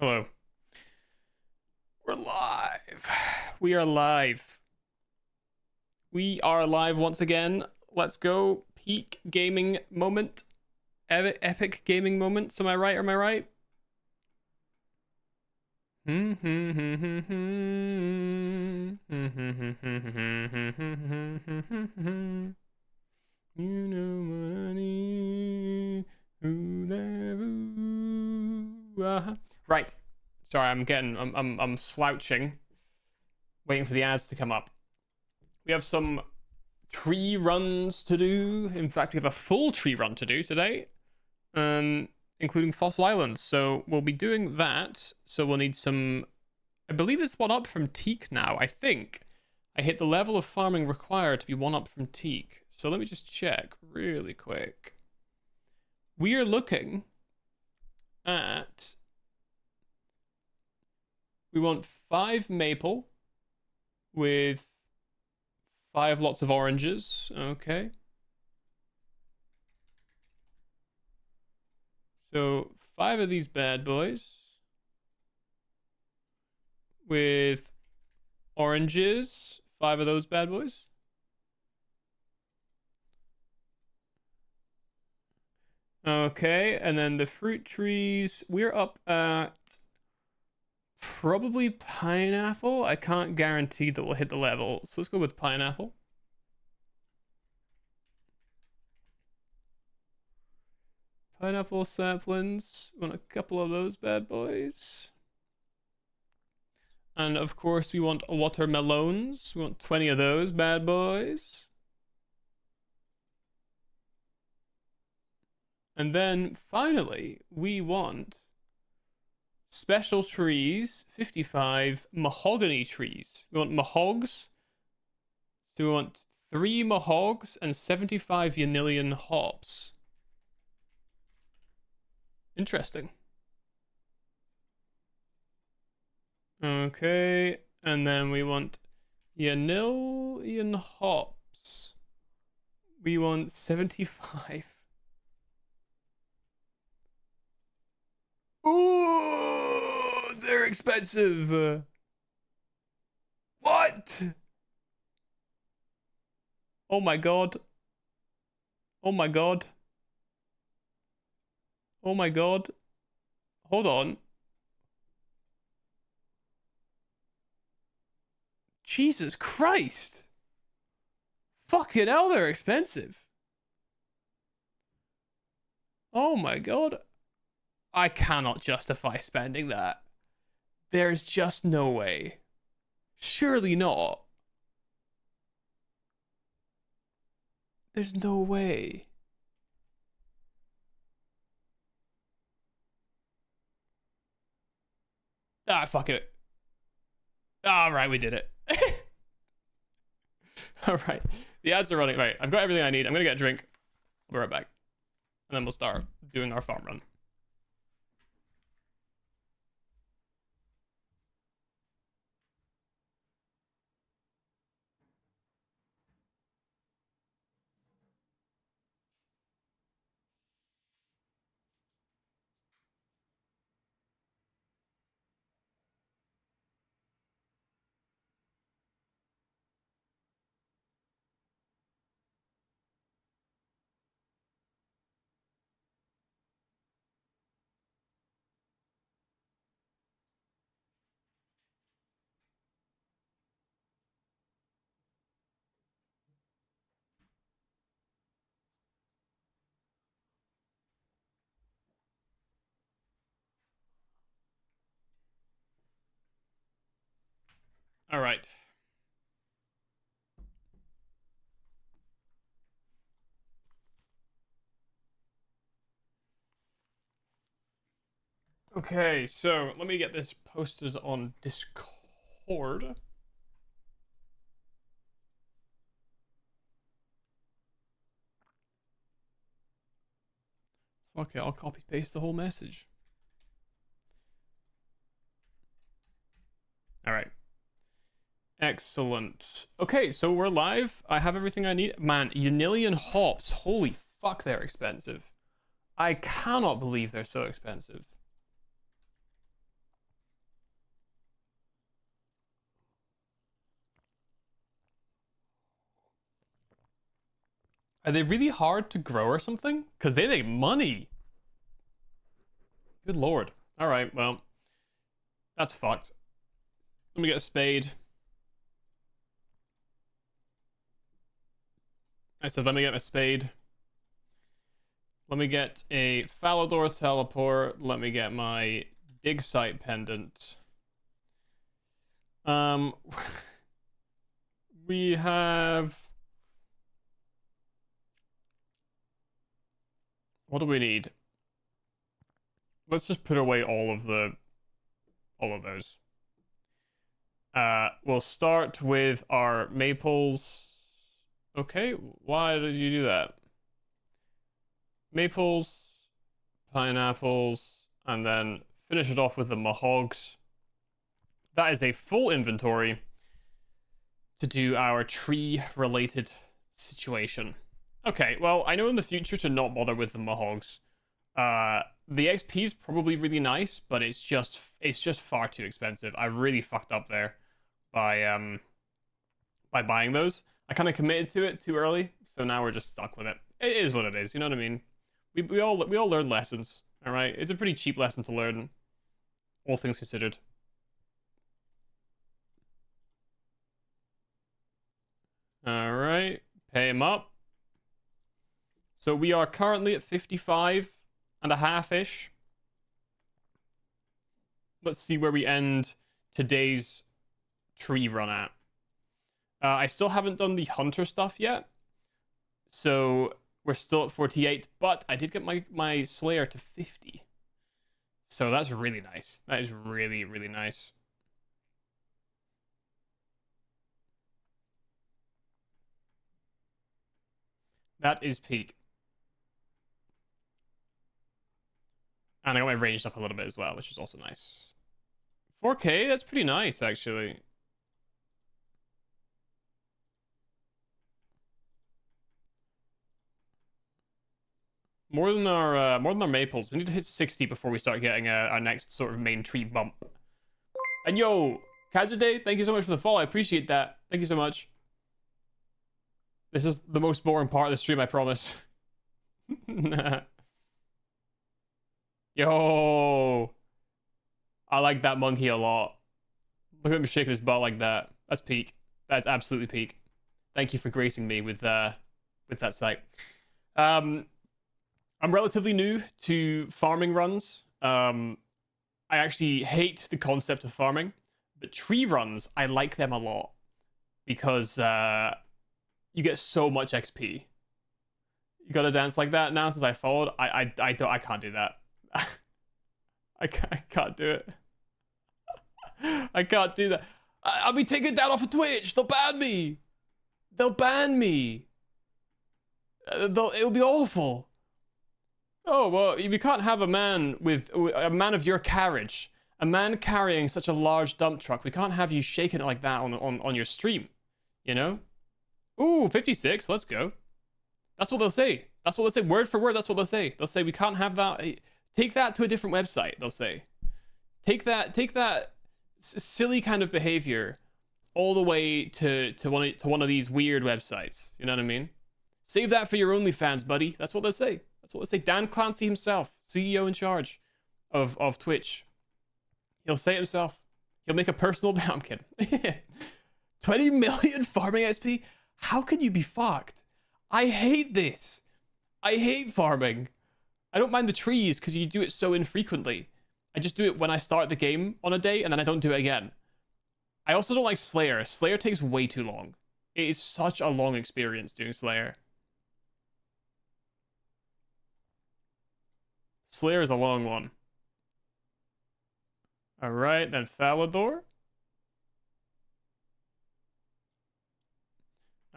Hello. We're live. We are live. We are live once again. Let's go. Peak gaming moment. Epic gaming moments. Am I right? Am I right? You know what I need. Right. Sorry, I'm slouching, waiting for the ads to come up. We have some tree runs to do. In fact, we have a full tree run to do today, including Fossil Islands. So we'll be doing that. So we'll need some. I believe it's one up from Teak now. I think I hit the level of farming required to be one up from Teak. So let me just check really quick. We are looking at. We want 5 maple with 5 lots of oranges. Okay. So 5 of these bad boys with oranges. 5 of those bad boys. Okay, and then the fruit trees. We're up at probably pineapple. I can't guarantee that we'll hit the level. So let's go with pineapple. Pineapple saplings. Want a couple of those bad boys. And of course, we want watermelons. We want 20 of those bad boys. And then finally, we want special trees, 55 mahogany trees. We want mahogs. So we want 3 mahogs and 75 Yanilian hops. Interesting. Okay, and then we want Yanilian hops. We want 75. Ooh, they're expensive. What? Oh my god. Oh my god. Oh my god. Hold on. Jesus Christ. Fucking hell, they're expensive. Oh my god. I cannot justify spending that. There's just no way. Surely not. There's no way. Ah, fuck it. All right, we did it. All right. The ads are running. Right, I've got everything I need. I'm going to get a drink. I'll be right back. And then we'll start doing our farm run. All right. Okay, so let me get this posted on Discord. Fuck it, I'll copy paste the whole message. All right. Excellent. Okay, so we're live. I have everything I need. Man, Yanilian hops. Holy fuck, they're expensive. I cannot believe they're so expensive. Are they really hard to grow or something? Because they make money. Good lord. Alright, well. That's fucked. Let me get a spade. I said, let me get my spade. Let me get a Falador teleport. Let me get my dig site pendant. We have... What do we need? Let's just put away all of those. We'll start with our maples. Okay, why did you do that? Maples, pineapples, and then finish it off with the mahogs. That is a full inventory to do our tree-related situation. Okay, well, I know in the future to not bother with the mahogs. The XP is probably really nice, but it's just far too expensive. I really fucked up there by buying those. I kind of committed to it too early, so now we're just stuck with it. It is what it is, you know what I mean? We all learn lessons, all right? It's a pretty cheap lesson to learn, all things considered. All right, pay him up. So we are currently at 55.5-ish. Let's see where we end today's tree run at. I still haven't done the hunter stuff yet, so we're still at 48, but I did get my slayer to 50. So that's really nice. That is really, really nice. That is peak. And I got my ranged up a little bit as well, which is also nice. 4K, that's pretty nice, actually. More than our maples. We need to hit 60 before we start getting our next sort of main tree bump. And yo, Kazude, thank you so much for the follow. I appreciate that. Thank you so much. This is the most boring part of the stream, I promise. Yo, I like that monkey a lot. Look at him shaking his butt like that. That's peak. That's absolutely peak. Thank you for gracing me with that site. I'm relatively new to farming runs. I actually hate the concept of farming, but tree runs, I like them a lot because you get so much XP. You gotta dance like that now since I followed. I can't do that. I can't do it. I can't do that. I'll be taken down off of Twitch. They'll ban me. They'll ban me. It'll be awful. Oh, well, we can't have a man of your carriage. A man carrying such a large dump truck. We can't have you shaking it like that on your stream. You know? Ooh, 56. Let's go. That's what they'll say. That's what they'll say. Word for word, that's what they'll say. They'll say, we can't have that. Take that to a different website, they'll say. Take that silly kind of behavior all the way to one of these weird websites. You know what I mean? Save that for your OnlyFans, buddy. That's what they'll say. That's what they'll say. Dan Clancy himself, CEO in charge of Twitch. He'll say it himself. He'll make a personal... I'm kidding. 20 million farming XP? How can you be fucked? I hate this. I hate farming. I don't mind the trees because you do it so infrequently. I just do it when I start the game on a day and then I don't do it again. I also don't like Slayer. Slayer takes way too long. It is such a long experience doing Slayer. Slayer is a long one. Alright, then Falador.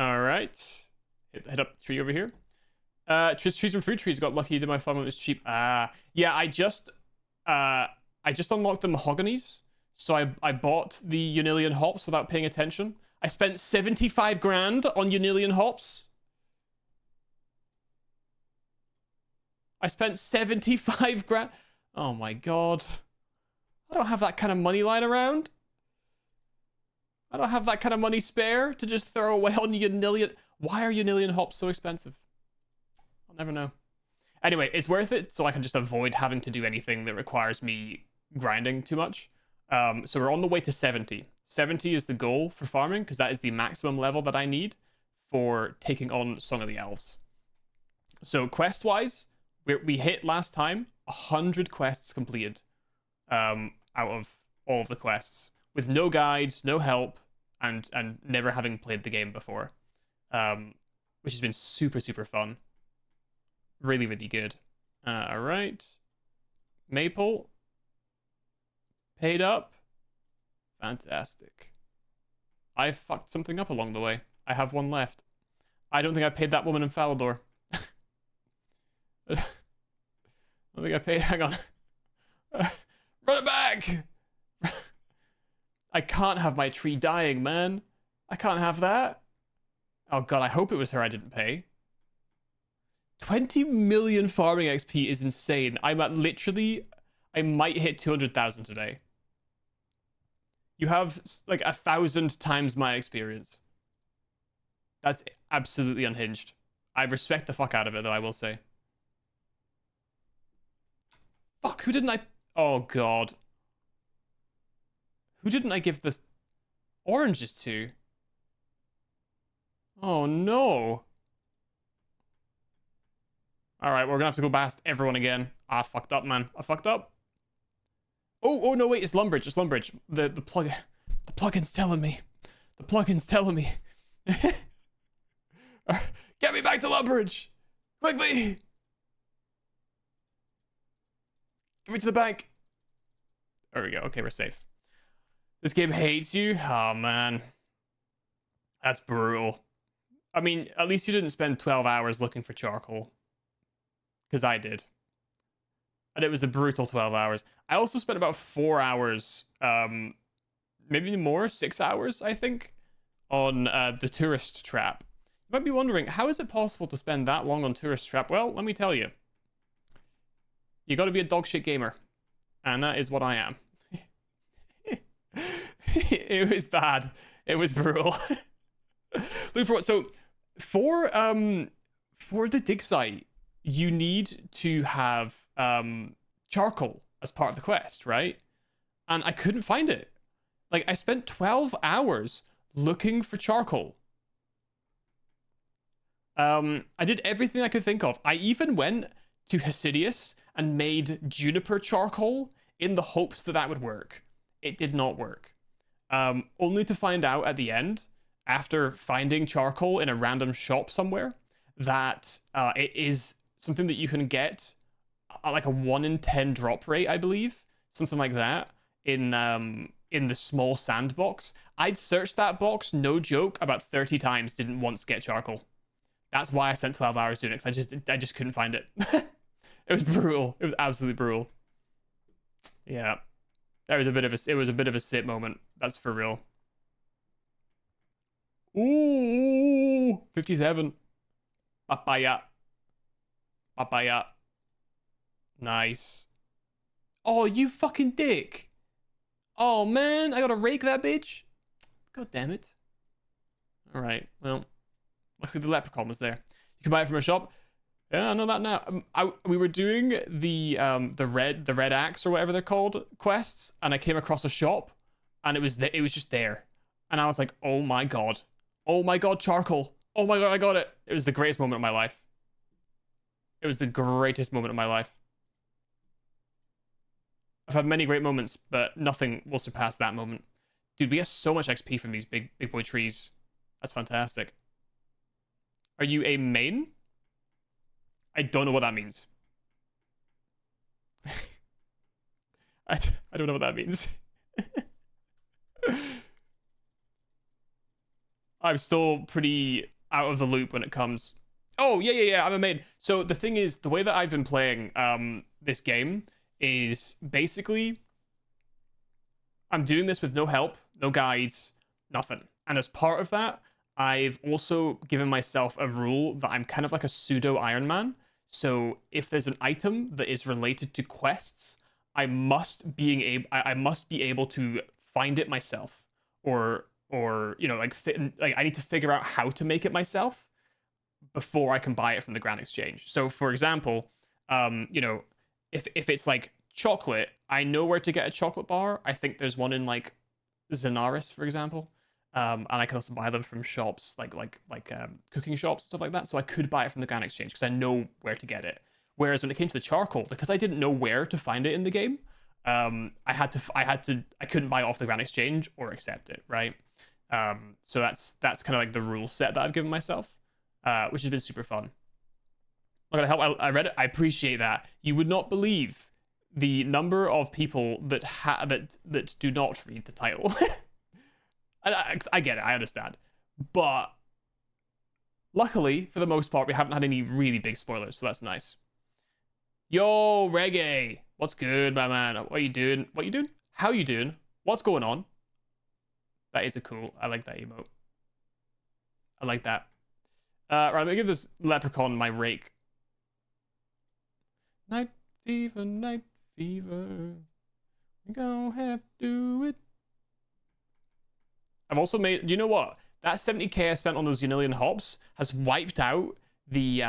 Alright. Hit up the tree over here. Trees from fruit trees. Got lucky. Did my farm, it was cheap. Yeah, I just unlocked the mahoganies. So I bought the Unilian hops without paying attention. I spent 75 grand on Unilian hops. I spent 75 grand. Oh my god. I don't have that kind of money lying around. I don't have that kind of money spare to just throw away on Unilian. Why are Unilian hops so expensive? I'll never know. Anyway, it's worth it so I can just avoid having to do anything that requires me grinding too much. So we're on the way to 70. 70 is the goal for farming, because that is the maximum level that I need for taking on Song of the Elves. So quest-wise, we hit last time 100 quests completed out of all of the quests, with no guides, no help, and never having played the game before, which has been super, super fun. Really, really good. All right. Maple. Paid up. Fantastic. I fucked something up along the way. I have one left. I don't think I paid that woman in Falador. I don't think I paid. Hang on. Run it back! I can't have my tree dying, man. I can't have that. Oh god, I hope it was her I didn't pay. 20 million farming XP is insane. I'm at literally... I might hit 200,000 today. You have like 1,000 times my experience. That's absolutely unhinged. I respect the fuck out of it, though, I will say. Fuck, who didn't I... Oh, God. Who didn't I give the oranges to? Oh, no. Alright, we're gonna have to go past everyone again. I fucked up, man. I fucked up. Oh, no, wait, it's Lumbridge. It's Lumbridge. The plugin's telling me. The plugin's telling me. Get me back to Lumbridge! Quickly! Get me to the bank. There we go. Okay, we're safe. This game hates you? Oh, man. That's brutal. I mean, at least you didn't spend 12 hours looking for charcoal. Because I did. And it was a brutal 12 hours. I also spent about 4 hours, maybe more, 6 hours, I think, on the tourist trap. You might be wondering, how is it possible to spend that long on tourist trap? Well, let me tell you. You got to be a dog shit gamer. And that is what I am. It was bad. It was brutal. Look for what. So for the dig site, you need to have charcoal as part of the quest, right? And I couldn't find it. Like, I spent 12 hours looking for charcoal. I did everything I could think of. I even went to Hasidius and made juniper charcoal in the hopes that that would work. It did not work. Only to find out at the end, after finding charcoal in a random shop somewhere, that it is something that you can get like a 1 in 10 drop rate, I believe. Something like that in the small sandbox. I'd searched that box, no joke, about 30 times, didn't once get charcoal. That's why I spent 12 hours doing it, because I just couldn't find it. It was brutal. It was absolutely brutal. Yeah. That was it was a bit of a sit moment. That's for real. Ooh, 57. Papaya. Papaya. Nice. Oh, you fucking dick. Oh, man. I gotta rake that bitch. God damn it. Alright, well. Luckily the leprechaun was there. You can buy it from a shop. Yeah, I know that now. We were doing the red axe or whatever they're called quests, and I came across a shop, and it was just there, and I was like, oh my god, charcoal! Oh my god, I got it! It was the greatest moment of my life. It was the greatest moment of my life. I've had many great moments, but nothing will surpass that moment. Dude, we get so much XP from these big boy trees. That's fantastic. Are you a main? I don't know what that means. I don't know what that means. I'm still pretty out of the loop when it comes... Oh, yeah, I'm a main. So the thing is, the way that I've been playing this game is basically... I'm doing this with no help, no guides, nothing. And as part of that, I've also given myself a rule that I'm kind of like a pseudo Iron Man. So if there's an item that is related to quests, I must be able to find it myself, or you know, like I need to figure out how to make it myself. before I can buy it from the Grand Exchange. So, for example, you know, if it's like chocolate, I know where to get a chocolate bar. I think there's one in like Zenaris, for example. And I can also buy them from shops like cooking shops and stuff like that. So I could buy it from the Grand Exchange because I know where to get it. Whereas when it came to the charcoal, because I didn't know where to find it in the game, I couldn't buy it off the Grand Exchange or accept it, right? So that's kind of like the rule set that I've given myself, which has been super fun. I'm gonna help. I read it. I appreciate that. You would not believe the number of people that that do not read the title. I get it. I understand, but luckily, for the most part, we haven't had any really big spoilers, so that's nice. Yo, Reggae, what's good, my man? What you doing? What you doing? How you doing? What's going on? That is a cool. I like that emote. I like that. Right, I'm gonna give this leprechaun my rake. Night fever, night fever. We gonna have to do it. I've also made. Do you know what? That 70k I spent on those Unilian hops has wiped out the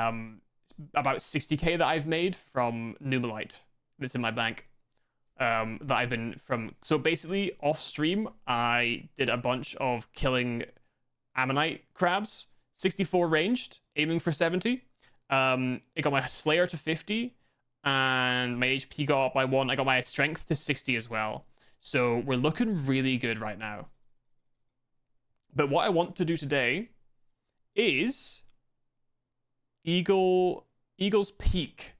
about 60k that I've made from Numalite that's in my bank. That I've been from. So basically, off stream, I did a bunch of killing Ammonite crabs, 64 ranged, aiming for 70. It got my Slayer to 50, and my HP got up by 1. I got my strength to 60 as well. So we're looking really good right now. But what I want to do today is Eagle's Peak.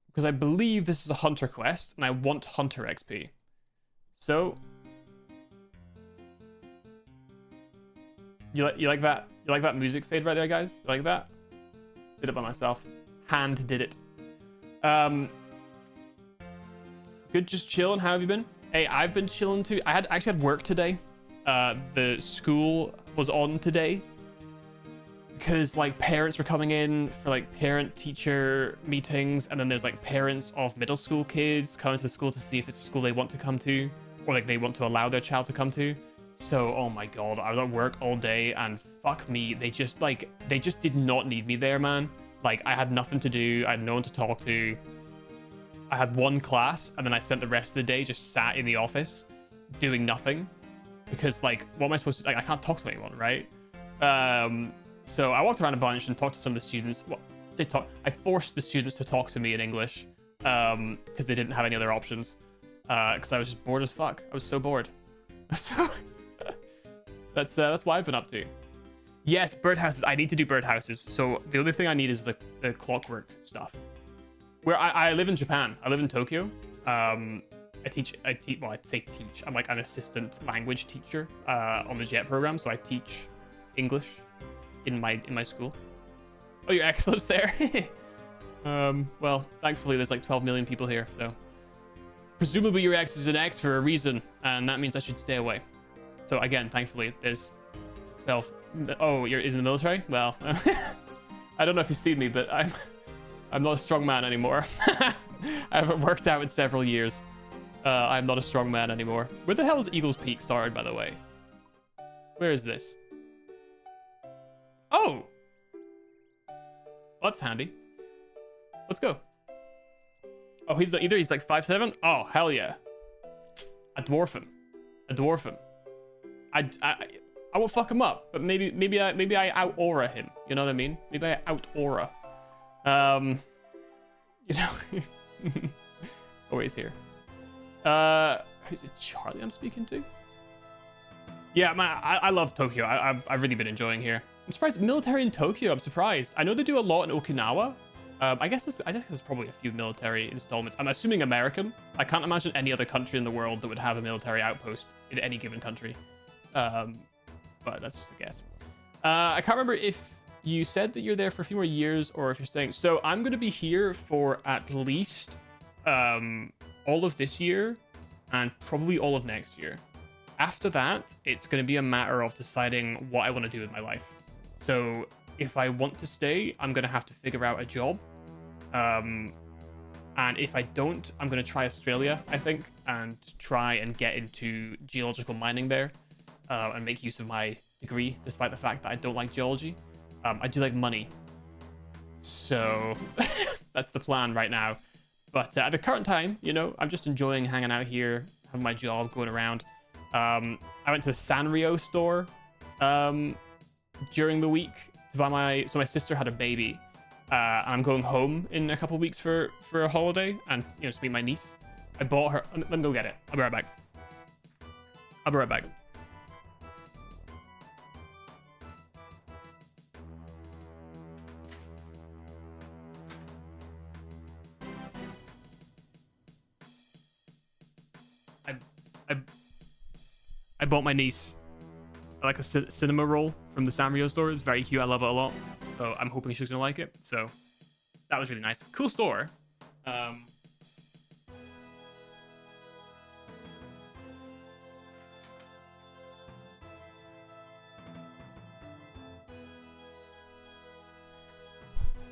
Because I believe this is a hunter quest, and I want hunter XP. So you like that? You like that music fade right there, guys? You like that? Did it by myself. Hand did it. Good, just chilling. How have you been? Hey, I've been chilling too. I actually had work today. The school was on today because like parents were coming in for like parent-teacher meetings, and then there's like parents of middle school kids coming to the school to see if it's a school they want to come to, or like they want to allow their child to come to. So, oh my god, I was at work all day, and fuck me, they just did not need me there, man. Like, I had nothing to do, I had no one to talk to. I had one class, and then I spent the rest of the day just sat in the office doing nothing. Because, like, what am I supposed to do? Like, I can't talk to anyone, right? So I walked around a bunch and talked to some of the students. Well, I forced the students to talk to me in English because they didn't have any other options. Because I was just bored as fuck. I was so bored. So that's what I've been up to. Yes, birdhouses. I need to do birdhouses. So the only thing I need is the clockwork stuff. Where I live in Japan. I live in Tokyo. I teach, well, I'd say teach. I'm like an assistant language teacher on the JET program, so I teach English in my school. Oh, your ex lives there? Well, thankfully there's like 12 million people here, so presumably your ex is an ex for a reason, and that means I should stay away. So again, thankfully there's 12. Oh, is in the military? Well, I don't know if you've seen me, but I'm not a strong man anymore. I haven't worked out in several years. I'm not a strong man anymore. Where the hell is Eagle's Peak started, by the way? Where is this? Oh! Well, that's handy. Let's go. Oh, he's like 5'7"? Oh, hell yeah. I dwarf him. I won't fuck him up, but maybe I out aura him. You know what I mean? Maybe I out aura. You know. Oh, he's here. Is it Charlie I'm speaking to? Yeah, man, I love Tokyo. I've really been enjoying here. I'm surprised military in Tokyo. I'm surprised. I know they do a lot in Okinawa. I guess there's probably a few military installments. I'm assuming American. I can't imagine any other country in the world that would have a military outpost in any given country. But that's just a guess. I can't remember if you said that you're there for a few more years or if you're staying. So I'm going to be here for at least all of this year and probably all of next year. After that, it's going to be a matter of deciding what I want to do with my life. So if I want to stay, I'm going to have to figure out a job. And if I don't, I'm going to try Australia, I think, and try and get into geological mining there and make use of my degree, despite the fact that I don't like geology. I do like money. So that's the plan right now. But at the current time, you know, I'm just enjoying hanging out here, having my job, going around. I went to the Sanrio store during the week to buy my sister had a baby. And I'm going home in a couple of weeks for a holiday and, you know, to meet my niece. I bought her. Let me go get it. I'll be right back. I'll be right back. I bought my niece like a cinema roll from the Sanrio store. It's very cute. I love it a lot. So I'm hoping she's gonna like it. So that was really nice. Cool store.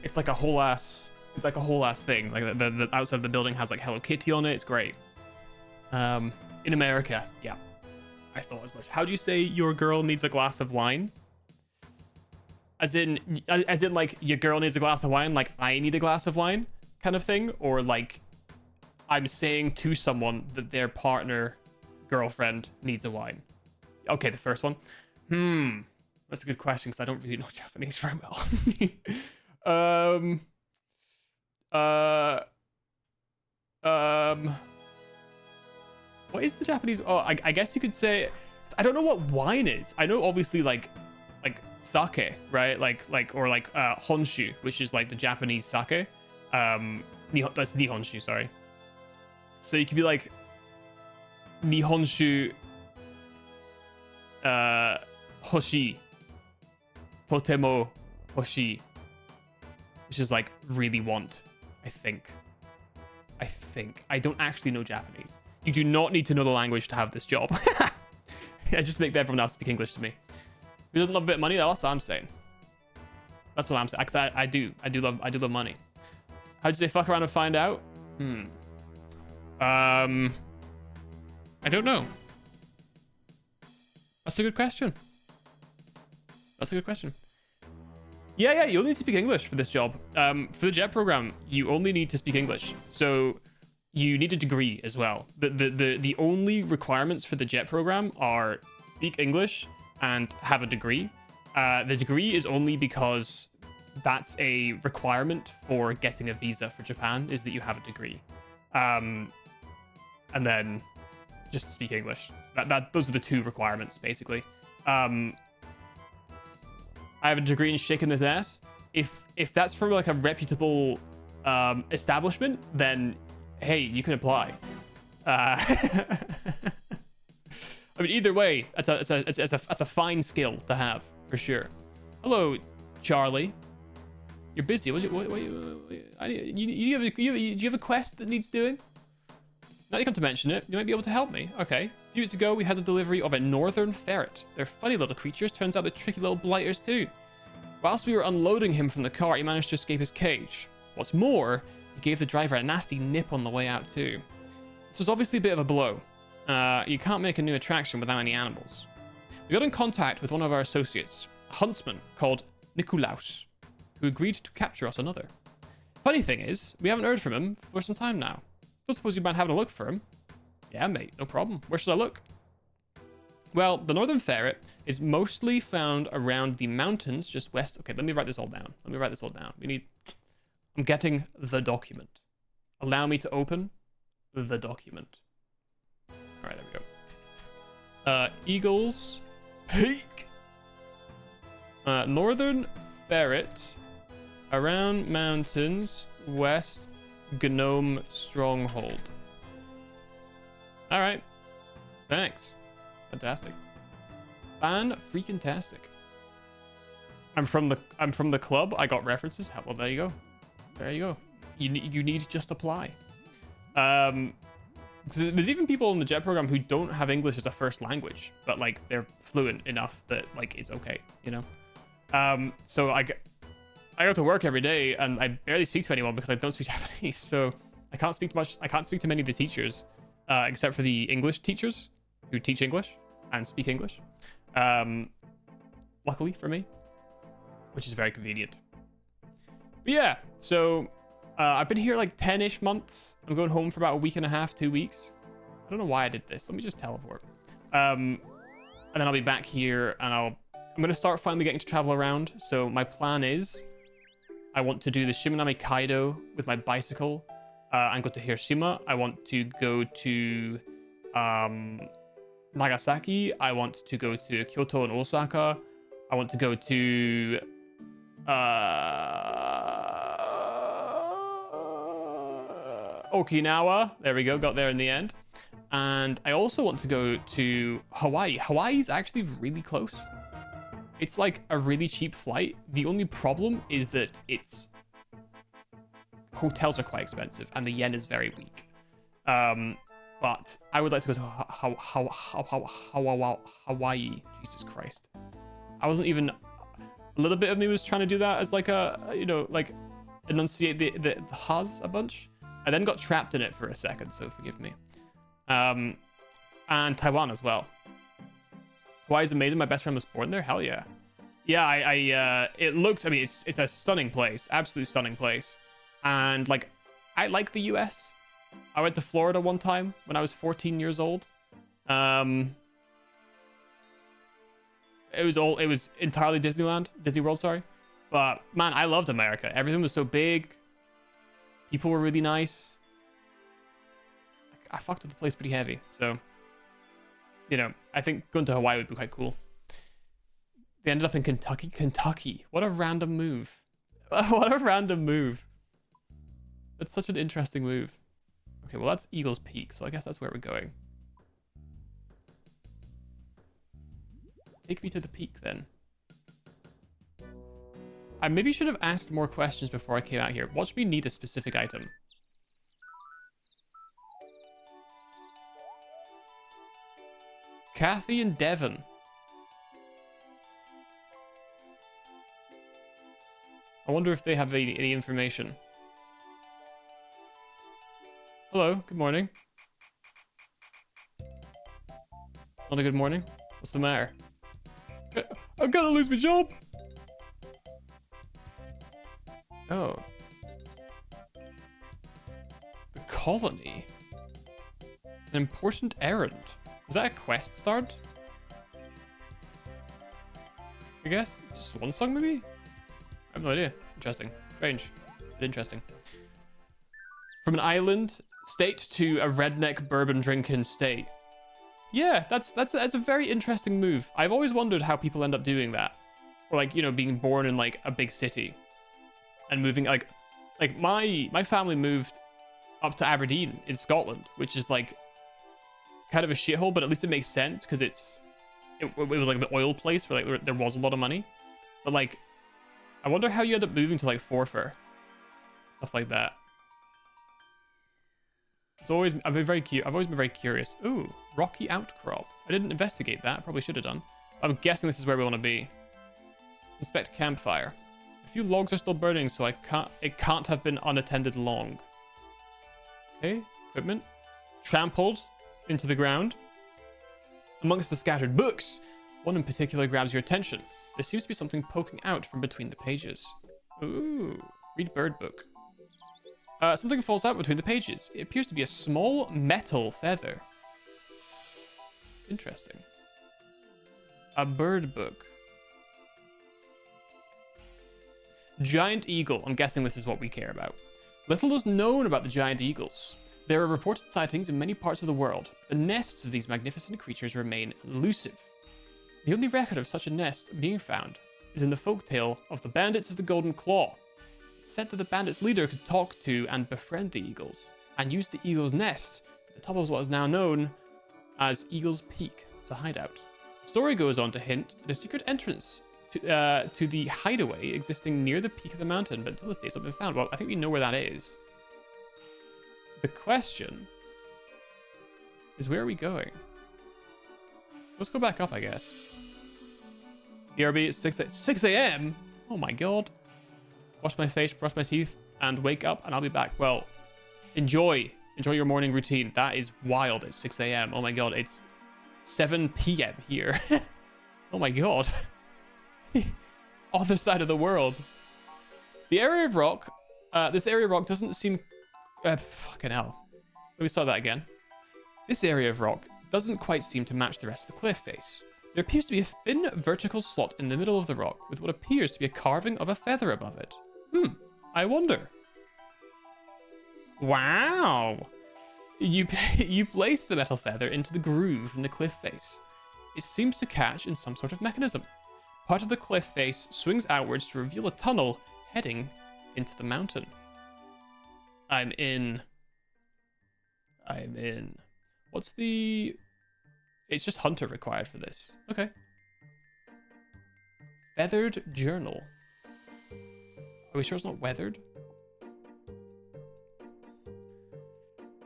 It's like a whole ass. It's like a whole ass thing. Like the outside of the building has like Hello Kitty on it. It's great. In America, yeah. I thought as much. How do you say your girl needs a glass of wine? As in like your girl needs a glass of wine, like I need a glass of wine kind of thing? Or like I'm saying to someone that their partner, girlfriend needs a wine? Okay, the first one. That's a good question because I don't really know Japanese very well. What is the Japanese? Oh, I guess you could say. I don't know what wine is. I know obviously like sake, right? Like honshu, which is like the Japanese sake. That's nihonshu, sorry. So you could be like nihonshu hoshi, totemo hoshi, which is like really want. I think. I don't actually know Japanese. You do not need to know the language to have this job. I just make everyone else speak English to me. Who doesn't love a bit of money? That's what I'm saying. That's what I'm saying. Because I do love money. How'd you say fuck around and find out? I don't know. That's a good question. Yeah, you only need to speak English for this job. For the JET program, you only need to speak English. So you need a degree as well. The only requirements for the JET program are speak English and have a degree. The degree is only because that's a requirement for getting a visa for Japan, is that you have a degree. And then just speak English. Those are the two requirements, basically. I have a degree in shaking this ass. If that's from like a reputable establishment, then hey, you can apply. I mean, either way, it's a fine skill to have for sure. Hello, Charlie. You're busy. Do you have a quest that needs doing? Now you come to mention it, you might be able to help me. Okay. A few weeks ago, we had the delivery of a northern ferret. They're funny little creatures. Turns out they're tricky little blighters too. Whilst we were unloading him from the car, he managed to escape his cage. What's more, he gave the driver a nasty nip on the way out too. This was obviously a bit of a blow. You can't make a new attraction without any animals. We got in contact with one of our associates, a huntsman called Nikolaus, who agreed to capture us another. Funny thing is, we haven't heard from him for some time now. Don't suppose you mind having a look for him? Yeah, mate, no problem. Where should I look? Well, the northern ferret is mostly found around the mountains just west. Okay, let me write this all down. I'm getting the document. Allow me to open the document. All right, there we go. Eagles Peak. Northern ferret around mountains west Gnome Stronghold. All right. Thanks. Fantastic. Fan-freaking-tastic. I'm from the club. I got references. Well, there you go. There you go. You need just apply. There's even people in the JET program who don't have English as a first language, but like they're fluent enough that like it's okay, you know. So I go to work every day and I barely speak to anyone because I don't speak Japanese. So I can't speak much. I can't speak to many of the teachers, except for the English teachers who teach English and speak English. Luckily for me. which is very convenient. But yeah, so I've been here like 10-ish months. I'm going home for about a week and a half, 2 weeks. I don't know why I did this. Let me just teleport. And then I'll be back here, and I'm going to start finally getting to travel around. So my plan is I want to do the Shimanami Kaido with my bicycle and go to Hiroshima. I want to go to Nagasaki. I want to go to Kyoto and Osaka. I want to go to Okinawa. There we go. Got there in the end. And I also want to go to Hawaii. Hawaii's actually really close. It's like a really cheap flight. The only problem is that hotels are quite expensive and the yen is very weak. But I would like to go to Hawaii. Jesus Christ. I wasn't even... A little bit of me was trying to do that as like a, like enunciate the has a bunch. I then got trapped in it for a second, so forgive me. And Taiwan as well. Hawaii is amazing. My best friend was born there. Hell yeah. Yeah, it looks, I mean, it's a stunning place. Absolutely stunning place. And like, I like the US. I went to Florida one time when I was 14 years old. It was entirely Disney World, sorry. But man, I loved America. Everything was so big. People were really nice. I fucked with the place pretty heavy. So, I think going to Hawaii would be quite cool. They ended up in Kentucky. Kentucky. What a random move. What a random move. That's such an interesting move. Okay, well, that's Eagle's Peak, so I guess that's where we're going. Take me to the peak, then. I maybe should have asked more questions before I came out here. Watch me need a specific item. Kathy and Devon. I wonder if they have any information. Hello, good morning. Not a good morning? What's the matter? I'm gonna lose my job! Oh. The colony? An important errand. Is that a quest start? I guess? It's just one song, maybe? I have no idea. Interesting. Strange. But interesting. From an island state to a redneck bourbon drinking state. Yeah, that's a very interesting move. I've always wondered how people end up doing that. Or like, being born in like a big city and moving like my family moved up to Aberdeen in Scotland, which is like kind of a shithole, but at least it makes sense because it was like the oil place where like there was a lot of money. But like, I wonder how you end up moving to like Forfar, stuff like that. I've always been very curious. Ooh, rocky outcrop. I didn't investigate that. Probably should have done. I'm guessing this is where we want to be. Inspect campfire. A few logs are still burning, so it can't have been unattended long. Okay, equipment. Trampled into the ground. Amongst the scattered books, one in particular grabs your attention. There seems to be something poking out from between the pages. Ooh, read bird book. Something falls out between the pages. It appears to be a small metal feather. Interesting. A bird book. Giant eagle. I'm guessing this is what we care about. Little is known about the giant eagles. There are reported sightings in many parts of the world. The nests of these magnificent creatures remain elusive. The only record of such a nest being found is in the folktale of the Bandits of the Golden Claw. It's said that the bandits' leader could talk to and befriend the eagles, and use the eagle's nest at the top of what is now known as Eagle's Peak as a hideout. The story goes on to hint at a secret entrance to the hideaway existing near the peak of the mountain, but until this day it's not been found. Well, I think we know where that is. The question is, where are we going? Let's go back up, I guess. BRB at 6 a.m. Oh my god. Wash my face, brush my teeth, and wake up, and I'll be back. Well, enjoy your morning routine. That is wild at 6 a.m. Oh my god, it's 7 p.m. here. Oh my god. other side of the world. The area of rock, this area of rock doesn't seem, fucking hell. Let me start that again. This area of rock doesn't quite seem to match the rest of the cliff face. There appears to be a thin vertical slot in the middle of the rock with what appears to be a carving of a feather above it. I wonder. Wow. You place the metal feather into the groove in the cliff face. It seems to catch in some sort of mechanism. Part of the cliff face swings outwards to reveal a tunnel heading into the mountain. I'm in. What's the... It's just Hunter required for this. Okay. Feathered journal. Are we sure it's not weathered?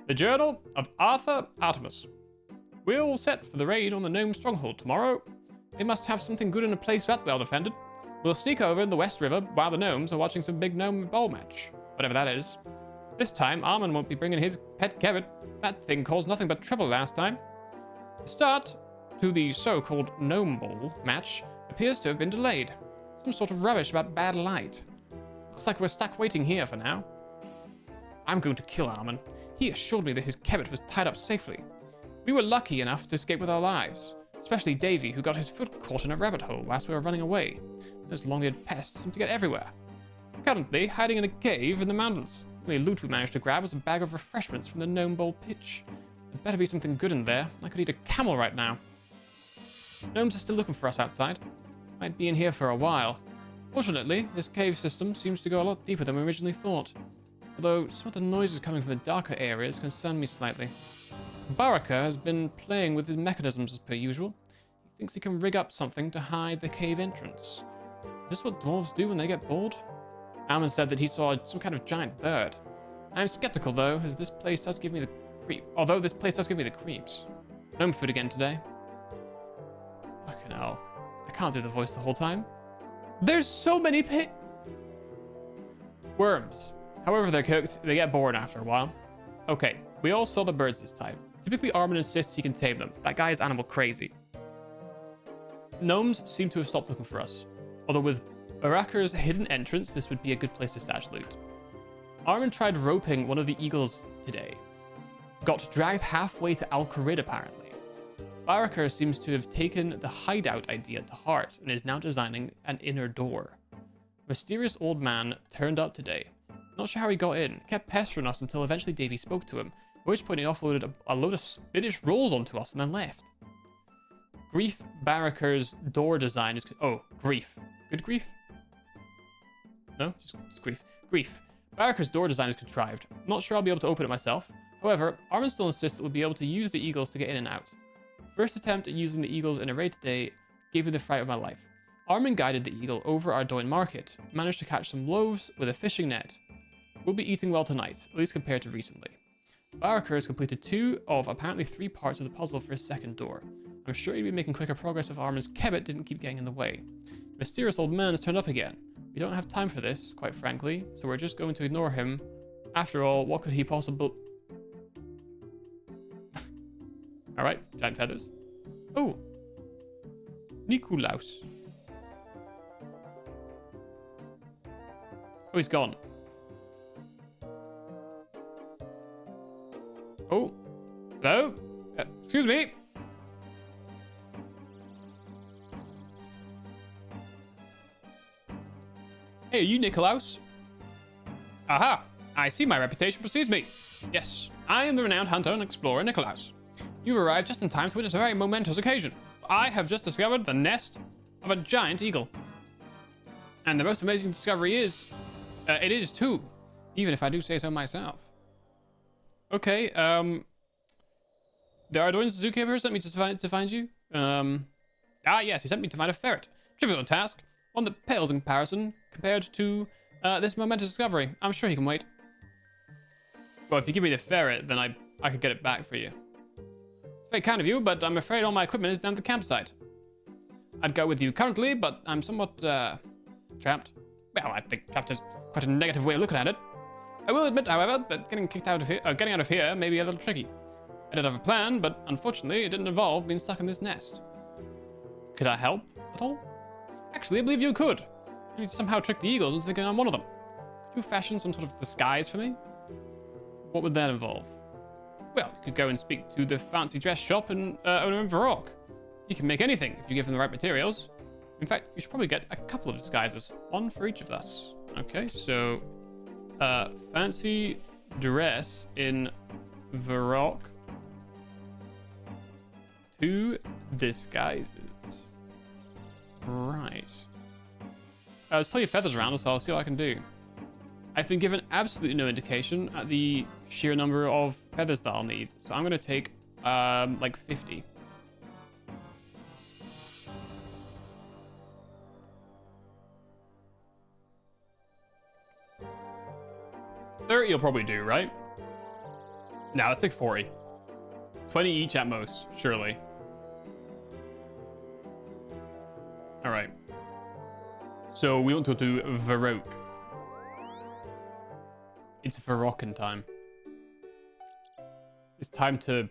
The Journal of Arthur Artemis. We're all set for the raid on the gnome stronghold tomorrow. They must have something good in a place that well defended. We'll sneak over in the West River while the gnomes are watching some big gnome bowl match. Whatever that is. This time, Armin won't be bringing his pet Kevin. That thing caused nothing but trouble last time. The start to the so-called gnome bowl match appears to have been delayed. Some sort of rubbish about bad light. Looks like we're stuck waiting here for now. I'm going to kill Armin. He assured me that his kebbit was tied up safely. We were lucky enough to escape with our lives, especially Davy, who got his foot caught in a rabbit hole whilst we were running away. Those long-eared pests seem to get everywhere. Currently, hiding in a cave in the mountains. The only loot we managed to grab was a bag of refreshments from the Gnome Bowl pitch. There'd better be something good in there. I could eat a camel right now. Gnomes are still looking for us outside. Might be in here for a while. Fortunately, this cave system seems to go a lot deeper than we originally thought. Although some of the noises coming from the darker areas concern me slightly. Baraka has been playing with his mechanisms as per usual. He thinks he can rig up something to hide the cave entrance. Is this what dwarves do when they get bored? Alman said that he saw some kind of giant bird. I'm skeptical though, as this place does give me the creeps. Gnome food again today. Fucking hell. I can't do the voice the whole time. There's so many worms. However they're cooked, they get bored after a while. Okay, we all saw the birds this time. Typically Armin insists he can tame them. That guy is animal crazy. Gnomes seem to have stopped looking for us. Although with Barakar's hidden entrance, this would be a good place to stash loot. Armin tried roping one of the eagles today. Got dragged halfway to Al-Qarid apparently. Barakar seems to have taken the hideout idea to heart and is now designing an inner door. A mysterious old man turned up today. Not sure how he got in. Kept pestering us until eventually Davy spoke to him, at which point he offloaded a load of spinach rolls onto us and then left. Grief Barakar's door design is... Oh, grief. Good grief? No, just grief. Grief. Barakar's door design is contrived. Not sure I'll be able to open it myself. However, Armin still insists that we'll be able to use the eagles to get in and out. First attempt at using the eagles in a raid today gave me the fright of my life. Armin guided the eagle over our Doin market, managed to catch some loaves with a fishing net. We'll be eating well tonight, at least compared to recently. Barakar has completed 2 of apparently 3 parts of the puzzle for his second door. I'm sure he'd be making quicker progress if Armin's kebbit didn't keep getting in the way. The mysterious old man has turned up again. We don't have time for this, quite frankly, so we're just going to ignore him. After all, what could he possibly... Alright, giant feathers. Oh! Nikolaus. Oh, he's gone. Oh, hello? Excuse me. Hey, are you Nikolaus? Aha, I see my reputation precedes me. Yes, I am the renowned hunter and explorer Nikolaus. You've arrived just in time to witness a very momentous occasion. I have just discovered the nest of a giant eagle. And the most amazing discovery is, it is too, even if I do say so myself. Okay, the Ardoin zookeeper sent me to find you. Yes, he sent me to find a ferret. Trivial task, one that pales in comparison compared to this momentous discovery. I'm sure he can wait. Well, if you give me the ferret, then I could get it back for you. It's very kind of you, but I'm afraid all my equipment is down at the campsite. I'd go with you currently, but I'm somewhat trapped. Well, I think trapped is quite a negative way of looking at it. I will admit, however, that getting out of here may be a little tricky. I did have a plan, but unfortunately, it didn't involve being stuck in this nest. Could I help at all? Actually, I believe you could. You somehow trick the eagles into thinking I'm one of them. Could you fashion some sort of disguise for me? What would that involve? Well, you could go and speak to the fancy dress shop and owner in Varrock. He can make anything if you give him the right materials. In fact, you should probably get a couple of disguises, one for each of us. Okay, so fancy dress in Varrock. 2 disguises. Right. There's plenty of feathers around, so I'll see what I can do. I've been given absolutely no indication at the sheer number of feathers that I'll need, so I'm going to take like 50. $30 you'll probably do, right? Now let's take 40. 20 each at most, surely. All right. So we want to go to Varrock. It's Varrockin time. It's time to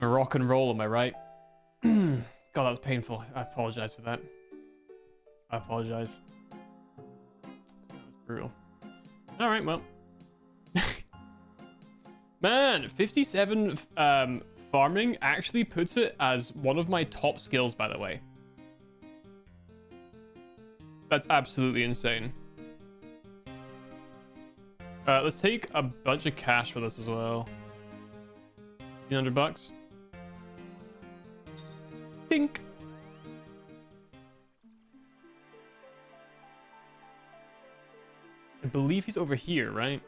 Varrock and roll, am I right? God, that was painful. I apologize for that. I apologize. That was brutal. All right, well. Man, 57 farming actually puts it as one of my top skills, by the way. That's absolutely insane. Let's take a bunch of cash with us as well. $1,500. Tink. I believe he's over here, right?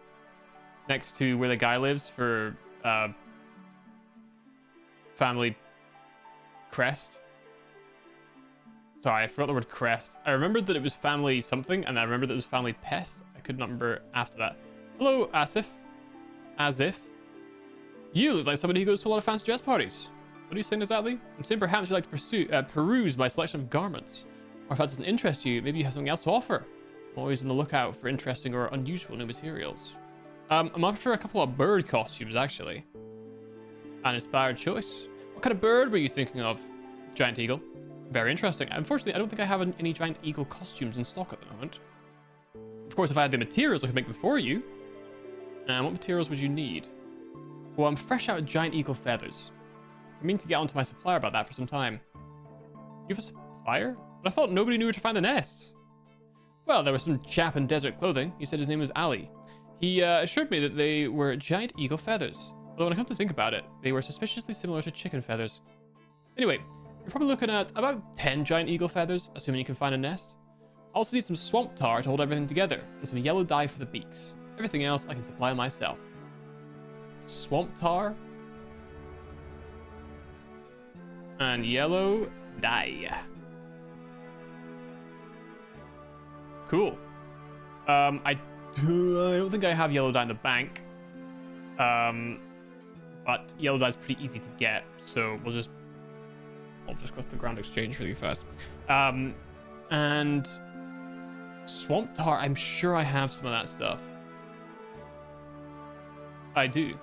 Next to where the guy lives for family crest. Sorry, I forgot the word crest. I remembered that it was family something, and I remembered that it was family pest. I could not remember after that. Hello, Asif. As if. You look like somebody who goes to a lot of fancy dress parties. What are you saying exactly? I'm saying perhaps you'd like to peruse my selection of garments. Or if that doesn't interest you, maybe you have something else to offer. I'm always on the lookout for interesting or unusual new materials. I'm after a couple of bird costumes, actually. An inspired choice. What kind of bird were you thinking of? Giant eagle. Very interesting. Unfortunately, I don't think I have any giant eagle costumes in stock at the moment. Of course, if I had the materials, I could make them for you. And what materials would you need? Well, I'm fresh out of giant eagle feathers. I mean to get onto my supplier about that for some time. You have a supplier? But I thought nobody knew where to find the nests. Well, there was some chap in desert clothing. He said his name was Ali. He assured me that they were giant eagle feathers. Although when I come to think about it, they were suspiciously similar to chicken feathers. Anyway, you're probably looking at about 10 giant eagle feathers, assuming you can find a nest. I also need some swamp tar to hold everything together, and some yellow dye for the beaks. Everything else I can supply myself. Swamp tar. And yellow dye. Cool. I don't think I have yellow dye in the bank. But yellow dye is pretty easy to get, so I'll just go to the Grand Exchange really fast. And swamp tar, I'm sure I have some of that stuff. I do.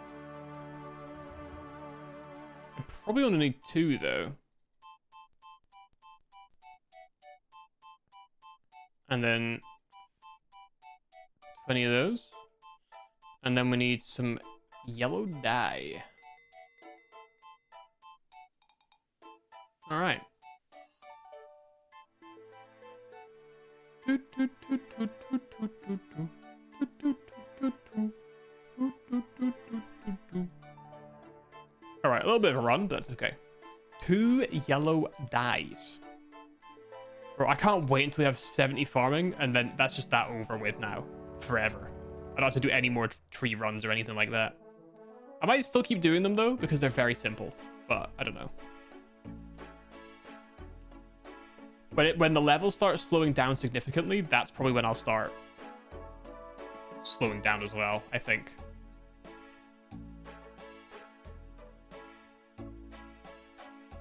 I probably only need 2 though. And then 20 of those. And then we need some yellow dye. All right. All right, a little bit of a run, but that's okay. 2 yellow dyes. Bro, I can't wait until we have 70 farming, and then that's just that over with now. Forever. I don't have to do any more tree runs or anything like that. I might still keep doing them, though, because they're very simple. But, I don't know. But when the levels start slowing down significantly, that's probably when I'll start slowing down as well, I think.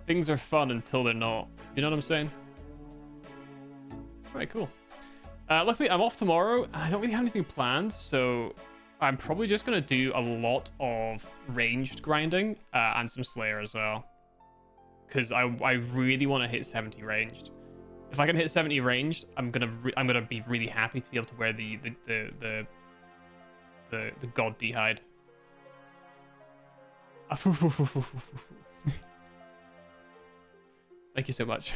Things are fun until they're not. You know what I'm saying? Alright, cool. Luckily, I'm off tomorrow. I don't really have anything planned, so I'm probably just going to do a lot of ranged grinding and some Slayer as well. Because I really want to hit 70 ranged. If I can hit 70 ranged, I'm gonna be really happy to be able to wear the god D-hide. Thank you so much.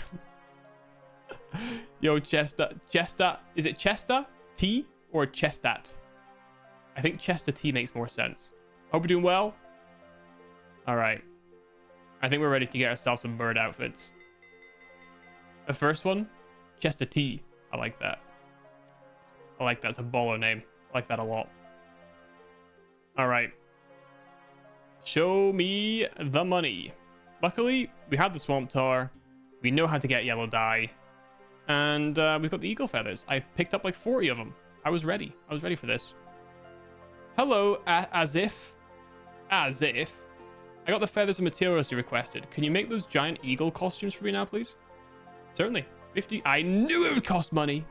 Yo, Chester, is it Chester T or Chestat? I think Chester T makes more sense. Hope we're doing well. All right. I think we're ready to get ourselves some bird outfits. The first one, Chester T. I like that. I like that. It's a baller name. I like that a lot. All right. Show me the money. Luckily, we had the swamp tar. We know how to get yellow dye. And we've got the eagle feathers. I picked up like 40 of them. I was ready. I was ready for this. Hello, as if. I got the feathers and materials you requested. Can you make those giant eagle costumes for me now, please? Certainly. 50. I knew it would cost money.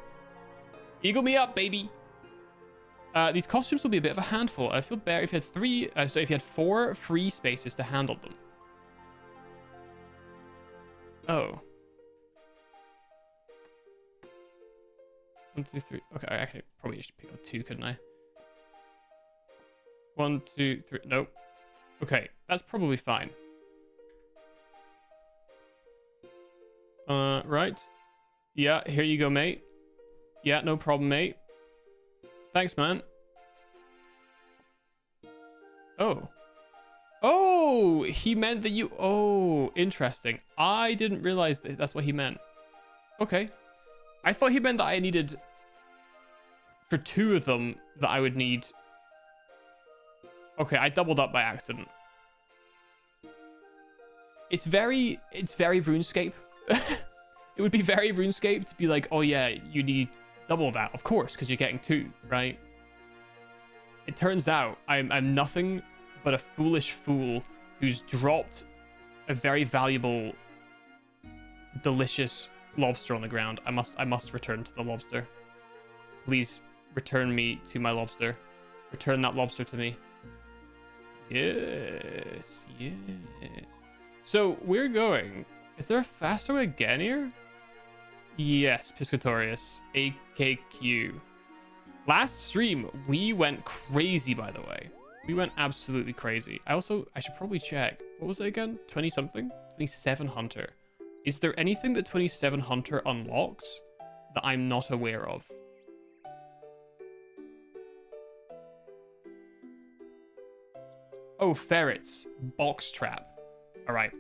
Eagle me up, baby. These costumes will be a bit of a handful. I feel better if you had if you had 4 free spaces to handle them. Oh. 1, 2, 3. Okay, I actually probably should pick up 2, couldn't I? 1, 2, 3. Nope. Okay, that's probably fine. Right. Yeah, here you go, mate. Yeah, no problem, mate. Thanks, man. Oh. Oh, he meant that you... Oh, interesting. I didn't realize that that's what he meant. Okay. I thought he meant that I needed... For 2 of them, that I would need... Okay, I doubled up by accident. It's very RuneScape. It would be very RuneScape to be like, oh yeah, you need double that. Of course, because you're getting 2, right? It turns out I'm nothing but a foolish fool who's dropped a very valuable, delicious lobster on the ground. I must return to the lobster. Please return me to my lobster. Return that lobster to me. Yes, yes. So we're going. Is there a faster way again here? Yes, Piscatorius, AKQ. Last stream, we went crazy, by the way. We went absolutely crazy. I should probably check. What was it again? 20 something? 27 Hunter. Is there anything that 27 Hunter unlocks that I'm not aware of? Oh, ferrets. Box trap. All right.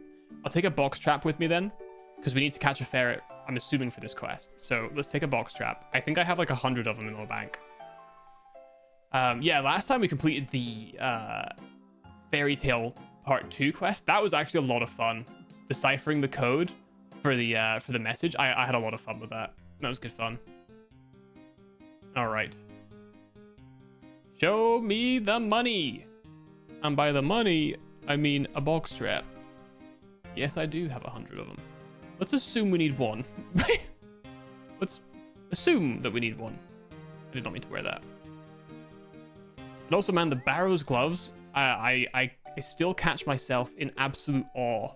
I'll take a box trap with me then, because we need to catch a ferret, I'm assuming, for this quest. So let's take a box trap. I think I have like 100 of them in my bank. Yeah, last time we completed the Fairy Tale Part 2 quest. That was actually a lot of fun. Deciphering the code for the message. I had a lot of fun with that. That was good fun. All right. Show me the money. And by the money, I mean a box trap. Yes, I do have 100 of them. Let's assume we need 1. Let's assume that we need 1. I did not mean to wear that. And also, man, the Barrow's gloves, I still catch myself in absolute awe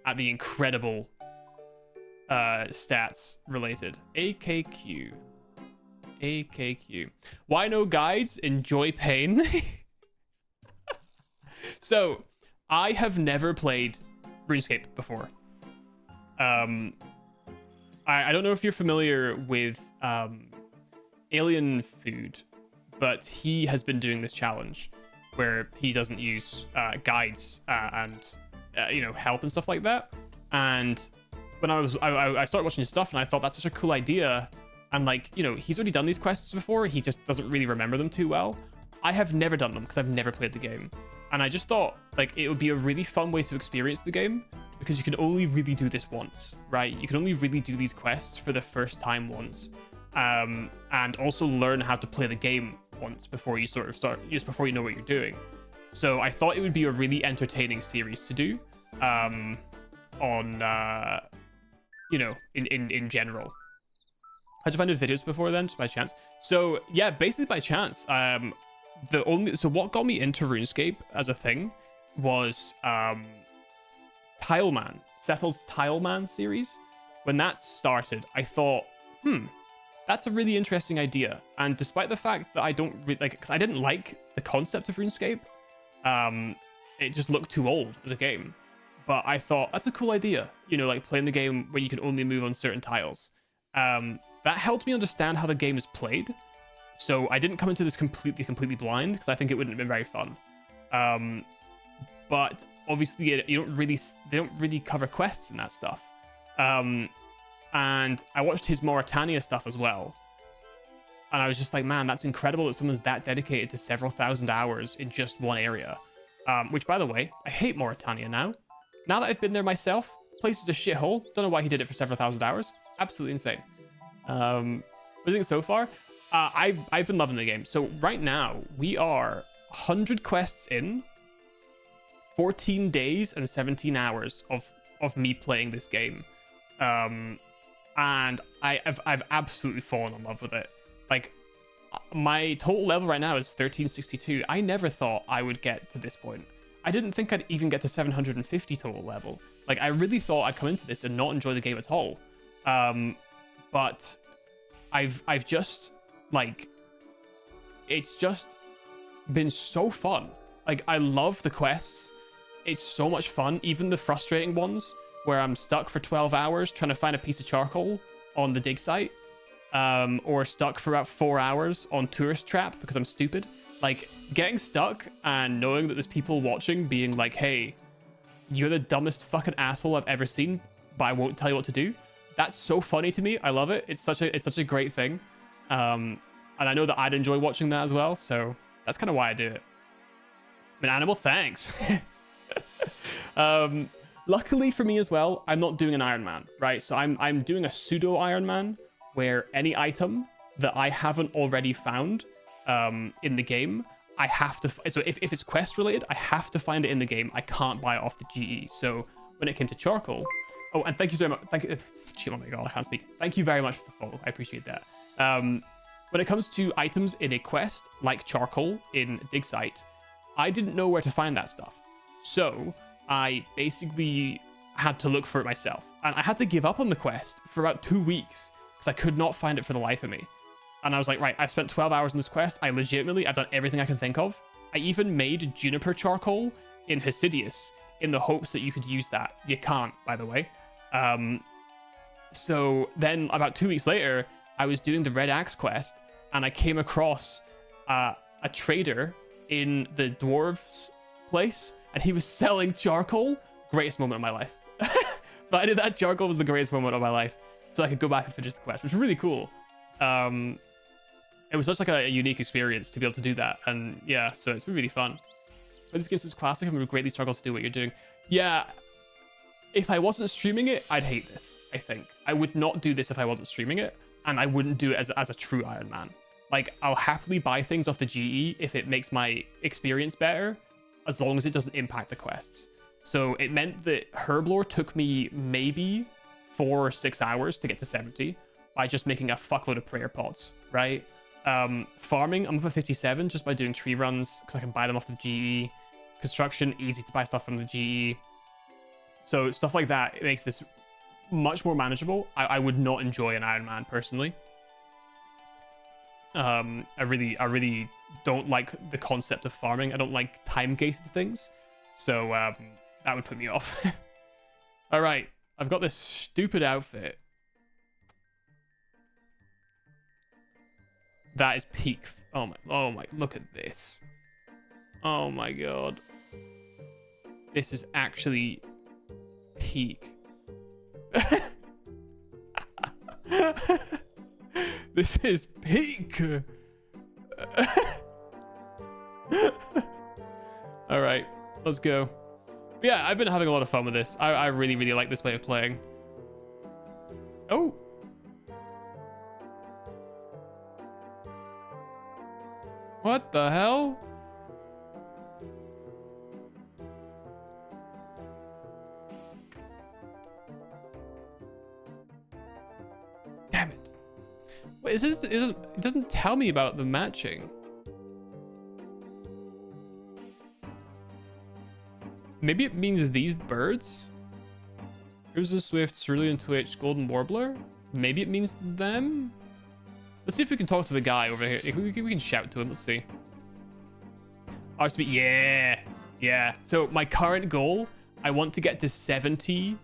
at the incredible stats related. AKQ. AKQ. Why no guides? Enjoy pain. So, I have never played RuneScape before. I don't know if you're familiar with Alien Food, but he has been doing this challenge where he doesn't use guides and help and stuff like that. And when I started watching his stuff, and I thought that's such a cool idea. And he's already done these quests before. He just doesn't really remember them too well. I have never done them because I've never played the game. And I just thought it would be a really fun way to experience the game, because you can only really do this once, right? You can only really do these quests for the first time once. And also learn how to play the game once before you sort of start, just before you know what you're doing. So I thought it would be a really entertaining series to do in general. How'd you find his videos before then? Just by chance? So yeah, basically by chance. So what got me into RuneScape as a thing was Tileman, Settled Tileman series. when that started, I thought, that's a really interesting idea. And despite the fact that I don't really like, because I didn't like the concept of RuneScape, it just looked too old as a game. But I thought that's a cool idea, you know, like playing the game where you can only move on certain tiles. That helped me understand how the game is played. So I didn't come into this completely blind, because I think it wouldn't have been very fun. But obviously, they don't really cover quests and that stuff. And I watched his Mauritania stuff as well. And I was just like, man, that's incredible that someone's that dedicated to several thousand hours in just one area. Which, by the way, I hate Mauritania now. Now that I've been there myself, the place is a shithole. Don't know why he did it for several thousand hours. Absolutely insane. What do you think so far? I've been loving the game. So right now, we are 100 quests in, 14 days and 17 hours of me playing this game. And I've absolutely fallen in love with it. Like, my total level right now is 1362. I never thought I would get to this point. I didn't think I'd even get to 750 total level. Like, I really thought I'd come into this and not enjoy the game at all. But I've just, like, it's just been so fun. Like, I love the quests. It's so much fun, even the frustrating ones where I'm stuck for 12 hours trying to find a piece of charcoal on the dig site, or stuck for about 4 hours on tourist trap because I'm stupid. Like, getting stuck and knowing that there's people watching being like, hey, you're the dumbest fucking asshole I've ever seen, but I won't tell you what to do. That's so funny to me. I love it. It's such a great thing. And I know that I'd enjoy watching that as well, so that's kind of why I do it. I mean, Animal, thanks. Luckily for me as well, I'm not doing an Iron Man, right? So I'm doing a pseudo Iron Man where any item that I haven't already found in the game, I have to. So if it's quest related, I have to find it in the game. I can't buy it off the GE. So when it came to charcoal, oh, and thank you so much. Thank you. Oh my god, I can't speak. Thank you very much for the follow. I appreciate that. When it comes to items in a quest like charcoal in dig site, I didn't know where to find that stuff. So I basically had to look for it myself. And I had to give up on the quest for about 2 weeks because I could not find it for the life of me. And I was like, right, I've spent 12 hours on this quest. I've done everything I can think of. I even made juniper charcoal in Hasidius in the hopes that you could use that. You can't, by the way. So then about 2 weeks later, I was doing the Red Axe quest and I came across a trader in the dwarves place and he was selling charcoal. Greatest moment of my life. Finding that charcoal was the greatest moment of my life. So I could go back and finish the quest, which was really cool. It was such like a unique experience to be able to do that. And yeah, so it's been really fun. When this game is classic, I would greatly struggle to do what you're doing. Yeah, if I wasn't streaming it, I'd hate this, I think. I would not do this if I wasn't streaming it, and I wouldn't do it as a true Iron Man. Like, I'll happily buy things off the GE if it makes my experience better, as long as it doesn't impact the quests. So it meant that Herblore took me maybe 4 or 6 hours to get to 70 by just making a fuckload of prayer pots, right? Farming, I'm up at 57 just by doing tree runs, because I can buy them off the GE. Construction, easy to buy stuff from the GE. So stuff like that, it makes this much more manageable. I would not enjoy an Iron Man personally. I really don't like the concept of farming. I don't like time-gated things. So that would put me off. All right, I've got this stupid outfit. That is peak. Oh my, look at this. Oh my god. This is actually peak. This is peak. All right, let's go. Yeah, I've been having a lot of fun with this. I really like this way of playing. Oh. What the hell? Damn it. Wait, it doesn't tell me about the matching. Maybe it means these birds? Cruiser, Swift, Cerulean Twitch, Golden Warbler. Maybe it means them? Let's see if we can talk to the guy over here. If we can shout to him. Let's see. RCB, yeah. Yeah. So my current goal, I want to get to 70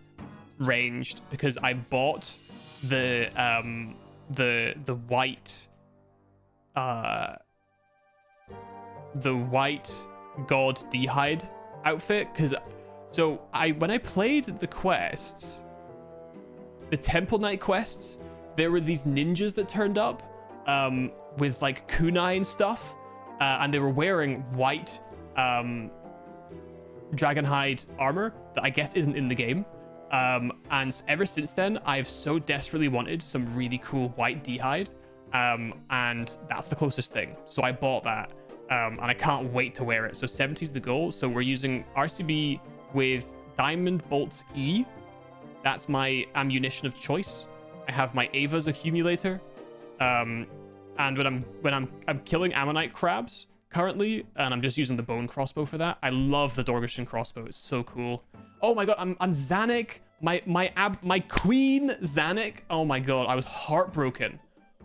ranged because I bought the white god D'hide outfit, because so when I played the quests, the Temple Knight quests, there were these ninjas that turned up with like kunai and stuff, and they were wearing white dragonhide armor that I guess isn't in the game. And ever since then, I've so desperately wanted some really cool white D'hide, and that's the closest thing. So I bought that, and I can't wait to wear it. So 70 is the goal. So we're using RCB with Diamond Bolts E. That's my ammunition of choice. I have my Ava's accumulator, and when I'm killing Ammonite crabs currently, and I'm just using the bone crossbow for that. I love the Dorgeshan crossbow. It's so cool. Oh my god, I'm Zanuck. My queen Zanuck. Oh my god, I was heartbroken.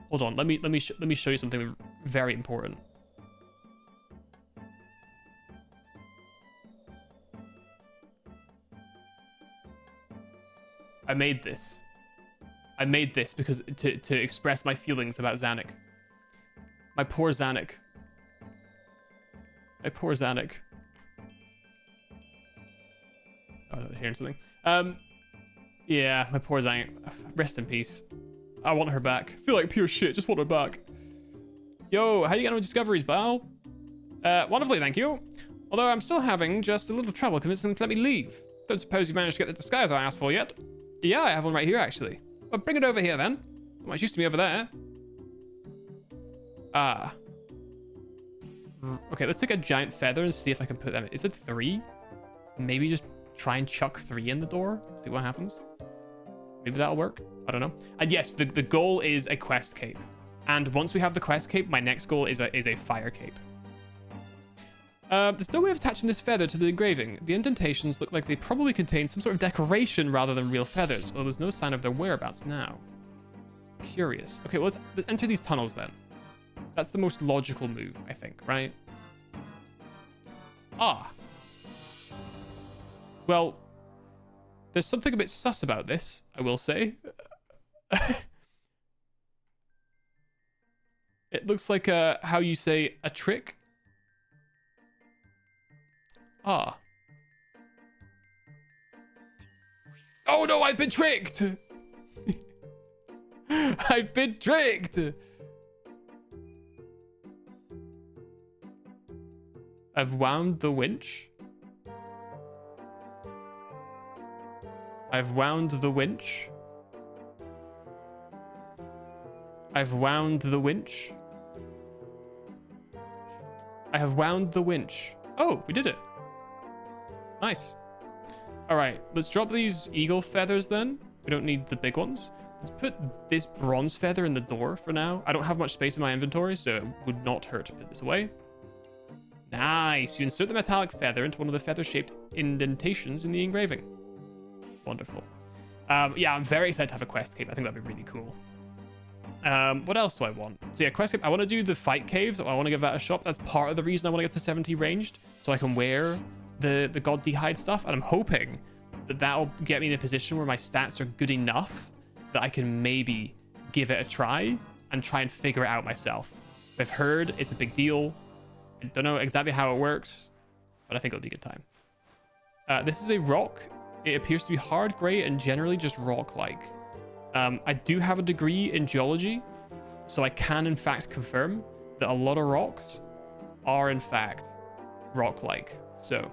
Hold on, let me show you something very important. I made this because to express my feelings about Zanuck. My poor Zanuck. My poor Zanuck. Oh, I was hearing something. Yeah, my poor Zanuck. Rest in peace. I want her back. Feel like pure shit. Just want her back. Yo, how you getting on with discoveries, Bao? Wonderfully, thank you. Although I'm still having just a little trouble convincing them to let me leave. Don't suppose you managed to get the disguise I asked for yet? Yeah, I have one right here, actually. Well, bring it over here, then. Not much use to me over there. Ah. Okay, let's take a giant feather and see if I can put them. Is it 3? Maybe just try and chuck 3 in the door. See what happens. Maybe that'll work. I don't know. And yes, the goal is a quest cape. And once we have the quest cape, my next goal is a fire cape. There's no way of attaching this feather to the engraving. The indentations look like they probably contain some sort of decoration rather than real feathers, although there's no sign of their whereabouts now. Curious. Okay, well, let's enter these tunnels then. That's the most logical move, I think, right? Ah. Well, there's something a bit sus about this, I will say. It looks like how you say a trick. Ah. Oh no, I've been tricked! I've been tricked! I've wound the winch. I've wound the winch. I've wound the winch. I have wound the winch. Oh, we did it. Nice. All right, let's drop these eagle feathers then. We don't need the big ones. Let's put this bronze feather in the door for now. I don't have much space in my inventory, so it would not hurt to put this away. Nice. You insert the metallic feather into one of the feather-shaped indentations in the engraving. Wonderful. Yeah, I'm very excited to have a quest cape. I think that'd be really cool. What else do I want? So yeah, quest cape. I want to do the fight caves. I want to give that a shot. That's part of the reason I want to get to 70 ranged, so I can wear the god D'hide stuff. And I'm hoping that that'll get me in a position where my stats are good enough that I can maybe give it a try and try and figure it out myself. I've heard it's a big deal. I don't know exactly how it works, but I think it'll be a good time. This is a rock. It appears to be hard gray and generally just rock-like. I do have a degree in geology, so I can in fact confirm that a lot of rocks are in fact rock-like. So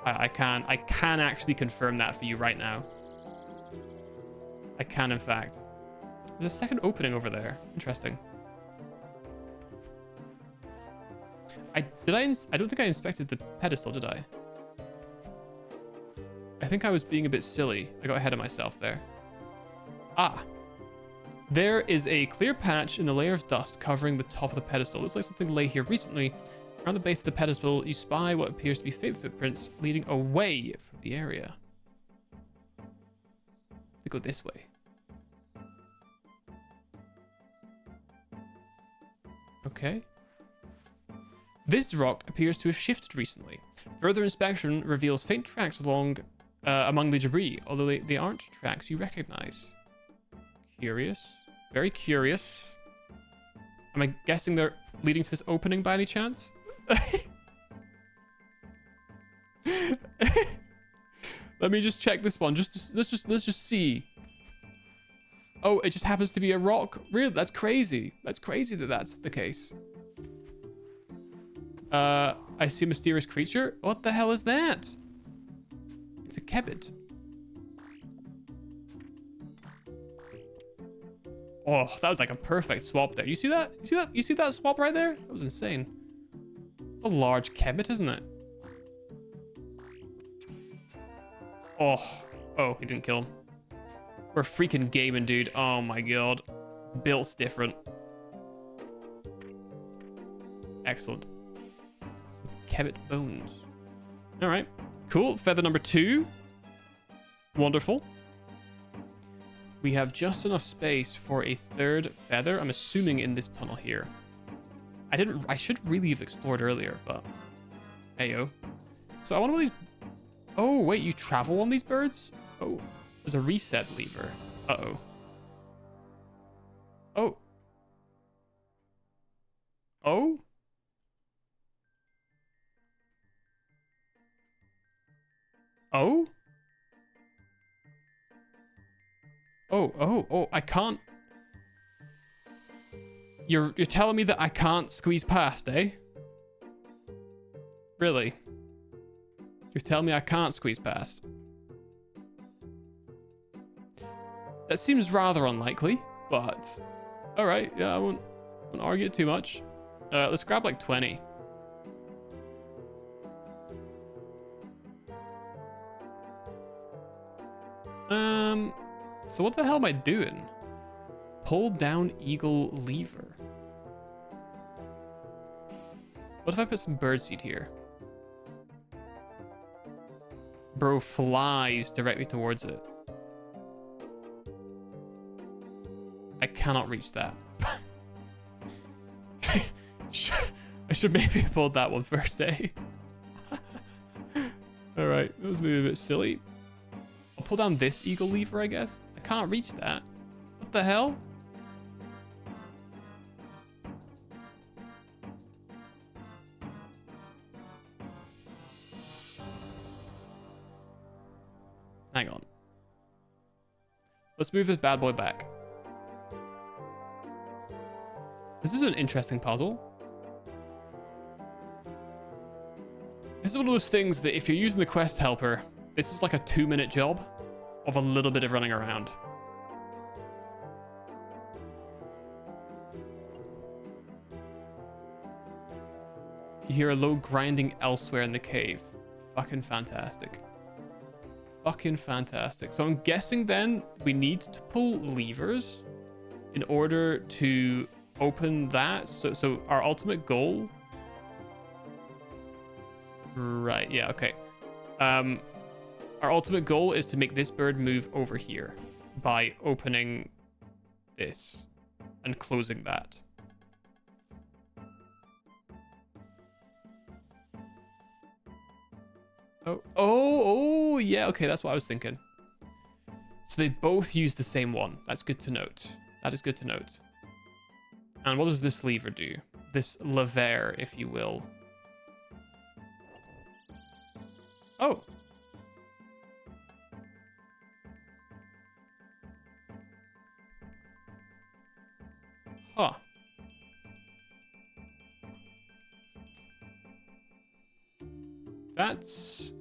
I can actually confirm that for you right now. I can in fact. There's a second opening over there. Interesting. I don't think I inspected the pedestal, did I? I think I was being a bit silly. I got ahead of myself there. Ah. There is a clear patch in the layer of dust covering the top of the pedestal. Looks like something lay here recently. Around the base of the pedestal, you spy what appears to be faint footprints leading away from the area. We go this way. Okay. This rock appears to have shifted recently. Further inspection reveals faint tracks among the debris, although they aren't tracks you recognize. Curious. Very curious. Am I guessing they're leading to this opening by any chance? Let me just check this one. Let's just see. Oh, it just happens to be a rock. Really? That's crazy. That's crazy that that's the case. I see a mysterious creature. What the hell is that? It's a kebit. Oh, that was like a perfect swap there. You see that? You see that? You see that swap right there? That was insane. It's a large kebit, isn't it? Oh, he didn't kill him. We're freaking gaming, dude. Oh my god. Built's different. Excellent. Kebit bones. All right. Cool. Feather number 2. Wonderful. We have just enough space for a 3rd feather. I'm assuming in this tunnel here. I should really have explored earlier, but heyo. So I wonder what these... Oh, wait, you travel on these birds? Oh, there's a reset lever. Uh-oh. Oh. Oh? Oh? Oh, I can't... You're telling me that I can't squeeze past, eh? Really? You're telling me I can't squeeze past? That seems rather unlikely, but... Alright, yeah, I won't argue it too much. Let's grab like 20. So what the hell am I doing? Pull down eagle lever. What if I put some birdseed here? Bro flies directly towards it. I cannot reach that. I should maybe have pulled that one first, eh? Alright, that was maybe a bit silly. I'll pull down this eagle lever, I guess. I can't reach that. What the hell? Hang on. Let's move this bad boy back. This is an interesting puzzle. This is one of those things that if you're using the quest helper, this is like a 2-minute job of a little bit of running around. You hear a low grinding elsewhere in the cave. Fucking fantastic. Fucking fantastic. So I'm guessing then we need to pull levers in order to open that. So our ultimate goal... Right, yeah, okay. Our ultimate goal is to make this bird move over here by opening this and closing that. Oh, yeah, okay, that's what I was thinking. So they both use the same one. That's good to note. That is good to note. And what does this lever do? This lever, if you will. Oh. Huh. That's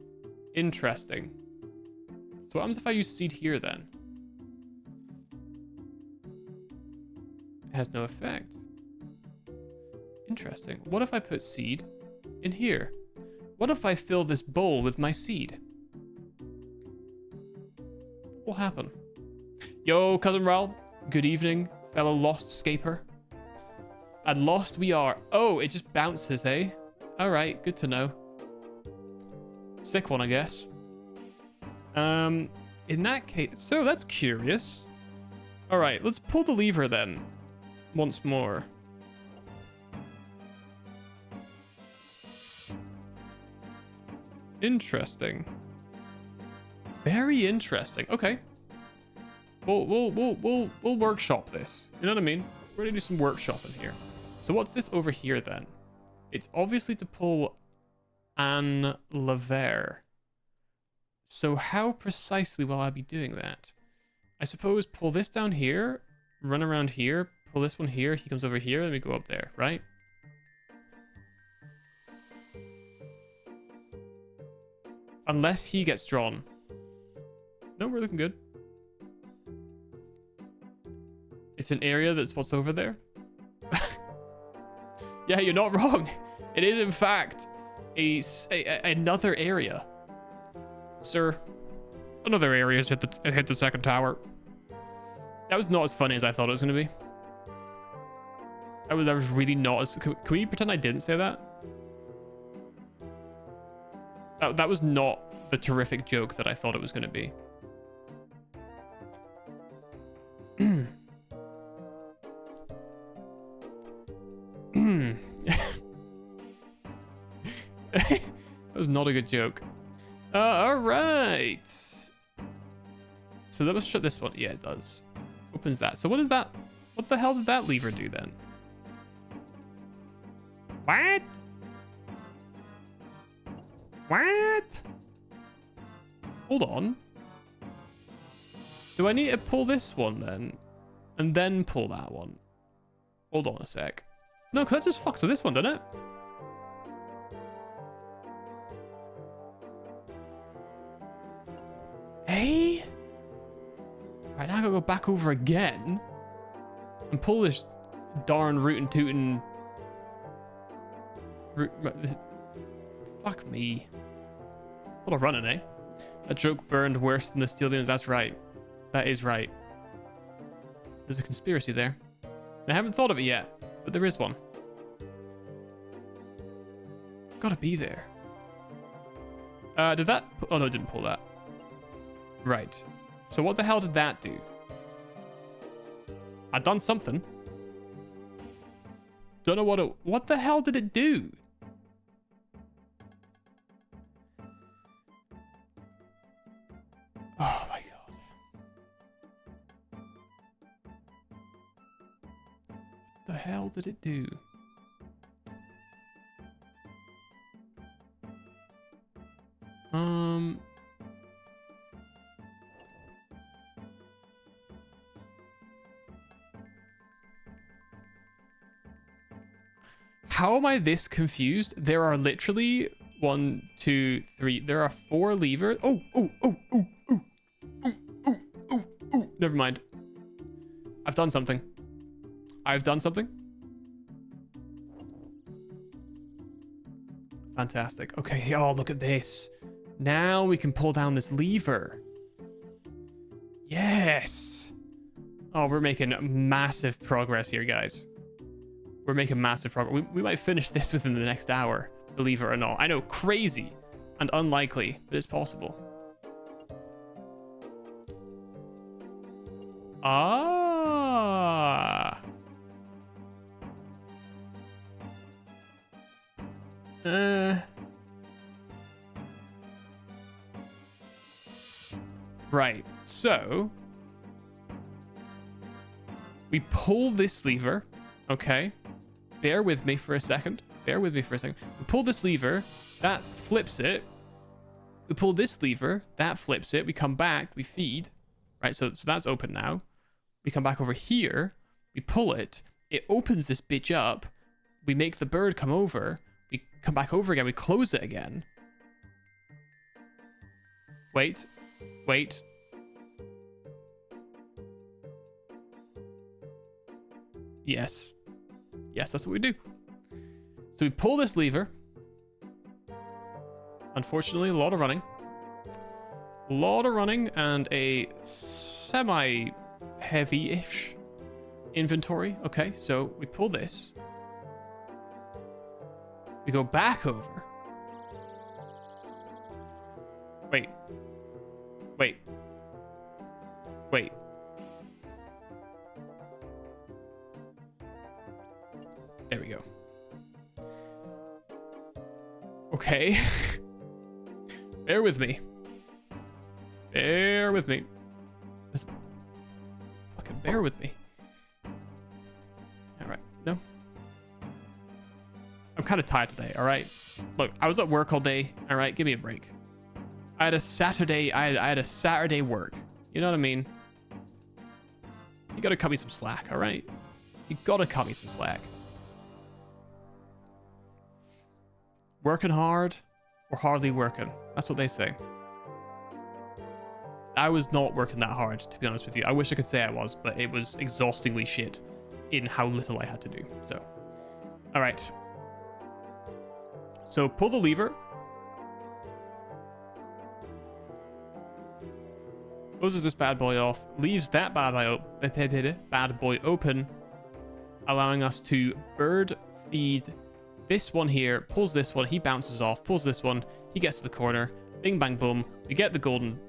interesting. So what happens if I use seed here then? It has no effect. Interesting. What if I put seed in here? What if I fill this bowl with my seed? What'll happen? Yo, Cousin Raul. Good evening, fellow lost scaper. At lost we are. Oh, it just bounces, eh? Alright, good to know. Sick one, I guess. In that case, so that's curious. All right, let's pull the lever then. Once more. Interesting. Very interesting. Okay. We'll workshop this. You know what I mean? We're gonna do some workshopping here. So what's this over here then? It's obviously to pull an lever. So how precisely will I be doing that? I suppose pull this down here, run around here, pull this one here, he comes over here, and we go up there, right? Unless he gets drawn. No, we're looking good. It's an area that's what's over there. Yeah, you're not wrong. It is, in fact, another area. Sir, another area has hit the second tower. That was not as funny as I thought it was going to be. That was really not as... Can we pretend I didn't say that? That was not the terrific joke that I thought it was going to be. That was not a good joke. All right. So that must shut this one. Yeah, it does. Opens that. So what is that? What the hell did that lever do then? What? What? Hold on. Do I need to pull this one then? And then pull that one? Hold on a sec. No, because that just fucks with this one, doesn't it? Hey? Right, now I gotta go back over again and pull this darn rootin' tootin'. Fuck me. What a running, eh? A joke burned worse than the steel beams. That's right. That is right. There's a conspiracy there. I haven't thought of it yet, but there is one. It's gotta be there. Did that... Oh, no, it didn't pull that. Right. So what the hell did that do? I done something. Don't know what it... What the hell did it do? Oh my god. What the hell did it do? How am I this confused? There are literally 1, 2, 3. There are 4 levers. Oh. Never mind. I've done something. Fantastic. Okay. Oh, look at this. Now we can pull down this lever. Yes. Oh, we're making massive progress here, guys. We're making massive progress. We might finish this within the next hour, believe it or not. I know, crazy and unlikely, but it's possible. Ah. Right. So we pull this lever. Okay. Bear with me for a second. We pull this lever. That flips it. We pull this lever. That flips it. We come back. We feed. Right, so that's open now. We come back over here. We pull it. It opens this bitch up. We make the bird come over. We come back over again. We close it again. Wait. Yes. Yes, that's what we do. So we pull this lever. Unfortunately, a lot of running. And a semi-heavy-ish inventory. Okay, so we pull this. We go back over. Wait. Wait. There we go. Okay. Bear with me. Bear with me. Just fucking bear with me. Alright, no. I'm kind of tired today, alright? Look, I was at work all day, alright? Give me a break. I had a Saturday, I had a Saturday work. You know what I mean? You gotta cut me some slack, alright? You gotta cut me some slack. Working hard or hardly working. That's what they say. I was not working that hard, to be honest with you. I wish I could say I was, but it was exhaustingly shit in how little I had to do. So, all right. So pull the lever. Closes this bad boy off. Leaves that bad boy open, allowing us to bird feed this one here. Pulls this one. He bounces off. Pulls this one. He gets to the corner. Bing, bang, boom. We get the golden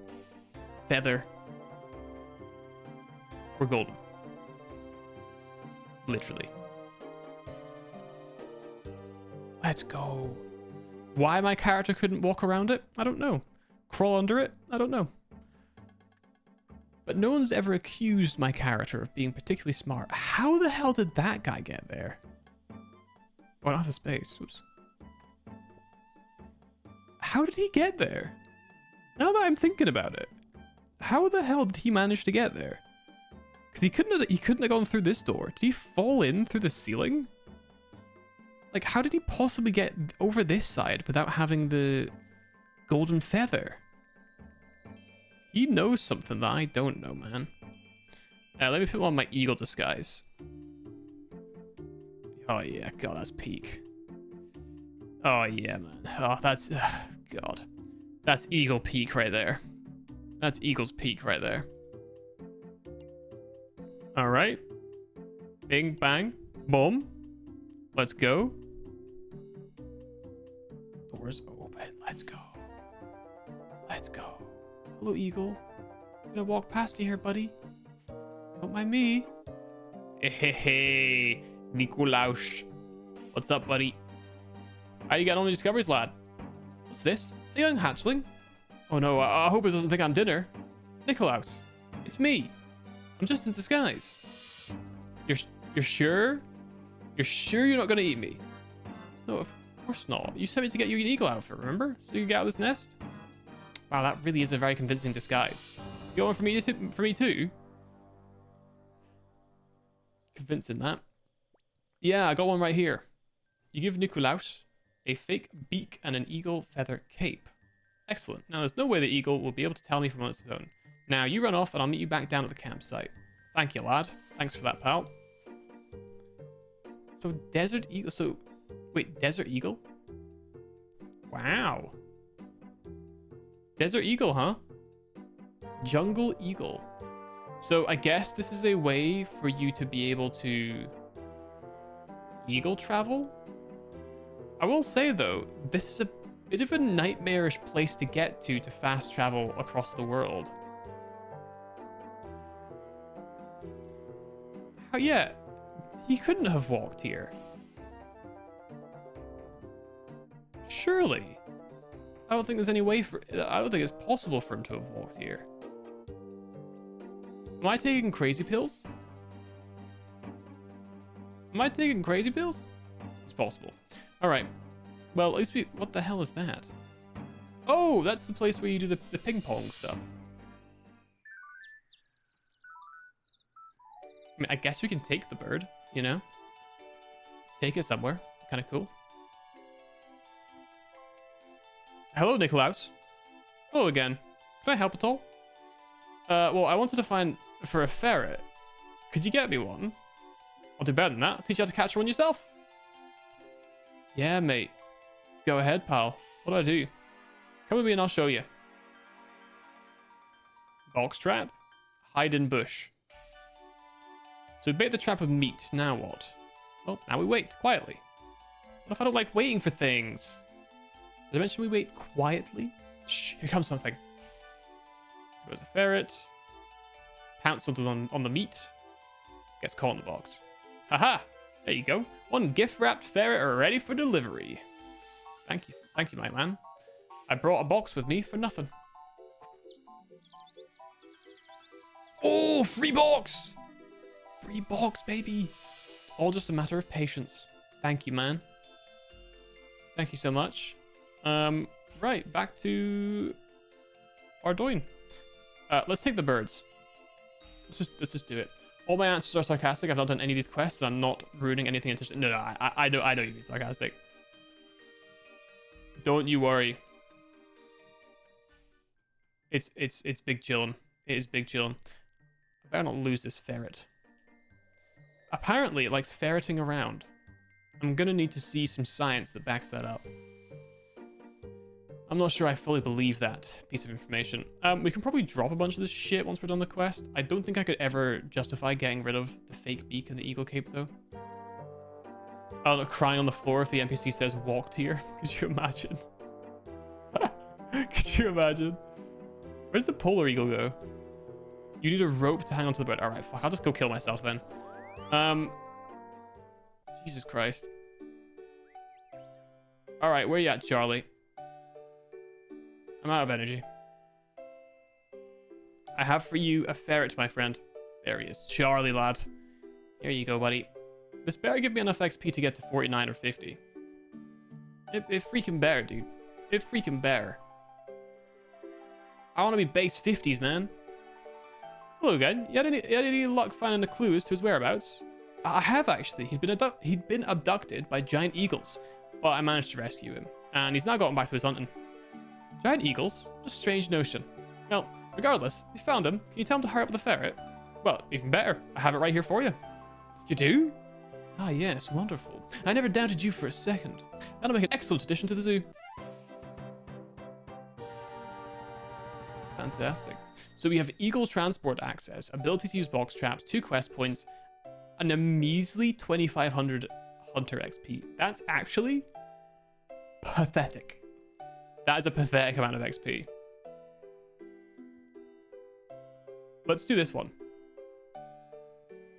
feather. We're golden. Literally. Let's go. Why my character couldn't walk around it? I don't know. Crawl under it? I don't know. But no one's ever accused my character of being particularly smart. How the hell did that guy get there? Oh, not the space. Oops. How did he get there? Now that I'm thinking about it, how the hell did he manage to get there? Because he couldn't have gone through this door. Did he fall in through the ceiling? Like, how did he possibly get over this side without having the golden feather? He knows something that I don't know, man. Let me put on my eagle disguise. Oh yeah, God, that's peak. Oh yeah, man. Oh, that's God. That's eagle peak right there. That's eagle's peak right there. All right. Bing, bang, boom. Let's go. Doors open. Let's go. Let's go. Hello, eagle. I'm gonna walk past you here, buddy. Don't mind me. Hey, hey, Nikolaus. What's up, buddy? How you getting on the discoveries, lad? What's this? A young hatchling? Oh no, I hope it doesn't think I'm dinner. Nikolaus, it's me. I'm just in disguise. You're sure? You're sure you're not gonna eat me? No, of course not. You sent me to get you an eagle outfit, remember? So you can get out of this nest? Wow, that really is a very convincing disguise. You got one for me too? Convincing that. Yeah, I got one right here. You give Nikolaus a fake beak and an eagle feather cape. Excellent. Now, there's no way the eagle will be able to tell me from on its own. Now, you run off and I'll meet you back down at the campsite. Thank you, lad. Thanks for that, pal. So, desert eagle. So, wait, desert eagle? Wow. Desert eagle, huh? Jungle eagle. So, I guess this is a way for you to be able to eagle travel? I will say, though, this is a bit of a nightmarish place to get to fast travel across the world. How, yeah, he couldn't have walked here. Surely. I don't think there's any way for... I don't think it's possible for him to have walked here. Am I taking crazy pills? Am I taking crazy pills? It's possible. Alright. Well, at least we... What the hell is that? Oh, that's the place where you do the ping pong stuff. I mean, I guess we can take the bird, you know? Take it somewhere. Kind of cool. Hello, Nikolaus. Hello again. Can I help at all? Well, I wanted to find for a ferret. Could you get me one? I'll do better than that. I'll teach you how to catch one yourself. Yeah, mate. Go ahead, pal. What do I do? Come with me and I'll show you. Box trap. Hide in bush. So we bait the trap with meat. Now what? Well, now we wait quietly. What if I don't like waiting for things? Did I mention we wait quietly? Shh, here comes something. There's a ferret. Pounce something on the meat. Gets caught in the box. Haha! There you go. One gift-wrapped ferret ready for delivery. Thank you, my man. I brought a box with me for nothing. Oh, free box! Free box, baby. It's all just a matter of patience. Thank you, man. Thank you so much. Right, back to Ardoin. Let's take the birds. Let's just do it. All my answers are sarcastic. I've not done any of these quests, and I'm not ruining anything interesting. No, I know you're being sarcastic. Don't you worry. It's big chillin'. It is big chillin'. I better not lose this ferret. Apparently, it likes ferreting around. I'm gonna need to see some science that backs that up. I'm not sure I fully believe that piece of information. We can probably drop a bunch of this shit once we're done the quest. I don't think I could ever justify getting rid of the fake beak and the eagle cape, though. Oh, crying on the floor if the NPC says walked here. Could you imagine? Could you imagine? Where's the polar eagle go? You need a rope to hang onto the bird. Alright, fuck. I'll just go kill myself then. Jesus Christ. Alright, where you at, Charlie? I'm out of energy. I have for you a ferret, my friend. There he is. Charlie, lad. Here you go, buddy. This better give me enough XP to get to 49 or 50. It freaking better, dude. It freaking better. I want to be base 50s, man. Hello again. You had any luck finding the clues to his whereabouts? I have, actually. He'd been abducted by giant eagles, but I managed to rescue him, and he's now gotten back to his hunting. Giant eagles? What a strange notion. Well, regardless, we found him. Can you tell him to hurry up with the ferret? Well, even better. I have it right here for you. You do? Ah, yes, wonderful. I never doubted you for a second. That'll make an excellent addition to the zoo. Fantastic. So we have eagle transport access, ability to use box traps, 2 quest points, and a measly 2,500 hunter XP. That's actually pathetic. That is a pathetic amount of XP. Let's do this one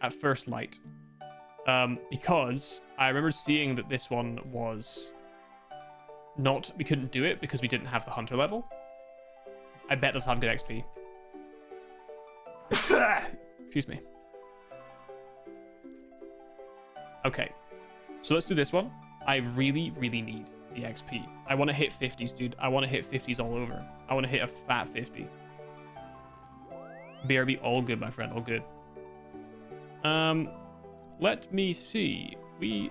at first light. Because I remember seeing that this one was not... We couldn't do it because we didn't have the hunter level. I bet this will have good XP. Excuse me. Okay. So let's do this one. I really, really need the XP. I want to hit 50s, dude. I want to hit 50s all over. I want to hit a fat 50. BRB, all good, my friend. All good. Let me see.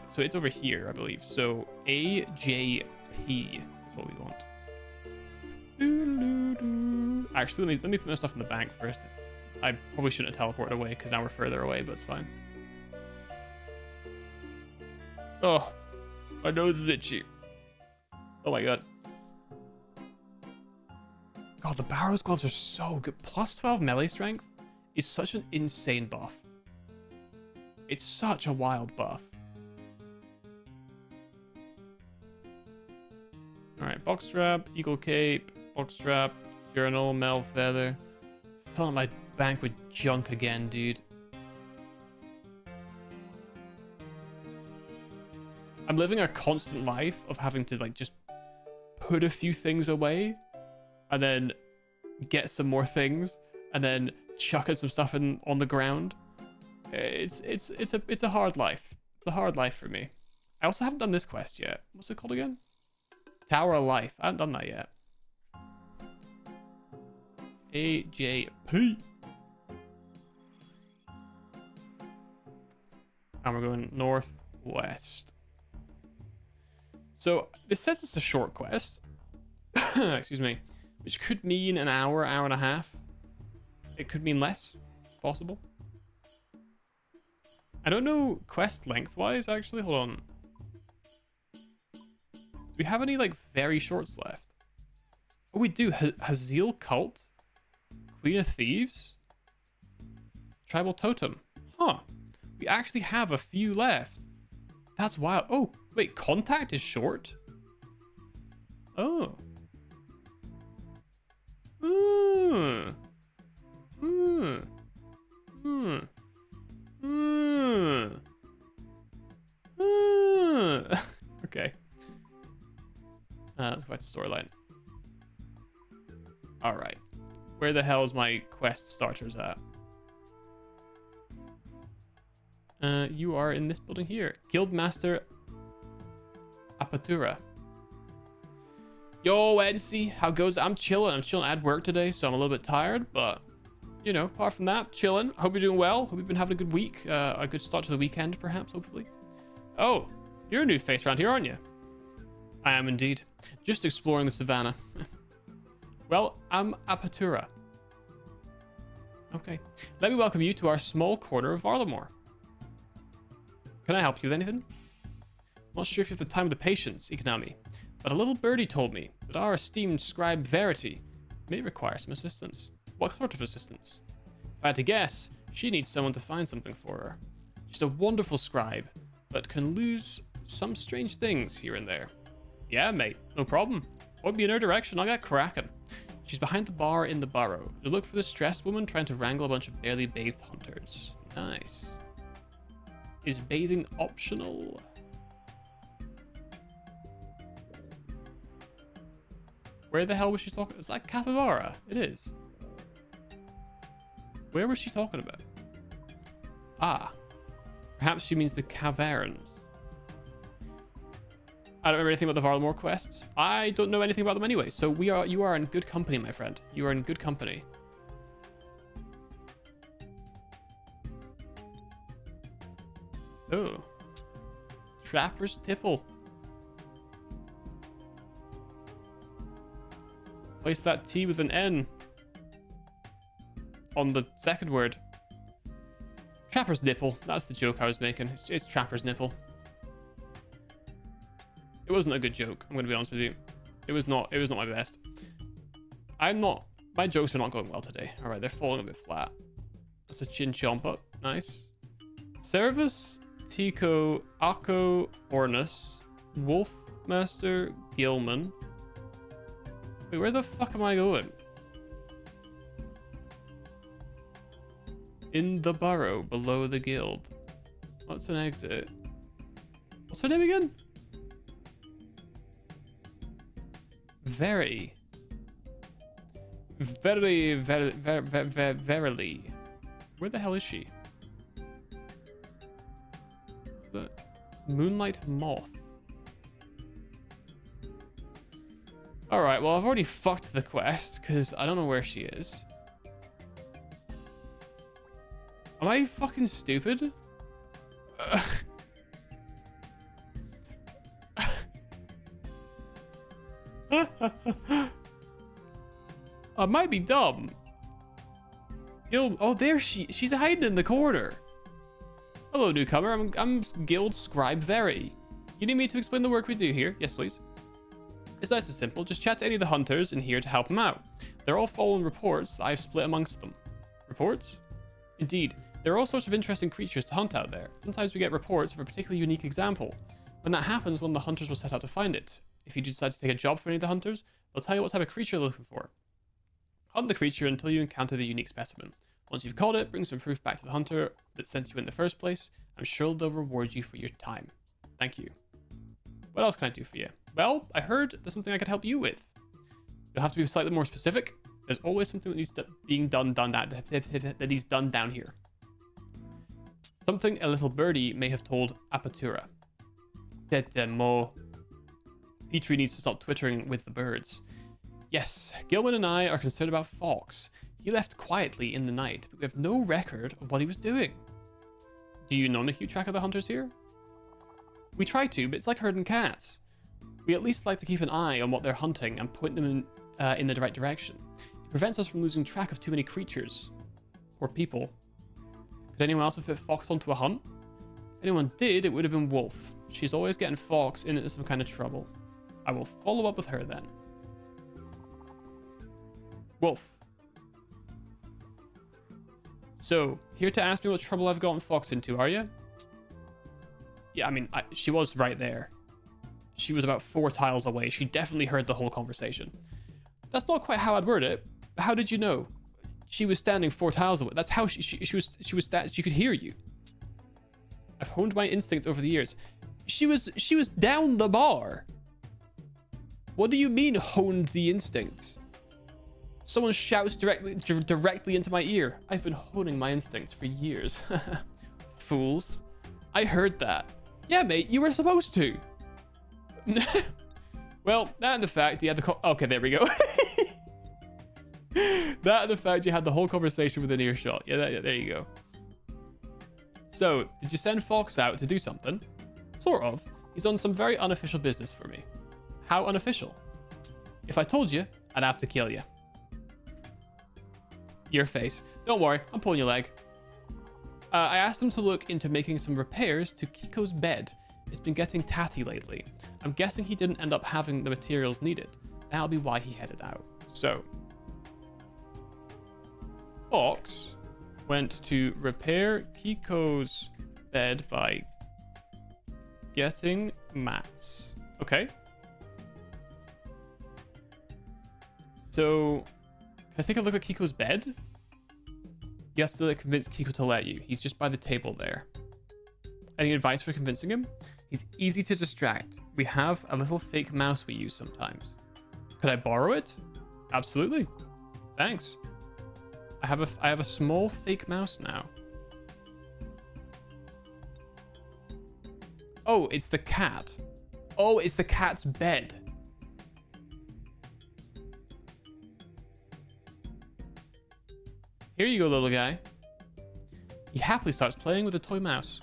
So it's over here, I believe. So AJP is what we want. Actually, let me put my stuff in the bank first. I probably shouldn't have teleported away because now we're further away, but it's fine. Oh, my nose is itchy. Oh my god. God, the Barrow's gloves are so good. Plus 12 melee strength is such an insane buff. It's such a wild buff. Alright, box trap, eagle cape, box trap, journal, mel feather. Filling my bank with junk again, dude. I'm living a constant life of having to like just put a few things away and then get some more things and then chucking some stuff on the ground. It's a hard life. It's a hard life for me. I also haven't done this quest yet. What's it called again? Tower of Life. I haven't done that yet. AJP. And we're going northwest. So this says it's a short quest. Excuse me. Which could mean an hour, hour and a half. It could mean less. It's possible. I don't know quest lengthwise, actually. Hold on. Do we have any, like, very shorts left? Oh, we do. Hazil Cult? Queen of Thieves? Tribal Totem. Huh. We actually have a few left. That's wild. Oh, wait. Contact is short? Oh. Let's go back to storyline. Alright. Where the hell is my quest starters at? You are in this building here. Guildmaster Apatura. Yo, NC, how goes it? I'm chilling. I'm chilling at work today, so I'm a little bit tired, but, you know, apart from that, chilling. Hope you're doing well. Hope you've been having a good week. A good start to the weekend, perhaps, hopefully. Oh, you're a new face around here, aren't you? I am indeed. Just exploring the savannah. Well, I'm Apatura. Okay. Let me welcome you to our small corner of Varlamore. Can I help you with anything? I'm not sure if you have the time or the patience, Ikonami, but a little birdie told me that our esteemed scribe Verity may require some assistance. What sort of assistance? If I had to guess, she needs someone to find something for her. She's a wonderful scribe, but can lose some strange things here and there. Yeah, mate, no problem. Point me in her direction, I'll get cracking. She's behind the bar in the burrow. To look for the stressed woman trying to wrangle a bunch of barely bathed hunters. Nice. Is bathing optional? Where the hell was she talking? Is that capybara? It is. Where was she talking about? Ah. Perhaps she means the caverns. I don't remember anything about the Varlamore quests. I don't know anything about them anyway, so you are in good company, my friend. You are in good company. Oh. Trapper's Tipple. Place that T with an N on the second word. Trapper's Nipple. That's the joke I was making. It's Trapper's Nipple. It wasn't a good joke, I'm going to be honest with you. It was not my best. My jokes are not going well today. All right, they're falling a bit flat. That's a chin chomp up. Nice. Service, Tico, Akko, Ornus, Wolfmaster, Gilman. Wait, where the fuck am I going? In the burrow below the guild. What's an exit? What's her name again? Verily. Where the hell is she? The Moonlight Moth. Alright, well, I've already fucked the quest because I don't know where she is. Am I fucking stupid? I might be dumb. Oh, there she's hiding in the corner. Hello, newcomer. I'm Guild Scribe Veri. You need me to explain the work we do here? Yes, please. It's nice and simple. Just chat to any of the hunters in here to help them out. They're all following reports I've split amongst them. Reports? Indeed. There are all sorts of interesting creatures to hunt out there. Sometimes we get reports of a particularly unique example. When that happens, one of the hunters will set out to find it. If you decide to take a job for any of the hunters, they'll tell you what type of creature they're looking for. Hunt the creature until you encounter the unique specimen. Once you've caught it, bring some proof back to the hunter that sent you in the first place. I'm sure they'll reward you for your time. Thank you. What else can I do for you? Well, I heard there's something I could help you with. You'll have to be slightly more specific. There's always something that needs that needs done down here. Something a little birdie may have told Apatura. Mo. Petrie needs to stop twittering with the birds. Yes, Gilman and I are concerned about Fox. He left quietly in the night, but we have no record of what he was doing. Do you normally keep track of the hunters here? We try to, but it's like herding cats. We at least like to keep an eye on what they're hunting and point them in the right direction. It prevents us from losing track of too many creatures. Or people. Could anyone else have put Fox onto a hunt? If anyone did, it would have been Wolf. She's always getting Fox into some kind of trouble. I will follow up with her then. Wolf. So, here to ask me what trouble I've gotten Fox into, are you? Yeah, I mean, she was right there. She was about 4 tiles away. She definitely heard the whole conversation. That's not quite how I'd word it. How did you know? She was standing 4 tiles away. That's how she could hear you. I've honed my instinct over the years. She was down the bar. What do you mean honed the instincts? Someone shouts directly into my ear. I've been honing my instincts for years. Fools. I heard that. Yeah, mate, you were supposed to. Well, that and the fact you had the... Okay, there we go. That and the fact you had the whole conversation with an earshot. Yeah, there you go. So, did you send Fox out to do something? Sort of. He's done some very unofficial business for me. How unofficial? If I told you, I'd have to kill you. Your face. Don't worry, I'm pulling your leg. I asked him to look into making some repairs to Kiko's bed. It's been getting tatty lately. I'm guessing he didn't end up having the materials needed. That'll be why he headed out. So, Fox went to repair Kiko's bed by getting mats. Okay. So, can I take a look at Kiko's bed? You have to convince Kiko to let you. He's just by the table there. Any advice for convincing him? He's easy to distract. We have a little fake mouse we use sometimes. Could I borrow it? Absolutely. Thanks. I have a small fake mouse now. Oh, it's the cat. Oh, it's the cat's bed. Here you go, little guy. He happily starts playing with a toy mouse.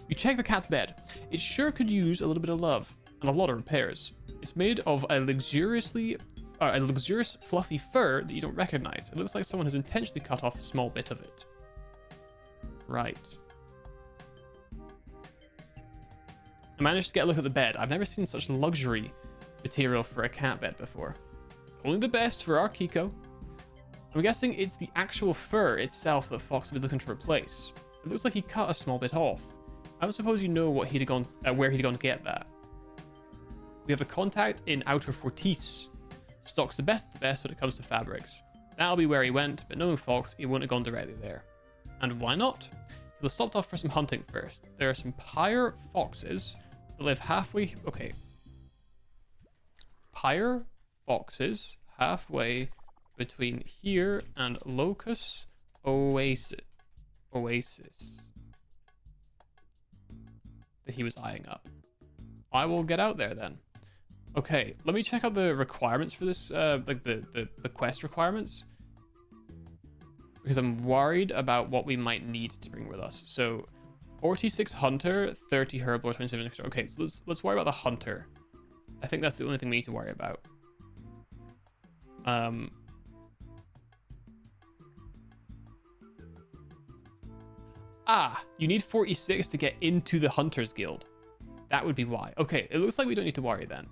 You check the cat's bed. It sure could use a little bit of love and a lot of repairs. It's made of a luxurious fluffy fur that you don't recognize. It looks like someone has intentionally cut off a small bit of it. Right. I managed to get a look at the bed. I've never seen such luxury material for a cat bed before. Only the best for our Kiko. I'm guessing it's the actual fur itself that Fox would be looking to replace. It looks like he cut a small bit off. I don't suppose you know what he'd have gone, where he'd gone to get that. We have a contact in Outer Fortis. Stocks the best of the best when it comes to fabrics. That'll be where he went, but knowing Fox, he wouldn't have gone directly there. And why not? He'll have stopped off for some hunting first. There are some pyre foxes that live halfway... Okay. Pyre foxes halfway between here and Locust Oasis that he was eyeing up. I will get out there then. Okay, let me check out the requirements for this, like the quest requirements, because I'm worried about what we might need to bring with us. So 46 hunter, 30 herbal, 27 extra. Okay, so let's worry about the hunter. I think that's the only thing we need to worry about. You need 46 to get into the Hunters Guild. That would be why. Okay, it looks like we don't need to worry then.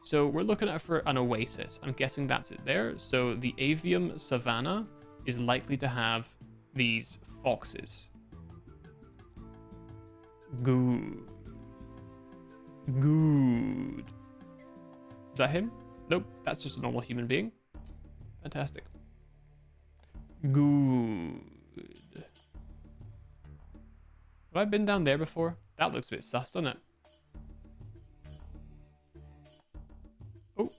So we're looking at for an oasis. I'm guessing that's it there. So the Avium Savannah is likely to have these foxes. Good. Good. Is that him? Nope, that's just a normal human being. Fantastic. Good. Have I been down there before? That looks a bit sus, doesn't it? Oh.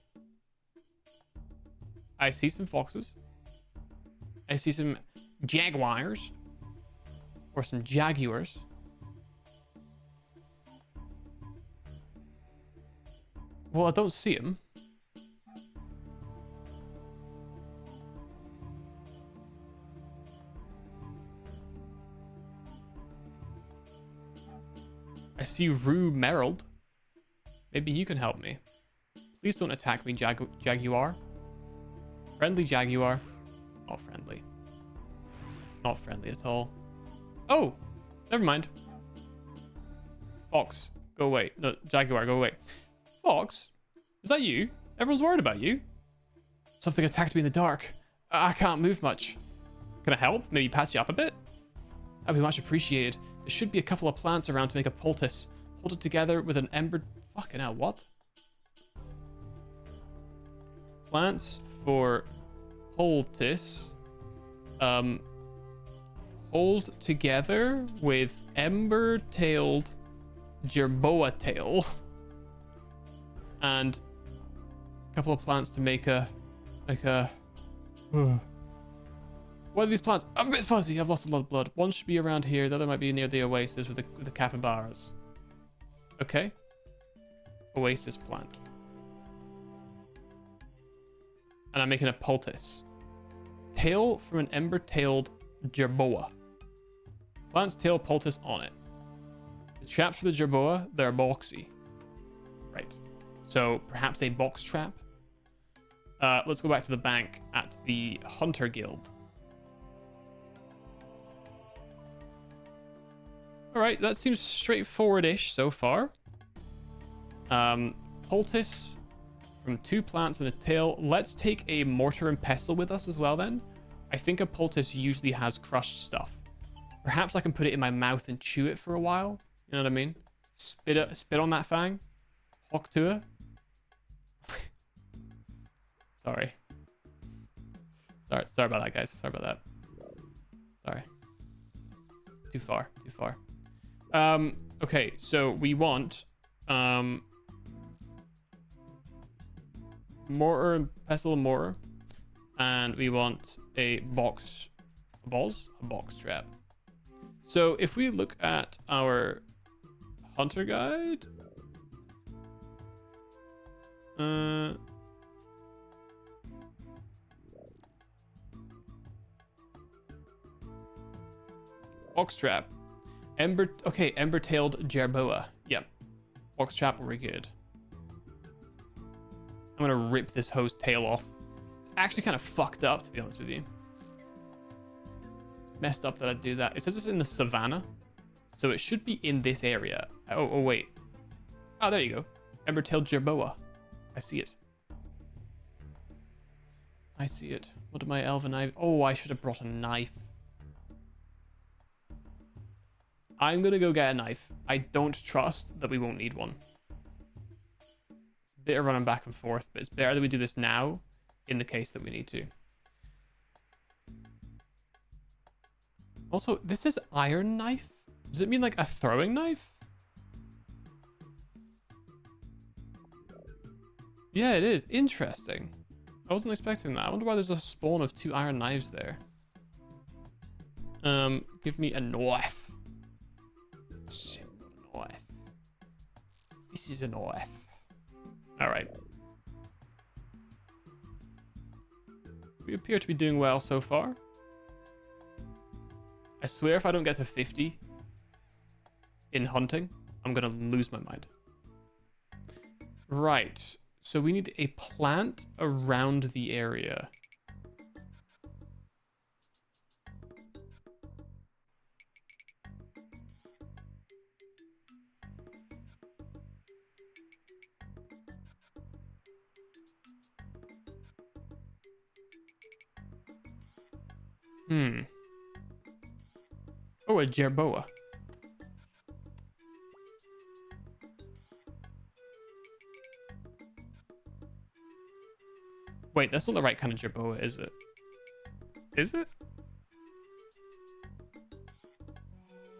I see some foxes. I see some jaguars. Or some jaguars. Well, I don't see them. I see Rue Merrild. Maybe you can help me. Please don't attack me, Jaguar. Friendly Jaguar. Not friendly. Not friendly at all. Oh! Never mind. Fox, go away. No, Jaguar, go away. Fox? Is that you? Everyone's worried about you. Something attacked me in the dark. I can't move much. Can I help? Maybe patch you up a bit? That'd be much appreciated. There should be a couple of plants around to make a poultice. Hold it together with an ember... Fucking hell, what? Plants for poultice. Hold together with ember-tailed jerboa tail. And a couple of plants to make a... Like a... What are these plants? I'm a bit fuzzy. I've lost a lot of blood. One should be around here. The other might be near the oasis with the capybaras. Okay. Oasis plant. And I'm making a poultice. Tail from an ember-tailed jerboa. Plant's tail poultice on it. The traps for the jerboa, they're boxy. Right. So perhaps a box trap. Let's go back to the bank at the Hunter Guild. All right, that seems straightforward-ish so far. Poultice from 2 plants and a tail. Let's take a mortar and pestle with us as well then. I think a poultice usually has crushed stuff. Perhaps I can put it in my mouth and chew it for a while. You know what I mean? Spit on that thing. Hawk to it. Sorry about that, guys. Sorry about that. Sorry. Too far. Okay, so we want mortar and pestle and mortar, and we want a box trap. So if we look at our hunter guide, box trap. Ember-tailed jerboa. Yep. Box trap, we're good. I'm gonna rip this host tail off. It's actually kind of fucked up, to be honest with you. It's messed up that I do that. It says it's in the savannah, so it should be in this area. Oh wait. Oh, there you go. Ember-tailed jerboa. I see it. What am I, elven knife? Oh, I should have brought a knife. I'm gonna go get a knife. I don't trust that we won't need one. Bit of running back and forth, but it's better that we do this now in the case that we need to. Also, this is iron knife? Does it mean like a throwing knife? Yeah, it is. Interesting. I wasn't expecting that. I wonder why there's a spawn of 2 iron knives there. Give me a knife. This is a knife. All right. We appear to be doing well so far. I swear if I don't get to 50 in hunting, I'm going to lose my mind. Right. So we need a plant around the area. Oh, a jerboa. Wait, that's not the right kind of jerboa, is it? Is it?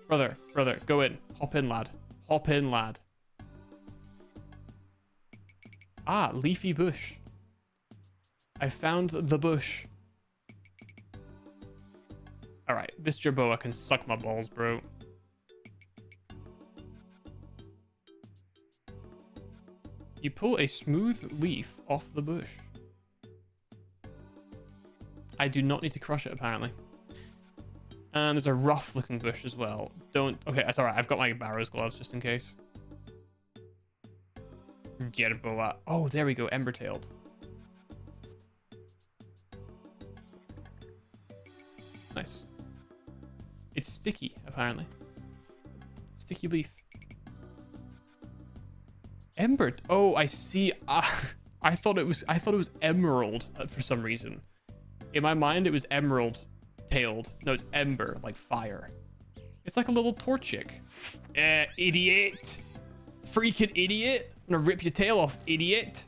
Brother, go in. Hop in, lad. Hop in, lad. Ah, leafy bush. I found the bush. Alright, this jerboa can suck my balls, bro. You pull a smooth leaf off the bush. I do not need to crush it, apparently. And there's a rough-looking bush as well. Don't... Okay, that's alright. I've got my Barrow's gloves, just in case. Jerboa. Oh, there we go. Ember-tailed. Nice. It's sticky, apparently. Sticky leaf. Ember. Oh, I see. I thought it was emerald for some reason. In my mind, it was emerald tailed. No, it's ember, like fire. It's like a little torchic. Idiot. Freaking idiot. I'm gonna rip your tail off, idiot.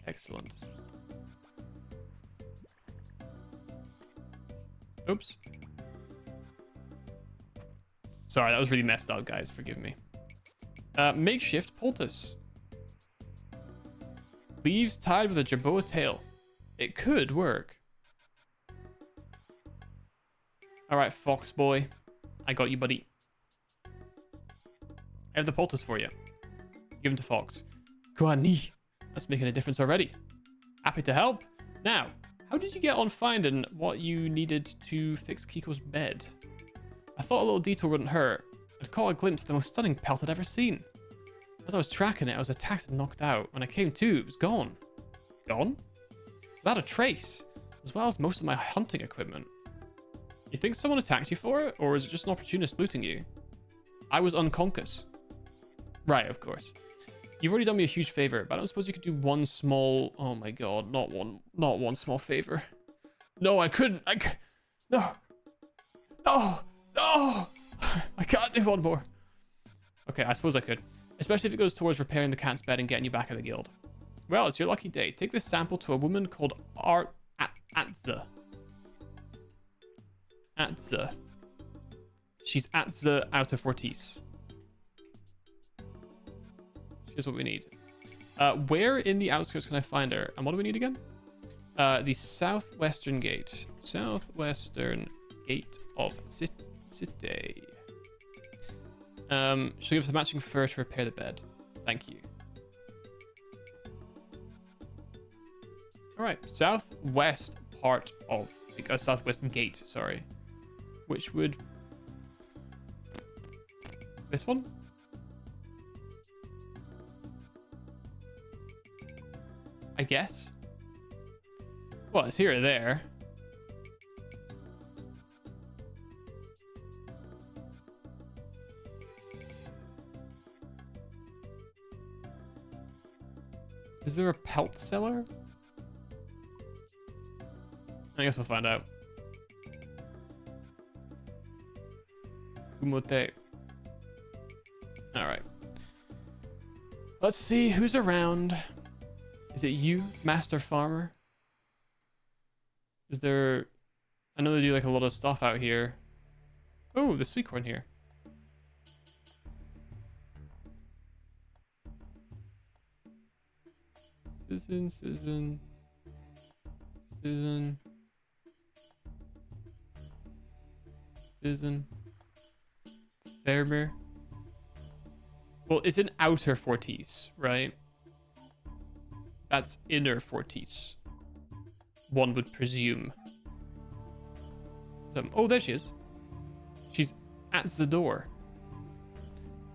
Excellent. Oops. Sorry, that was really messed up, guys. Forgive me. Makeshift poultice. Leaves tied with a jerboa tail. It could work. Alright, Fox boy. I got you, buddy. I have the poultice for you. Give him to Fox. Guani. That's making a difference already. Happy to help. Now, how did you get on finding what you needed to fix Kiko's bed? I thought a little detour wouldn't hurt. I'd caught a glimpse of the most stunning pelt I'd ever seen. As I was tracking it, I was attacked and knocked out. When I came to, it was gone. Gone? Without a trace, as well as most of my hunting equipment. You think someone attacked you for it, or is it just an opportunist looting you? I was unconscious. Right, of course. You've already done me a huge favor, but I don't suppose you could do one small... Oh my god, not one small favor. No, I couldn't. No. No. No. I can't do one more. Okay, I suppose I could. Especially if it goes towards repairing the cat's bed and getting you back in the guild. Well, it's your lucky day. Take this sample to a woman called Atza. Atza. She's Atza out of Fortis. Here's what we need. Where in the outskirts can I find her? And what do we need again? The southwestern gate. Southwestern gate of City. She'll give us the matching fur to repair the bed. Thank you. Alright, southwest part of... southwest gate, sorry. Which would... This one? I guess. Well, it's here or there. Is there a pelt seller? I guess we'll find out. Kumote. Alright. Let's see who's around. Is it you, Master Farmer? Is there... I know they do like a lot of stuff out here. Oh, the sweet corn here. Sizzin. Fairmere. Well, it's an outer Fortis, right? That's inner Fortis. One would presume. Oh, there she is. She's at the door.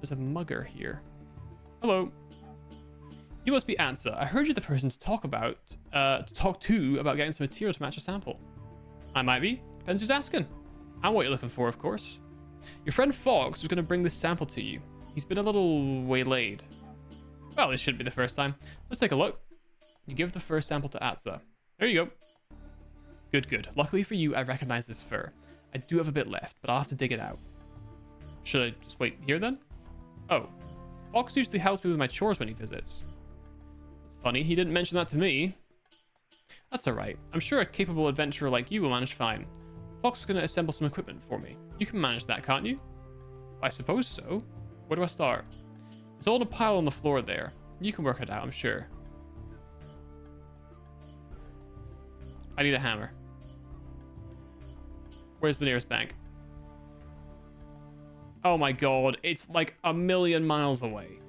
There's a mugger here. Hello. You must be Ansa. I heard you're the person to talk to about getting some material to match a sample. I might be. Depends who's asking. And what you're looking for, of course. Your friend Fox was going to bring this sample to you. He's been a little waylaid. Well, this shouldn't be the first time. Let's take a look. You give the fur sample to Atza. There you go. Good. Luckily for you, I recognize this fur. I do have a bit left, but I'll have to dig it out. Should I just wait here then? Oh. Fox usually helps me with my chores when he visits. It's funny, he didn't mention that to me. That's alright. I'm sure a capable adventurer like you will manage fine. Fox is going to assemble some equipment for me. You can manage that, can't you? I suppose so. Where do I start? It's all in a pile on the floor there. You can work it out, I'm sure. I need a hammer. Where's the nearest bank? Oh my god, it's like a million miles away.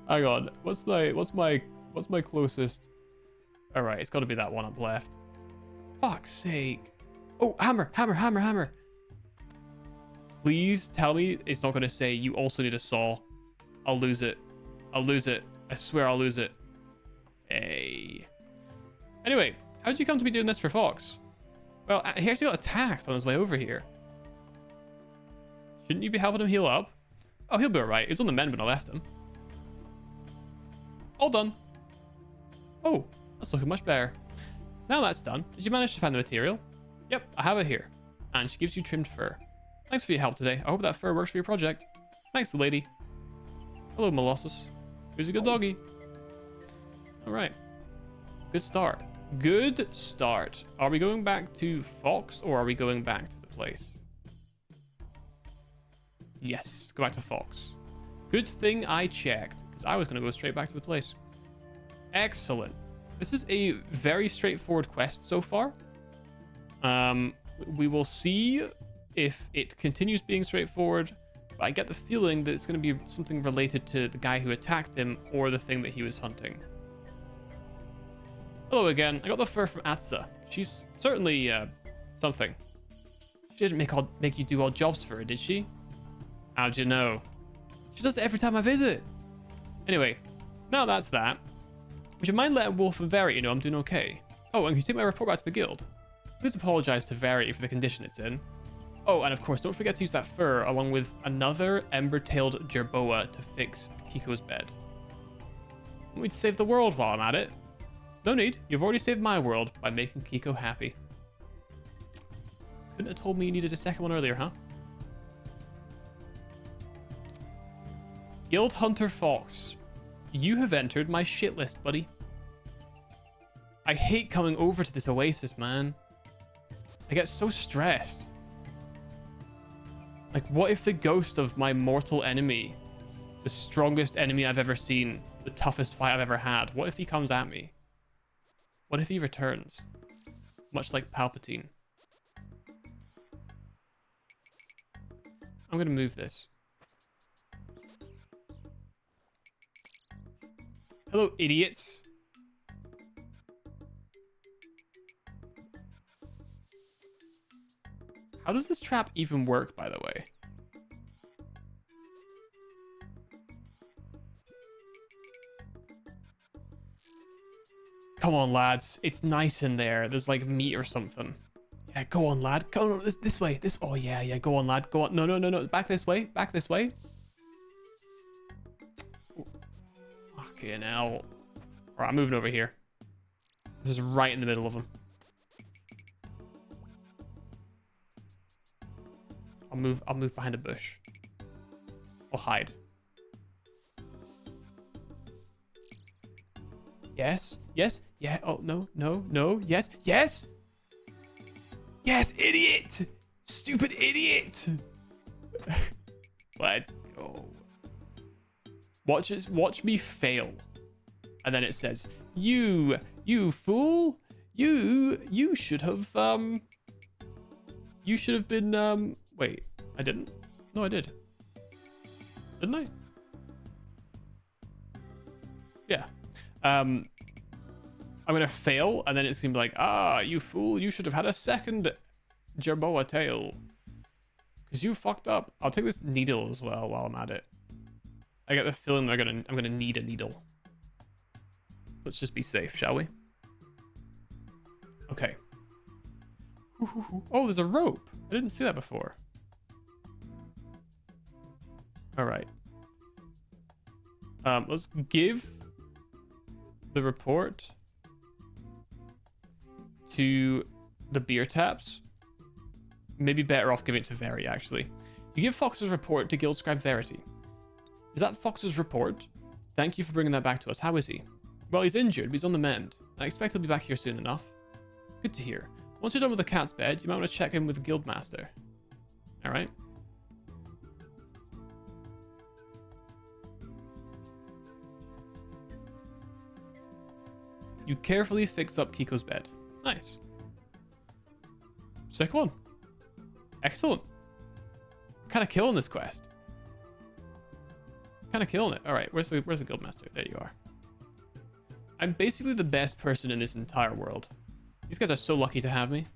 Hang on, what's my closest? All right, it's got to be that one up left. Fuck's sake! Oh, hammer! Please tell me it's not going to say you also need a saw. I'll lose it. I swear I'll lose it. Hey. Anyway, how did you come to be doing this for Fox? Well, he actually got attacked on his way over here. Shouldn't you be helping him heal up? Oh, he'll be alright. He was on the mend when I left him. All done. Oh, that's looking much better. Now that's done, did you manage to find the material? Yep, I have it here. And she gives you trimmed fur. Thanks for your help today. I hope that fur works for your project. Thanks, the lady. Hello, Molossus. Here's a good doggy. Alright. Good start. Good start. Are we going back to Fox or are we going back to the place? Yes, go back to Fox. Good thing I checked, because I was going to go straight back to the place. Excellent. This is a very straightforward quest so far. We will see if it continues being straightforward. But I get the feeling that it's going to be something related to the guy who attacked him or the thing that he was hunting. Hello again. I got the fur from Atsa. She's certainly something. She didn't make you do odd jobs for her, did she? How'd you know? She does it every time I visit. Anyway, now that's that. Would you mind letting Wolf and Verity know I'm doing okay? Oh, and can you take my report back to the guild? Please apologize to Verity for the condition it's in. Oh, and of course, don't forget to use that fur along with another ember-tailed jerboa to fix Kiko's bed. Want me to save the world while I'm at it? No need. You've already saved my world by making Kiko happy. Couldn't have told me you needed a second one earlier, huh? Guild Hunter Fox, you have entered my shit list, buddy. I hate coming over to this oasis, man. I get so stressed. Like, what if the ghost of my mortal enemy, the strongest enemy I've ever seen, the toughest fight I've ever had, what if he comes at me? What if he returns? Much like Palpatine. I'm gonna move this. Hello, idiots. How does this trap even work, by the way? Come on, lads. It's nice in there. There's like meat or something. Yeah, go on, lad. Go on, this way. Oh, yeah. Go on, lad. Go on. No. Back this way. Back this way. Fucking hell. All right, I'm moving over here. This is right in the middle of them. I'll move behind a bush. I'll hide. Yes. Yeah. Oh, no. Yes. Yes, idiot. Stupid idiot. Let's go. Watch me fail. And then it says, you fool. You should have been wait, I didn't. No, I did. Didn't I? Yeah. I'm gonna fail, and then it's gonna be like, ah, you fool, you should have had a second jerboa tail. Because you fucked up. I'll take this needle as well while I'm at it. I get the feeling I'm gonna need a needle. Let's just be safe, shall we? Okay. Oh, there's a rope. I didn't see that before. All right. Let's give the report to the beer taps. Maybe better off giving it to Verity, actually. You give Fox's report to Guild Scribe Verity. Is that Fox's report? Thank you for bringing that back to us. How is he? Well, he's injured, but he's on the mend. I expect he'll be back here soon enough. Good to hear. Once you're done with the cat's bed, you might want to check in with the Guildmaster. Alright? You carefully fix up Kiko's bed. Nice. Sick one. Excellent. Kind of killing this quest. Kind of killing it. Alright, where's the Guildmaster? There you are. I'm basically the best person in this entire world. These guys are so lucky to have me.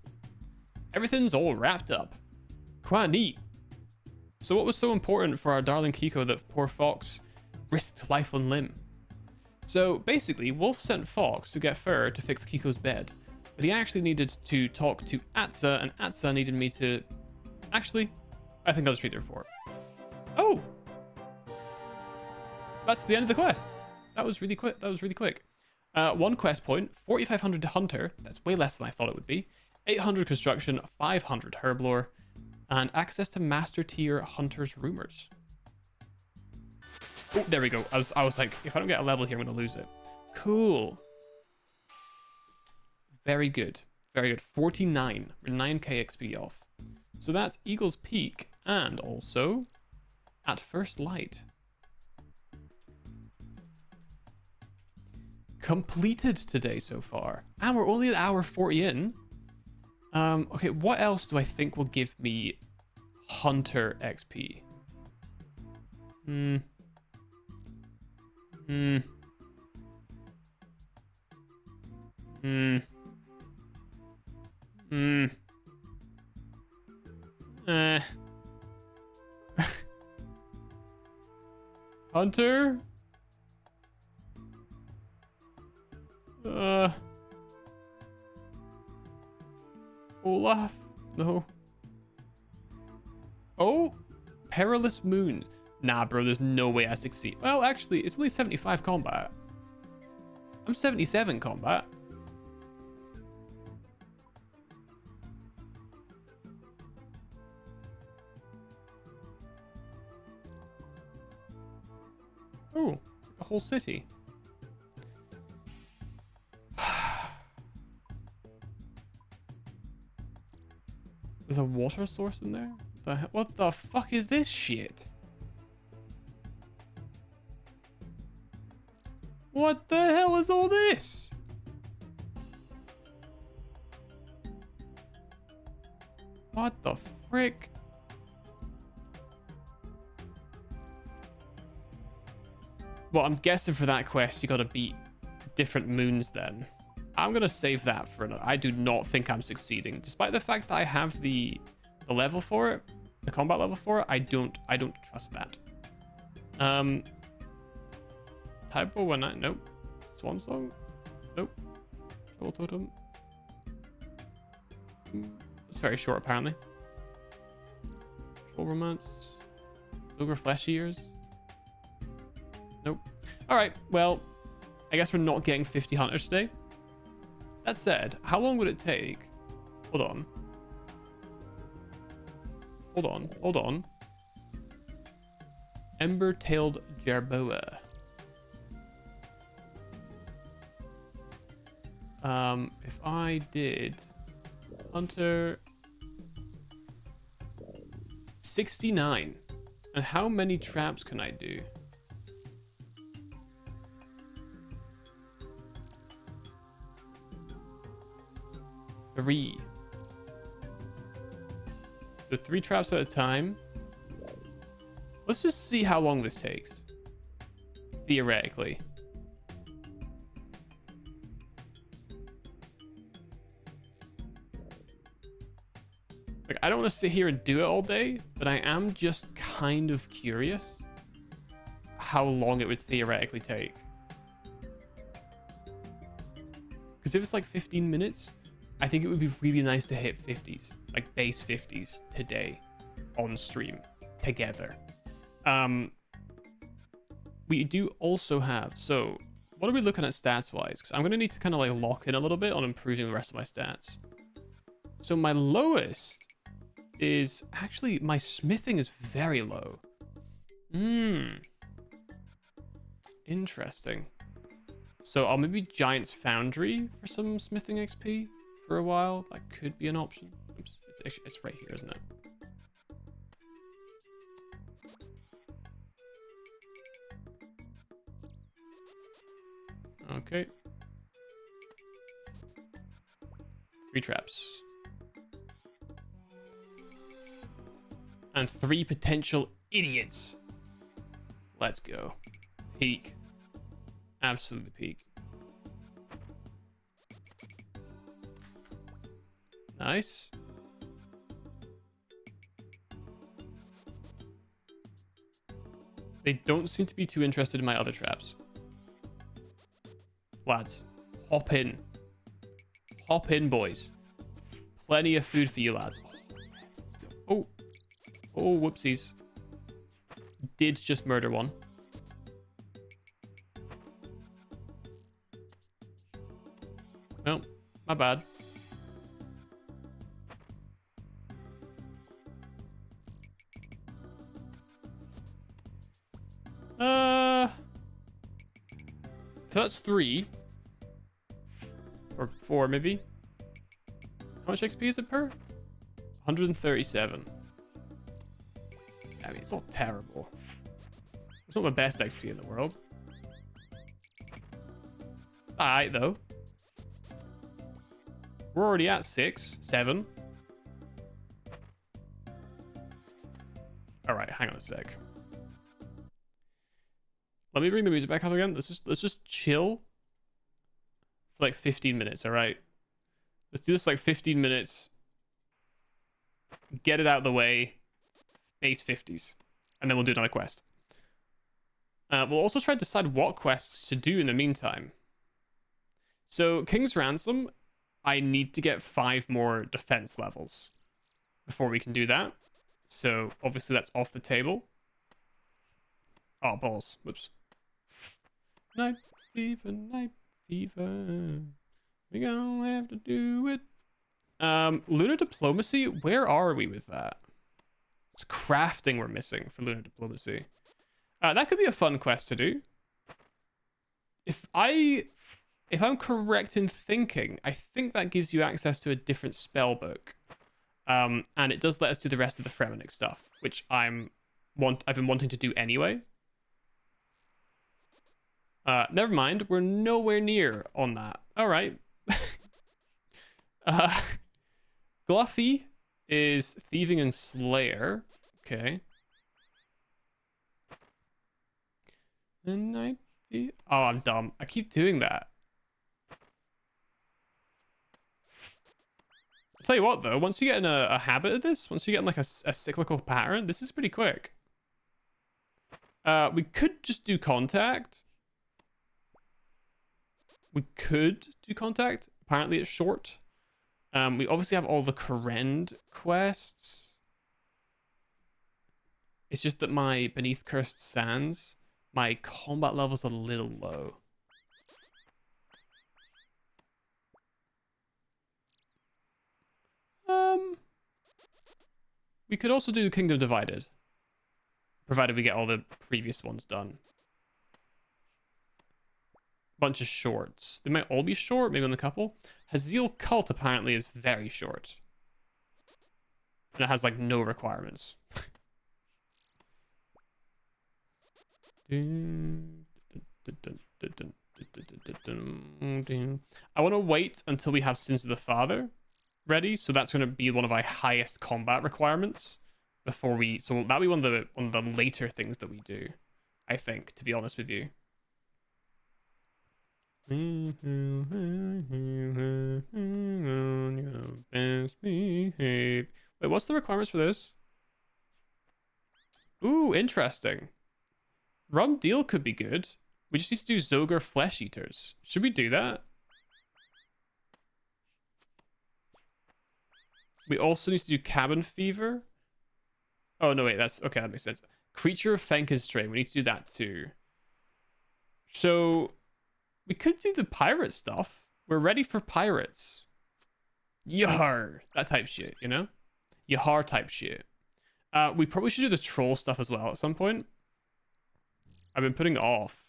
Everything's all wrapped up. Quite neat. So what was so important for our darling Kiko that poor Fox risked life and limb? So basically, Wolf sent Fox to get fur to fix Kiko's bed. But he actually needed to talk to Atsa, and Atsa needed me to... Actually, I think I'll just read the report. Oh! That's the end of the quest. That was really quick. 1 quest point, 4,500 to Hunter. That's way less than I thought it would be. 800 construction, 500 herblore, and access to master tier Hunter's rumors. Oh, there we go. I was like, if I don't get a level here, I'm going to lose it. Cool. Very good. 49. We're 9k XP off. So that's Eagle's Peak, and also At first light. Completed today so far. And we're only an hour 40 in. Okay, what else do I think will give me Hunter XP? Hunter? Olaf? No. Oh, Perilous Moon. Nah, bro, there's no way I succeed. Well, actually, it's only 75 combat. I'm 77 combat. Oh, a whole city. There's a water source in there? What the fuck is this shit? What the hell is all this? What the frick? Well, I'm guessing for that quest, you gotta beat different moons then. I'm gonna save that for another. I do not think I'm succeeding. Despite the fact that I have the level for it, the combat level for it, I don't trust that. Typo when I nope. Swan Song? Nope. Troll Totem. It's very short apparently. Troll Romance. Ogre Flesh Ears. Nope. Alright, well, I guess we're not getting 50 hunters today. That said, how long would it take? Hold on. Hold on. Ember-tailed Jerboa. If I did Hunter 69. And how many traps can I do? Three. So 3 traps at a time. Let's just see how long this takes. Theoretically. Like, I don't want to sit here and do it all day, but I am just kind of curious how long it would theoretically take. Because if it's like 15 minutes, I think it would be really nice to hit 50s, like base 50s today on stream together. We do also have, so what are we looking at stats wise? Because I'm going to need to kind of like lock in a little bit on improving the rest of my stats. So my lowest is actually, my smithing is very low. Interesting. So I'll maybe Giant's Foundry for some smithing XP for a while. That could be an option. Oops, it's right here, isn't it? Okay. 3 traps. And 3 potential idiots. Let's go. Peak. Absolutely peak. Nice. They don't seem to be too interested in my other traps. Lads, hop in. Hop in, boys. Plenty of food for you, lads. Oh. Oh, whoopsies. Did just murder one. No, my bad. So that's 3. Or 4, maybe. How much XP is it per? 137. I mean, it's not terrible. It's not the best XP in the world. Alright, though. We're already at 6, 7. Alright, hang on a sec. Let me bring the music back up again. Let's just chill for like 15 minutes, alright? Let's do this like 15 minutes. Get it out of the way. Base 50s. And then we'll do another quest. We'll also try to decide what quests to do in the meantime. So, King's Ransom, I need to get 5 more defense levels before we can do that. So, obviously that's off the table. Oh, balls. Whoops. Night fever, night fever. We gonna have to do it. Lunar Diplomacy, where are we with that? It's crafting we're missing for Lunar Diplomacy. That could be a fun quest to do. If I'm correct in thinking, I think that gives you access to a different spell book. And it does let us do the rest of the Fremennik stuff, which I've been wanting to do anyway. Never mind, we're nowhere near on that. All right. Gluffy is Thieving and Slayer. Okay. Oh, I'm dumb. I keep doing that. I'll tell you what, though. Once you get in a habit of this, once you get in like a cyclical pattern, this is pretty quick. We could just do Contact. We could do Contact. Apparently it's short. We obviously have all the Korend quests. It's just that my Beneath Cursed Sands, my combat level's a little low. We could also do Kingdom Divided, provided we get all the previous ones done. Bunch of shorts. They might all be short, maybe on a couple. Hazil Cult apparently is very short. And it has like no requirements. I want to wait until we have Sins of the Father ready, so that's going to be one of our highest combat requirements before we. So that'll be one of the later things that we do, I think, to be honest with you. Wait, what's the requirements for this? Ooh, interesting. Rum Deal could be good. We just need to do Zogar Flesh Eaters. Should we do that? We also need to do Cabin Fever. Oh, no, wait. That's... Okay, that makes sense. Creature of Fenkenstrain. We need to do that too. So... we could do the pirate stuff. We're ready for pirates. Yar! That type shit, you know? Yahar type shit. We probably should do the troll stuff as well at some point. I've been putting it off.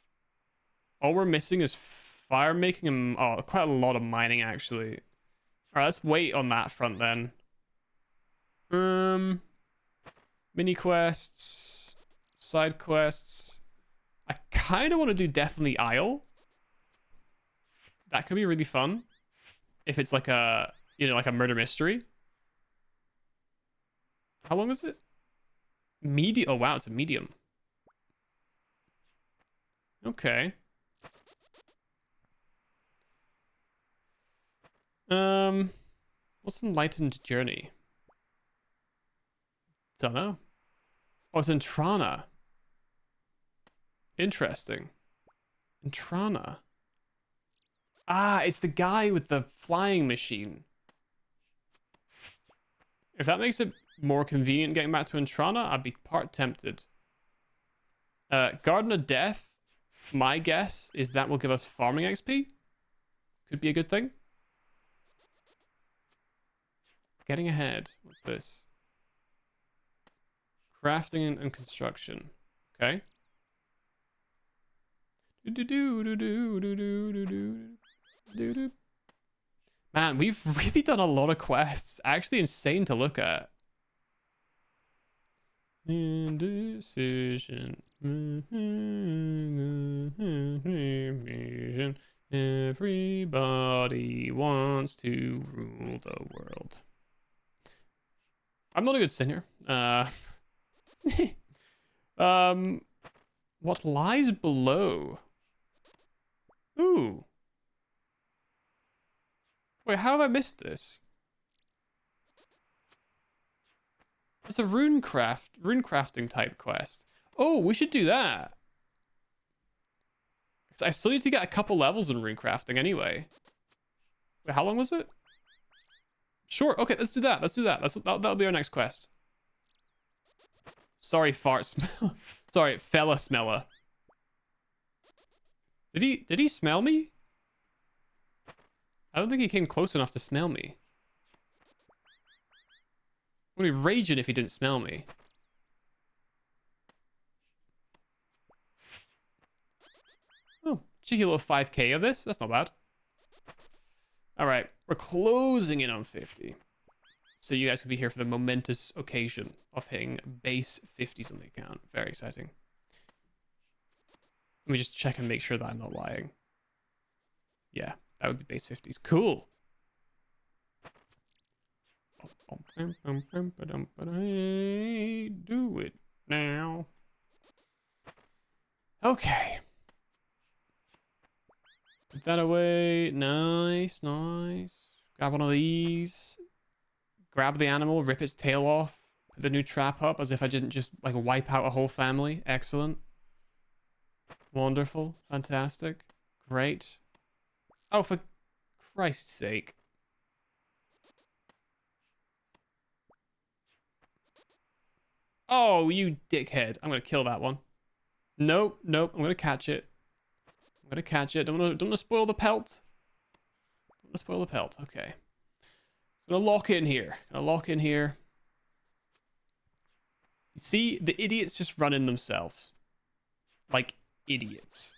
All we're missing is fire making and quite a lot of mining actually. Alright, let's wait on that front then. Mini quests, side quests. I kind of want to do Death on the Isle. That could be really fun if it's like a, you know, like a murder mystery. How long is it? Medium. Oh wow, it's a medium. Okay. What's Enlightened Journey? Don't know. Oh, it's Entrana. Interesting. Entrana. Ah, it's the guy with the flying machine. If that makes it more convenient getting back to Entrana, I'd be part tempted. Garden of Death, my guess is that will give us farming XP. Could be a good thing. Getting ahead. What's this? Crafting and construction. Okay. Man, we've really done a lot of quests. Actually insane to look at. Indecision. Everybody wants to rule the world. I'm not a good singer. What lies below? Ooh. Wait, how have I missed this? It's a rune crafting type quest. Oh, we should do that. Because I still need to get a couple levels in rune crafting anyway. Wait, how long was it? Sure. Okay, let's do that. Let's do that. That'll be our next quest. Sorry, fart smell. Sorry, fella smeller. Did he smell me? I don't think he came close enough to smell me. I would be raging if he didn't smell me. Oh, cheeky little 5k of this. That's not bad. All right, we're closing in on 50. So you guys can be here for the momentous occasion of hitting base 50s on the account. Very exciting. Let me just check and make sure that I'm not lying. Yeah, that would be base 50s. Cool. Do it now. Okay. Put that away. Nice, nice. Grab one of these. Grab the animal, rip its tail off. Put the new trap up as if I didn't just like wipe out a whole family. Excellent. Wonderful. Fantastic. Great. Oh, for Christ's sake. Oh, you dickhead. I'm going to kill that one. Nope, nope. I'm going to catch it. I'm going to catch it. Don't want to spoil the pelt. Don't want to spoil the pelt. Okay. So I'm going to lock in here. Gonna lock in here. See, the idiots just run in themselves. Like idiots.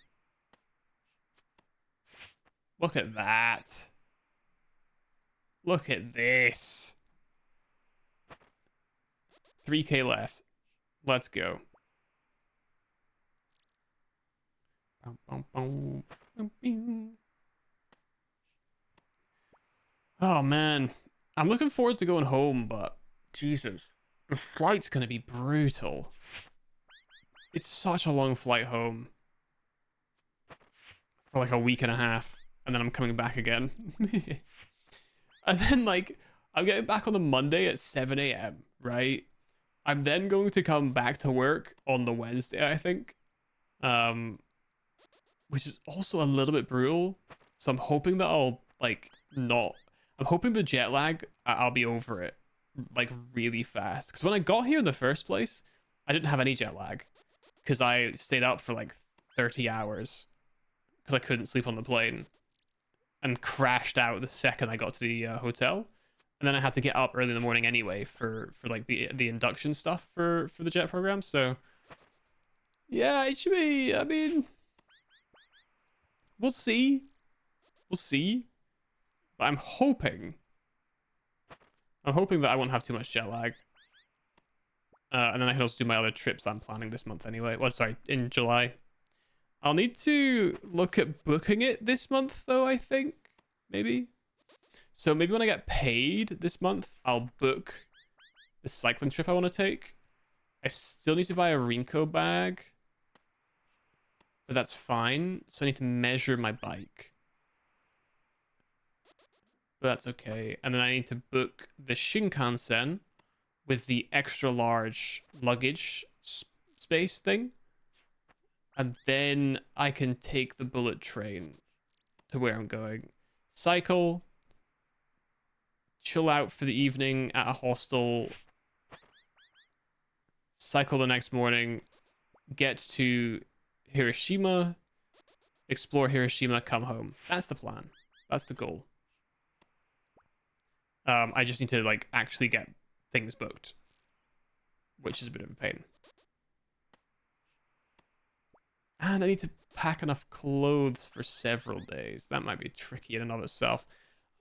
Look at that. Look at this. 3k left. Let's go. Oh man, I'm looking forward to going home, but Jesus, the flight's gonna be brutal. It's such a long flight home for like a week and a half, and then I'm coming back again. And then like I'm getting back on the Monday at 7 a.m. right? I'm then going to come back to work on the Wednesday, I think. Which is also a little bit brutal. So I'm hoping that I'll like not. I'm hoping the jet lag, I'll be over it like really fast. Because when I got here in the first place, I didn't have any jet lag because I stayed up for like 30 hours because I couldn't sleep on the plane and crashed out the second I got to the hotel. And then I had to get up early in the morning anyway for like the induction stuff for the jet program. So yeah, it should be. I mean, we'll see. We'll see. But I'm hoping that I won't have too much jet lag. And then I can also do my other trips I'm planning this month anyway. Well, sorry, in July. I'll need to look at booking it this month though, I think. Maybe. So maybe when I get paid this month, I'll book the cycling trip I want to take. I still need to buy a Rinko bag. But that's fine. So I need to measure my bike. But that's okay. And then I need to book the Shinkansen with the extra large luggage space thing. And then I can take the bullet train to where I'm going. Cycle. Chill out for the evening at a hostel. Cycle the next morning. Get to Hiroshima. Explore Hiroshima. Come home. That's the plan. That's the goal. I just need to like actually get things booked, which is a bit of a pain. And I need to pack enough clothes for several days. That might be tricky in and of itself.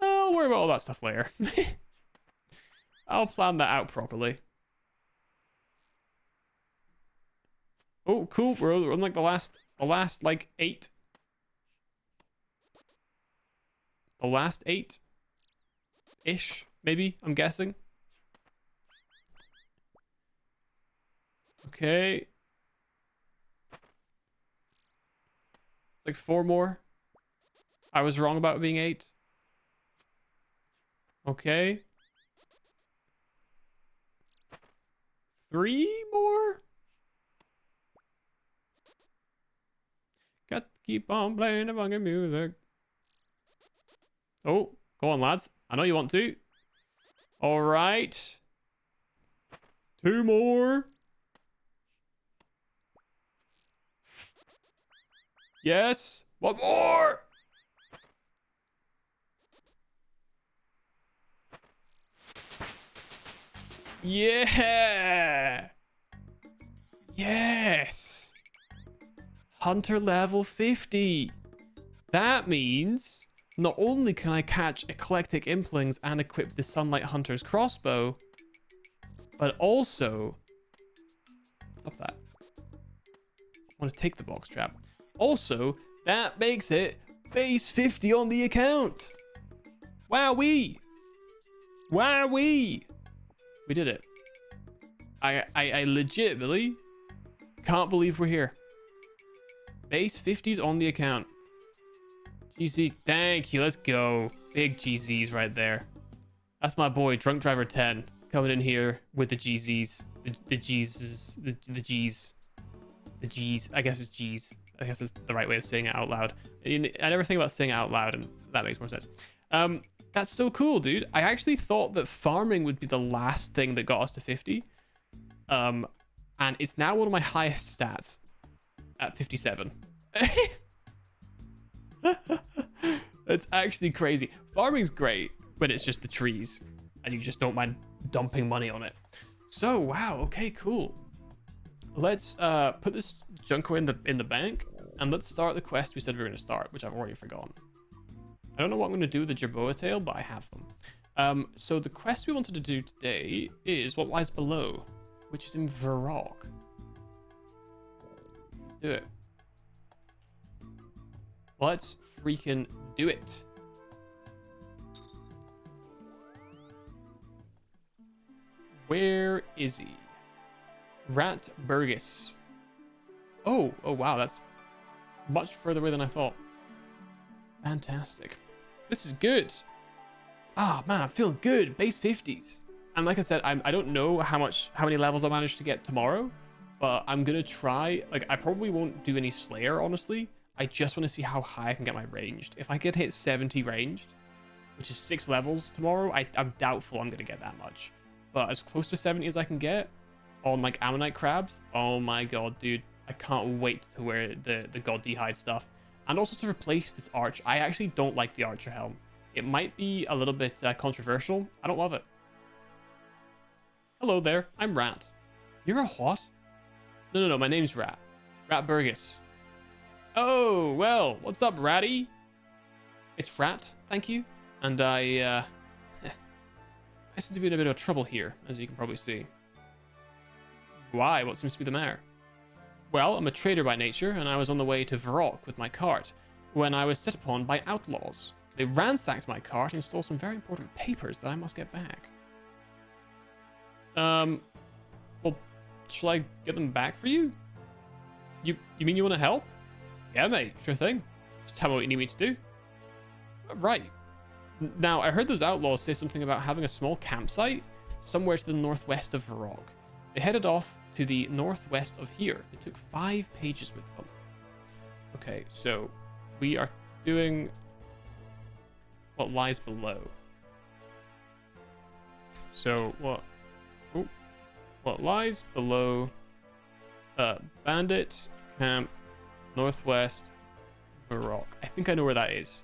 I'll worry about all that stuff later. I'll plan that out properly. Oh, cool. We're on like the last like 8. The last 8-ish, maybe, I'm guessing. Okay. It's like 4 more. I was wrong about it being 8. Okay. 3 more? Got to keep on playing the fucking music. Oh, go on, lads. I know you want to. All right. 2 more. Yes. 1 more. Yeah. Yes. Hunter level 50. That means not only can I catch eclectic implings and equip the Sunlight Hunter's crossbow, but also... Stop that. I want to take the box trap. Also, that makes it base 50 on the account. Wowee. Wowee. We did it. I legitimately can't believe we're here. Base 50's on the account. GZ, thank you. Let's go. Big GZs right there. That's my boy, Drunk Driver 10, coming in here with the GZs. The G's. The G's. The G's. I guess it's G's. I guess it's the right way of saying it out loud. I never think about saying it out loud, and that makes more sense. That's so cool, dude. I actually thought that farming would be the last thing that got us to 50. And it's now one of my highest stats at 57. That's actually crazy. Farming's great when it's just the trees and you just don't mind dumping money on it. So, wow, okay, cool. Let's put this Junko in the bank and let's start the quest we said we were going to start, which I've already forgotten. I don't know what I'm going to do with the Jerboa tail, but I have them. So the quest we wanted to do today is What Lies Below, which is in Varrock. Let's do it. Let's freaking do it. Where is he? Rat Burgess. Oh wow, that's much further away than I thought. Fantastic. This is good. Ah, man, I'm feeling good. Base 50s. And like I said, I don't know how many levels I'll manage to get tomorrow, but I'm gonna try. Like, I probably won't do any Slayer, honestly. I just want to see how high I can get my ranged. If I could hit 70 ranged, which is 6 levels tomorrow, I'm doubtful I'm gonna get that much. But as close to 70 as I can get on like Ammonite crabs, oh my god, dude. I can't wait to wear the God D'hide stuff. And also to replace this arch. I actually don't like the archer helm. It might be a little bit controversial. I don't love it. Hello there, I'm Rat. You're a what? No, my name's Rat. Rat Burgess. Oh, well, what's up, Ratty? It's Rat, thank you. And I seem to be in a bit of trouble here, as you can probably see. Why? What seems to be the matter? Well, I'm a trader by nature, and I was on the way to Varrock with my cart when I was set upon by outlaws. They ransacked my cart and stole some very important papers that I must get back. Well, shall I get them back for you? You mean you want to help? Yeah, mate, sure thing. Just tell me what you need me to do. Right. Now, I heard those outlaws say something about having a small campsite somewhere to the northwest of Varrock. They headed off to the northwest of here. It took 5 pages with them. Okay, so we are doing What Lies Below. So what lies below Bandit Camp Northwest Varrock. I think I know where that is.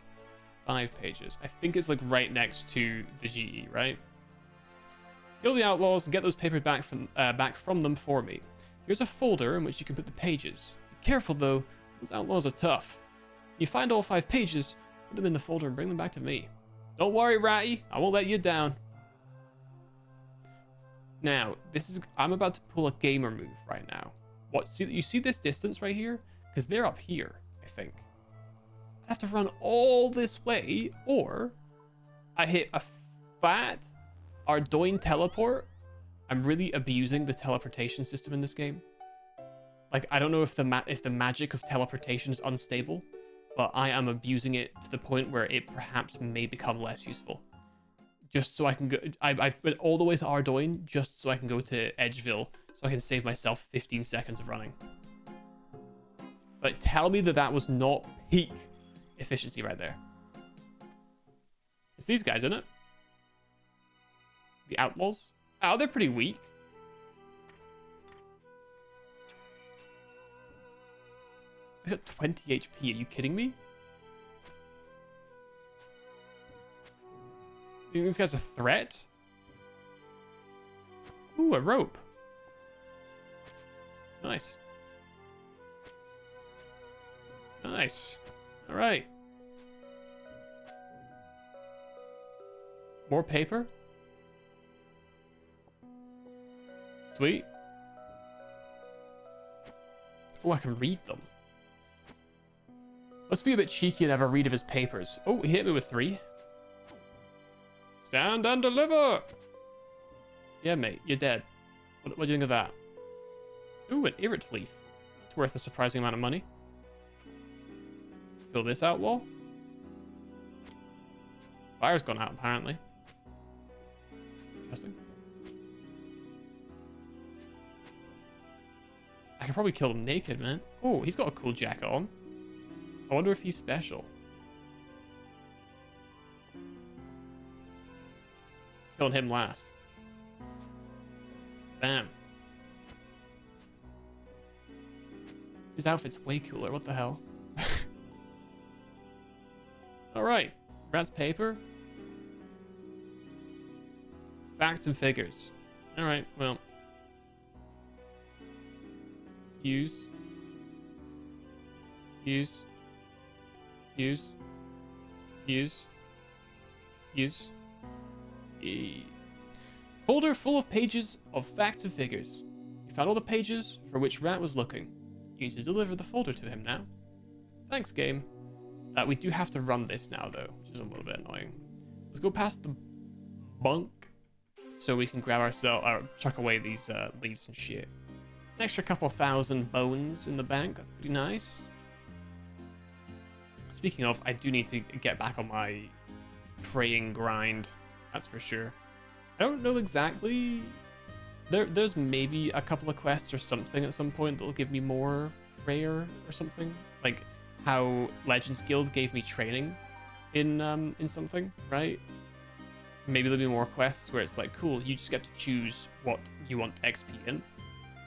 5 pages. I think it's like right next to the GE, right? Kill the outlaws and get those papers back from them for me. Here's a folder in which you can put the pages. Be careful though, those outlaws are tough. When you find all 5 pages, put them in the folder and bring them back to me. Don't worry, Ratty, I won't let you down. Now, I'm about to pull a gamer move right now. What? See, you see this distance right here? Because they're up here, I think. I have to run all this way, or I hit a fat Ardoin teleport. I'm really abusing the teleportation system in this game. Like, I don't know if the magic of teleportation is unstable, but I am abusing it to the point where it perhaps may become less useful. Just so I can go... I've went all the way to Ardoin just so I can go to Edgeville, so I can save myself 15 seconds of running. But tell me that that was not peak efficiency right there. It's these guys, isn't it? The outlaws? Oh, they're pretty weak. He's got 20 HP. Are you kidding me? You think this guy's a threat? Ooh, a rope. Nice. Nice. All right. More paper? Sweet. Oh, I can read them. Let's be a bit cheeky and have a read of his papers. Oh, he hit me with 3. Stand and deliver! Yeah, mate, you're dead. What do you think of that? Ooh, an irrit leaf. It's worth a surprising amount of money. Kill this outlaw. Fire's gone out, apparently. Interesting. I could probably kill him naked, man. Oh, he's got a cool jacket on. I wonder if he's special. Killing him last. Bam. His outfit's way cooler. What the hell? Alright. Rat's paper. Facts and figures. Alright, well. Use. Use. Use. Use. Use. Folder full of pages of facts and figures. You found all the pages for which Rat was looking. You need to deliver the folder to him now. Thanks, game. We do have to run this now, though, which is a little bit annoying. Let's go past the bunk so we can grab ourselves, or chuck away these leaves and shit. An extra couple thousand bones in the bank. That's pretty nice. Speaking of, I do need to get back on my praying grind. That's for sure. I don't know exactly. There's maybe a couple of quests or something at some point that'll give me more prayer or something. Like how Legends Guild gave me training in something, right? Maybe there'll be more quests where it's like, cool, you just get to choose what you want XP in.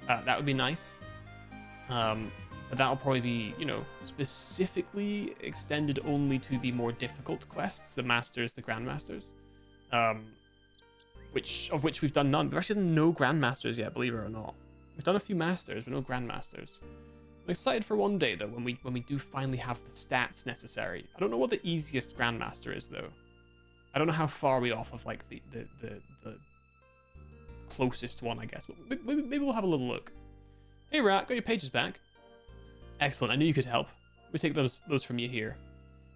That would be nice. But that'll probably be, you know, specifically extended only to the more difficult quests, the Masters, the Grandmasters. Of which we've done none. We've actually done no Grandmasters yet, believe it or not. We've done a few Masters, but no Grandmasters. I'm excited for one day, though, when we do finally have the stats necessary. I don't know what the easiest Grandmaster is, though. I don't know how far we off of, like, the closest one, I guess. But maybe we'll have a little look. Hey, Rat, got your pages back. Excellent, I knew you could help. We take those from you here.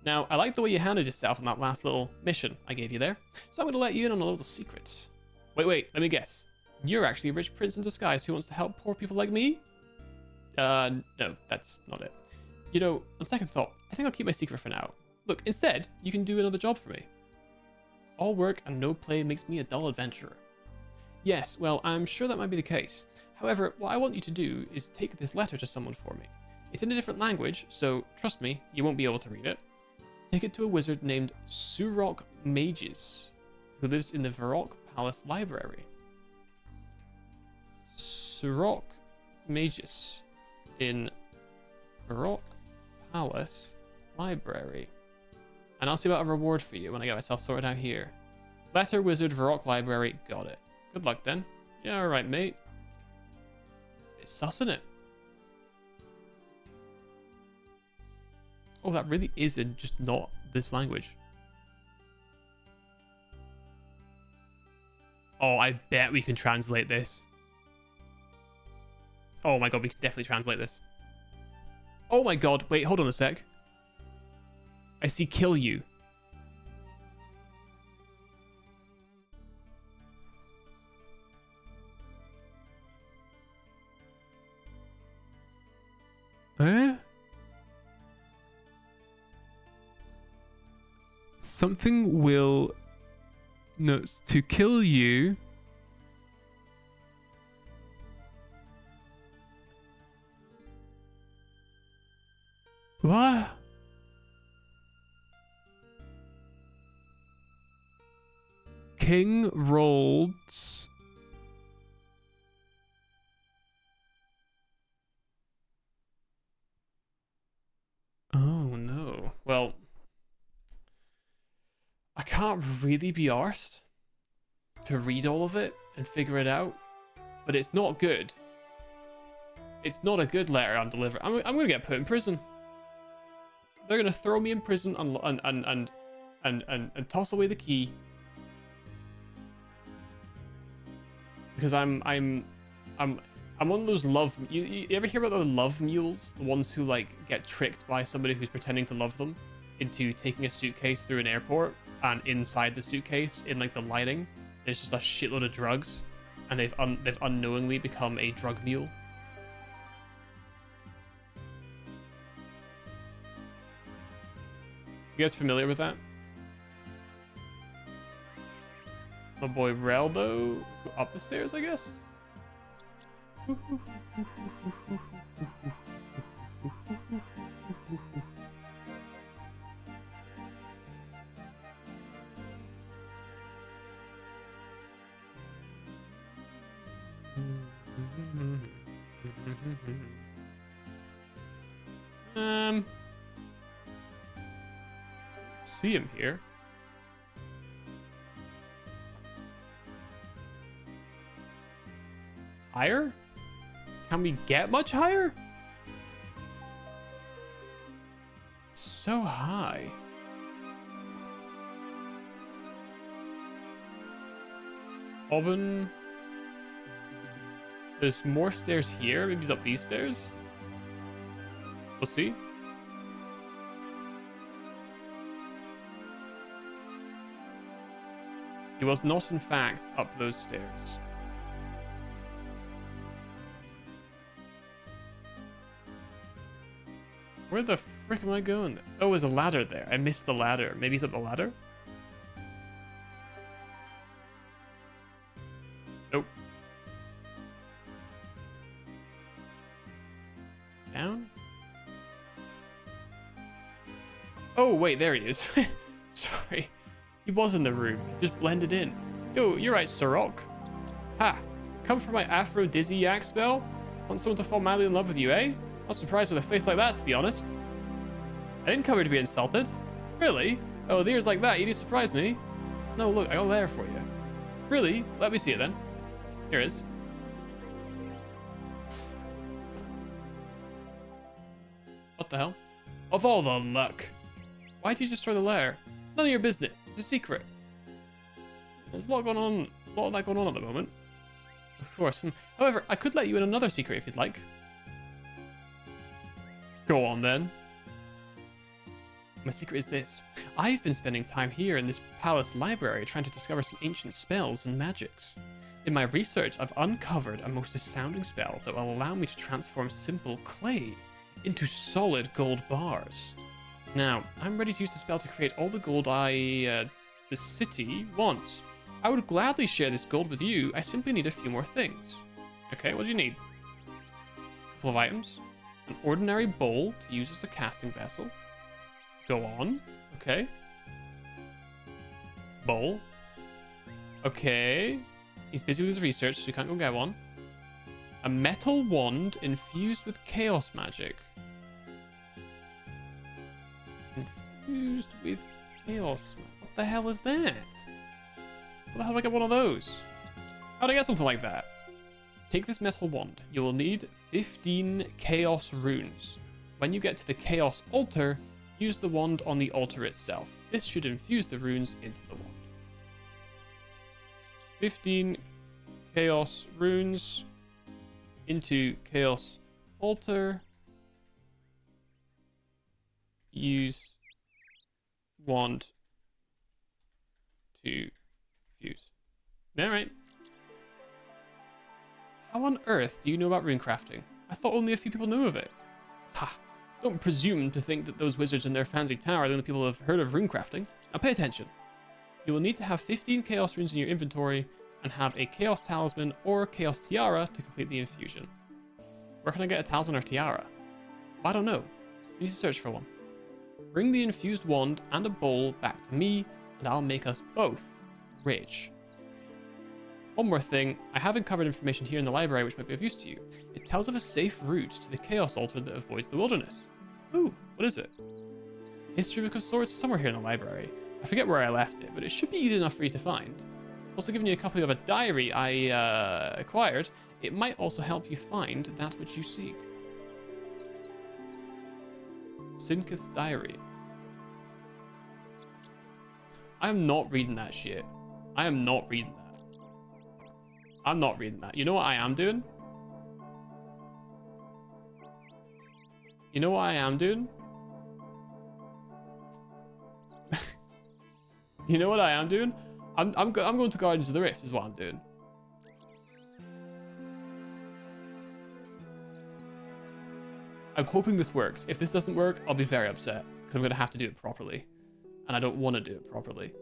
Now, I like the way you handled yourself on that last little mission I gave you there, so I'm going to let you in on a little secret. Wait, let me guess. You're actually a rich prince in disguise who wants to help poor people like me? No, that's not it. You know, on second thought, I think I'll keep my secret for now. Look, instead, you can do another job for me. All work and no play makes me a dull adventurer. Yes, well, I'm sure that might be the case. However, what I want you to do is take this letter to someone for me. It's in a different language, so trust me, you won't be able to read it. Take it to a wizard named Surok Mages, who lives in the Varrock Palace Library. Surok Mages in Varrock Palace Library. And I'll see about a reward for you when I get myself sorted out here. Letter Wizard Varrock Library, got it. Good luck then. Yeah, alright, mate. It's sus, isn't it? Oh, that really is in just not this language. Oh, I bet we can translate this. Oh my god, we can definitely translate this. Oh my god, wait, hold on a sec. I see kill you. Eh? Something will... No, to kill you... What? King rolled... Oh no. Well... I can't really be arsed to read all of it and figure it out, but it's not good. It's not a good letter I'm delivering. I'm gonna get put in prison. They're gonna throw me in prison and toss away the key because I'm one of those love. You ever hear about the love mules? The ones who like get tricked by somebody who's pretending to love them into taking a suitcase through an airport, and inside the suitcase, in like the lighting, there's just a shitload of drugs, and they've unknowingly become a drug mule. You guys familiar with that? My boy Reldo. Let's go up the stairs, I guess. See him here. Higher? Can we get much higher? So high. Auburn. There's more stairs here. Maybe he's up these stairs. We'll see. He was not, in fact, up those stairs. Where the frick am I going? Oh, there's a ladder there. I missed the ladder. Maybe he's up the ladder? Nope. Down? Oh, wait, there he is. Sorry. He was in the room. He just blended in. Yo, you're right, Sirok. Ha! Come for my aphrodisiac spell? Want someone to fall madly in love with you, eh? Not surprised with a face like that, to be honest. I didn't come here to be insulted. Really? Oh, with ears like that, you do surprise me. No, look, I got a letter for you. Really? Let me see it then. Here it is. What the hell? Of all the luck. Why'd you destroy the letter? None of your business. It's a secret. There's a lot going on. A lot of that going on at the moment. Of course. However, I could let you in another secret if you'd like. Go on then. My secret is this. I've been spending time here in this palace library trying to discover some ancient spells and magics. In my research, I've uncovered a most astounding spell that will allow me to transform simple clay into solid gold bars. Now, I'm ready to use the spell to create all the gold the city wants. I would gladly share this gold with you. I simply need a few more things. Okay, what do you need? A couple of items. An ordinary bowl to use as a casting vessel. Go on. Okay. Bowl. Okay. He's busy with his research, so he can't go get one. A metal wand infused with chaos magic. Infused with chaos. What the hell is that? How the hell do I get one of those? How do I get something like that? Take this metal wand. You will need 15 chaos runes. When you get to the chaos altar, use the wand on the altar itself. This should infuse the runes into the wand. 15 chaos runes into Chaos Altar. Use wand to fuse. Alright. How on earth do you know about runecrafting? I thought only a few people knew of it. Ha! Don't presume to think that those wizards in their fancy tower are the only people who have heard of runecrafting. Now pay attention. You will need to have 15 Chaos Runes in your inventory and have a Chaos Talisman or Chaos Tiara to complete the infusion. Where can I get a Talisman or Tiara? I don't know. I need to search for one. Bring the infused wand and a bowl back to me, and I'll make us both rich. One more thing, I have uncovered information here in the library which might be of use to you. It tells of a safe route to the Chaos Altar that avoids the wilderness. Ooh, what is it? History Book of Swords is somewhere here in the library. I forget where I left it, but it should be easy enough for you to find. I've also given you a copy of a diary I acquired. It might also help you find that which you seek. Sinkith's diary. I am not reading that shit. I am not reading that. I'm not reading that. You know what I am doing? You know what I am doing? You know what I am doing? I'm going to Guardians of the Rift is what I'm doing. I'm hoping this works. If this doesn't work, I'll be very upset because I'm going to have to do it properly. And I don't want to do it properly.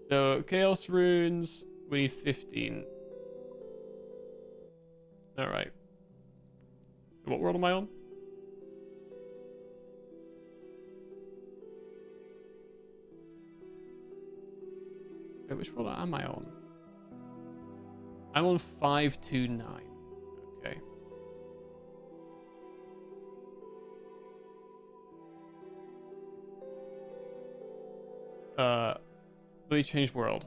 So, Chaos Runes, we need 15. Alright. What world am I on? Wait, which world am I on? I'm on 529. Okay. Really change world.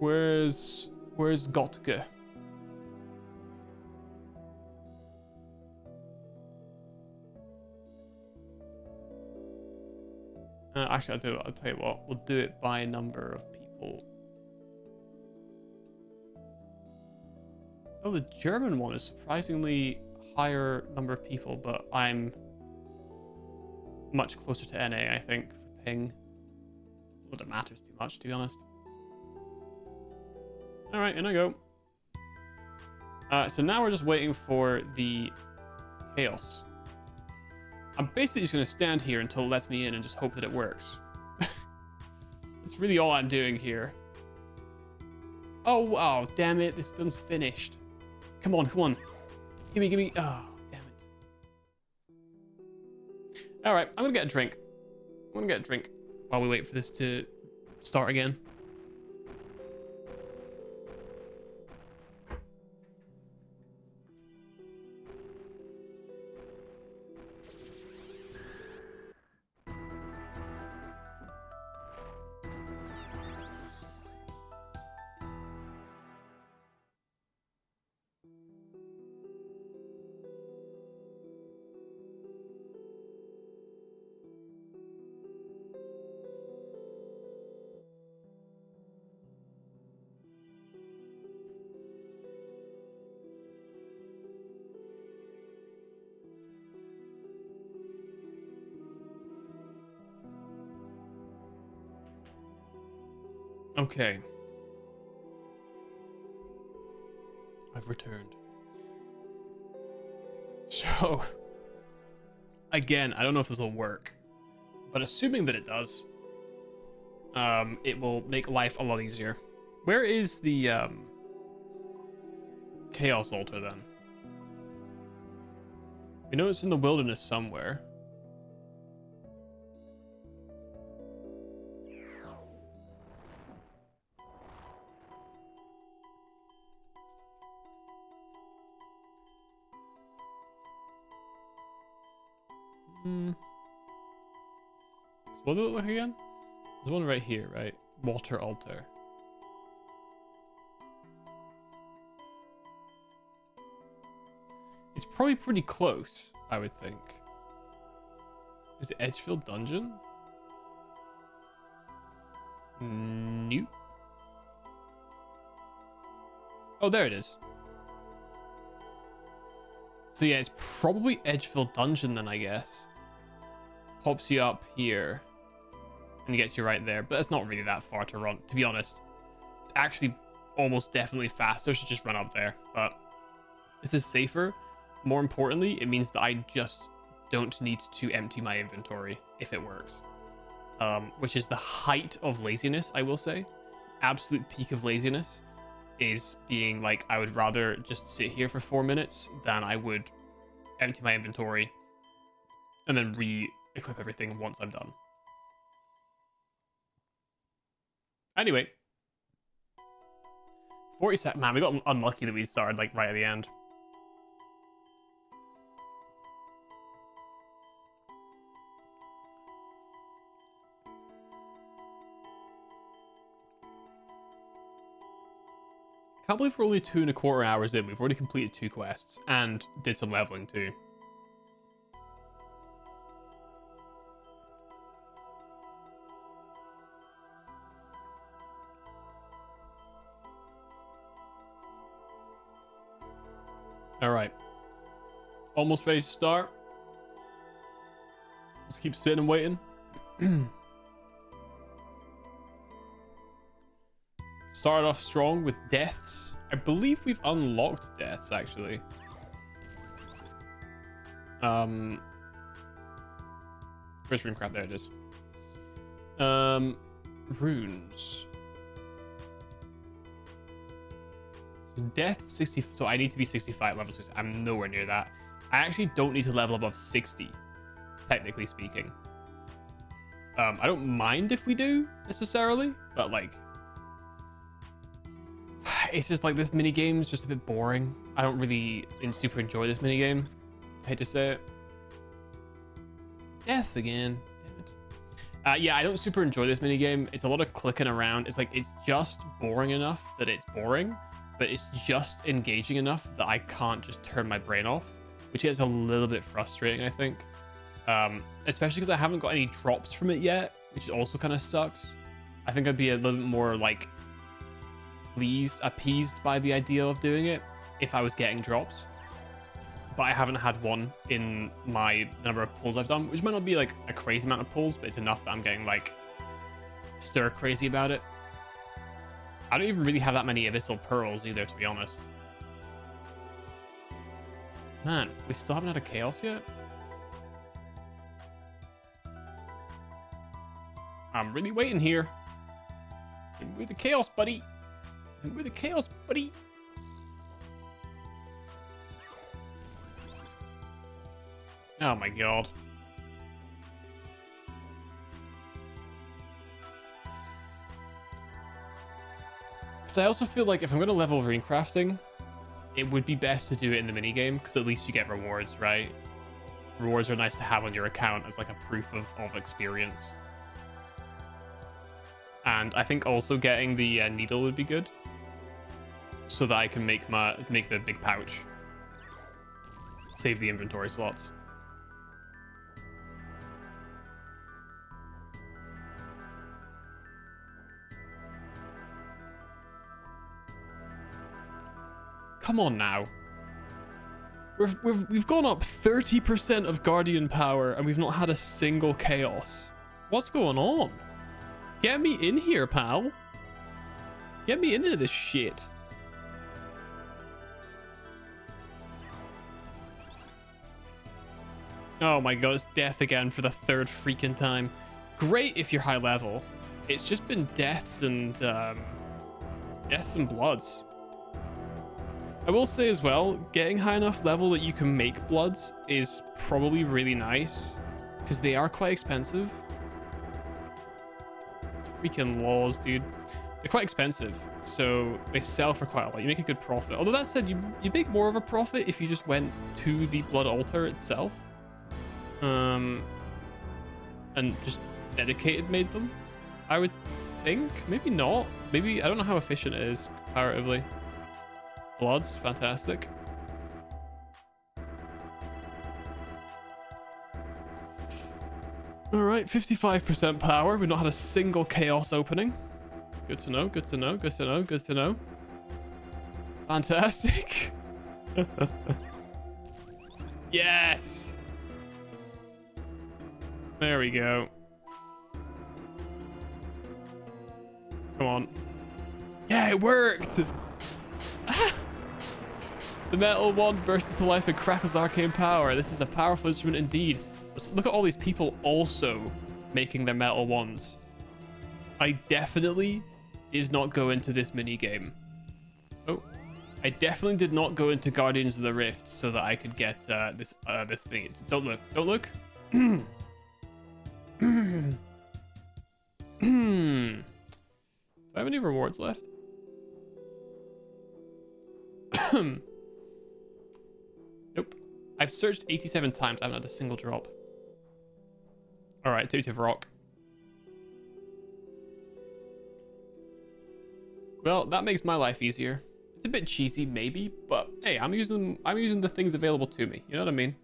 Where's Gotke? Actually, I'll tell you what. We'll do it by number of people. Oh, the German one is surprisingly higher number of people, but I'm much closer to NA, I think, for ping. Not that it matters too much, to be honest. Alright, in I go. So now we're just waiting for the chaos. I'm basically just going to stand here until it lets me in and just hope that it works. That's really all I'm doing here. Oh, wow, damn it. This gun's finished. Come on, come on. Gimme, gimme. Oh, damn it. Alright, I'm going to get a drink. I'm going to get a drink while we wait for this to start again. Okay. I've returned. So, again, I don't know if this will work, but assuming that it does, it will make life a lot easier. Where is the Chaos Altar then? We know it's in the wilderness somewhere. So what does it look like again? There's one right here, right? Water altar. It's probably pretty close, I would think. Is it Edgefield Dungeon? Nope. Oh, there it is. So yeah, it's probably Edgefield Dungeon then, I guess. Pops you up here and gets you right there, but that's not really that far to run, to be honest. It's actually almost definitely faster to just run up there, but this is safer. More importantly, it means that I just don't need to empty my inventory if it works, which is the height of laziness, I will say. Absolute peak of laziness is being like, I would rather just sit here for 4 minutes than I would empty my inventory and then re-equip everything once I'm done. Anyway, 40 seconds. Man, we got unlucky that we started like right at the end. Can't believe we're only 2.25 hours in. We've already completed 2 quests and did some leveling too. All right, almost ready to start. Let's keep sitting and waiting. Started off strong with deaths. I believe we've unlocked deaths actually. Where's runecraft? There it is. Runes. So death 60. So I need to be 65 level 60. I'm nowhere near that. I actually don't need to level above 60, technically speaking. I don't mind if we do necessarily, but like, it's just like this mini game is just a bit boring. I don't really super enjoy this mini game. I hate to say it. Deaths again. Damn it. Yeah, I don't super enjoy this mini game. It's a lot of clicking around. It's like, it's just boring enough that it's boring, but it's just engaging enough that I can't just turn my brain off, which gets a little bit frustrating, I think. Especially because I haven't got any drops from it yet, which also kind of sucks. I think I'd be a little bit more like appeased by the idea of doing it if I was getting drops, but I haven't had one in the number of pulls I've done, which might not be like a crazy amount of pulls, but it's enough that I'm getting like stir crazy about it. I don't even really have that many abyssal pearls either, to be honest. Man, we still haven't had a chaos yet. I'm really waiting here. With the chaos, buddy. With the chaos, buddy. Oh my god. Because I also feel like if I'm going to level runecrafting, it would be best to do it in the minigame, because at least you get rewards, right? Rewards are nice to have on your account as like a proof of experience. And I think also getting the needle would be good, so that I can make the big pouch. Save the inventory slots. Come on now. We've gone up 30% of Guardian power and we've not had a single chaos. What's going on? Get me in here, pal. Get me into this shit. Oh my god, it's death again for the 3rd freaking time. Great if you're high level. It's just been deaths and bloods. I will say as well, getting high enough level that you can make bloods is probably really nice, because they are quite expensive. Freaking laws, dude. They're quite expensive, so they sell for quite a lot. You make a good profit. Although that said, you make more of a profit if you just went to the blood altar itself. And just dedicated made them, I would think. Maybe not. Maybe, I don't know how efficient it is comparatively. Bloods, fantastic. All right, 55% power. We've not had a single chaos opening. Good to know, good to know, good to know, good to know. Fantastic. Yes. There we go. Come on. Yeah, it worked. The metal wand bursts into life and crackles arcane power. This is a powerful instrument indeed. Look at all these people also making their metal wands. I definitely did not go into this mini game. Oh, I definitely did not go into Guardians of the Rift so that I could get this thing. Don't look. Don't look. Do I have any rewards left? Nope. I've searched 87 times. I haven't had a single drop. All right, Intuitive Rock. Well, that makes my life easier. It's a bit cheesy, maybe, but hey, I'm using the things available to me. You know what I mean?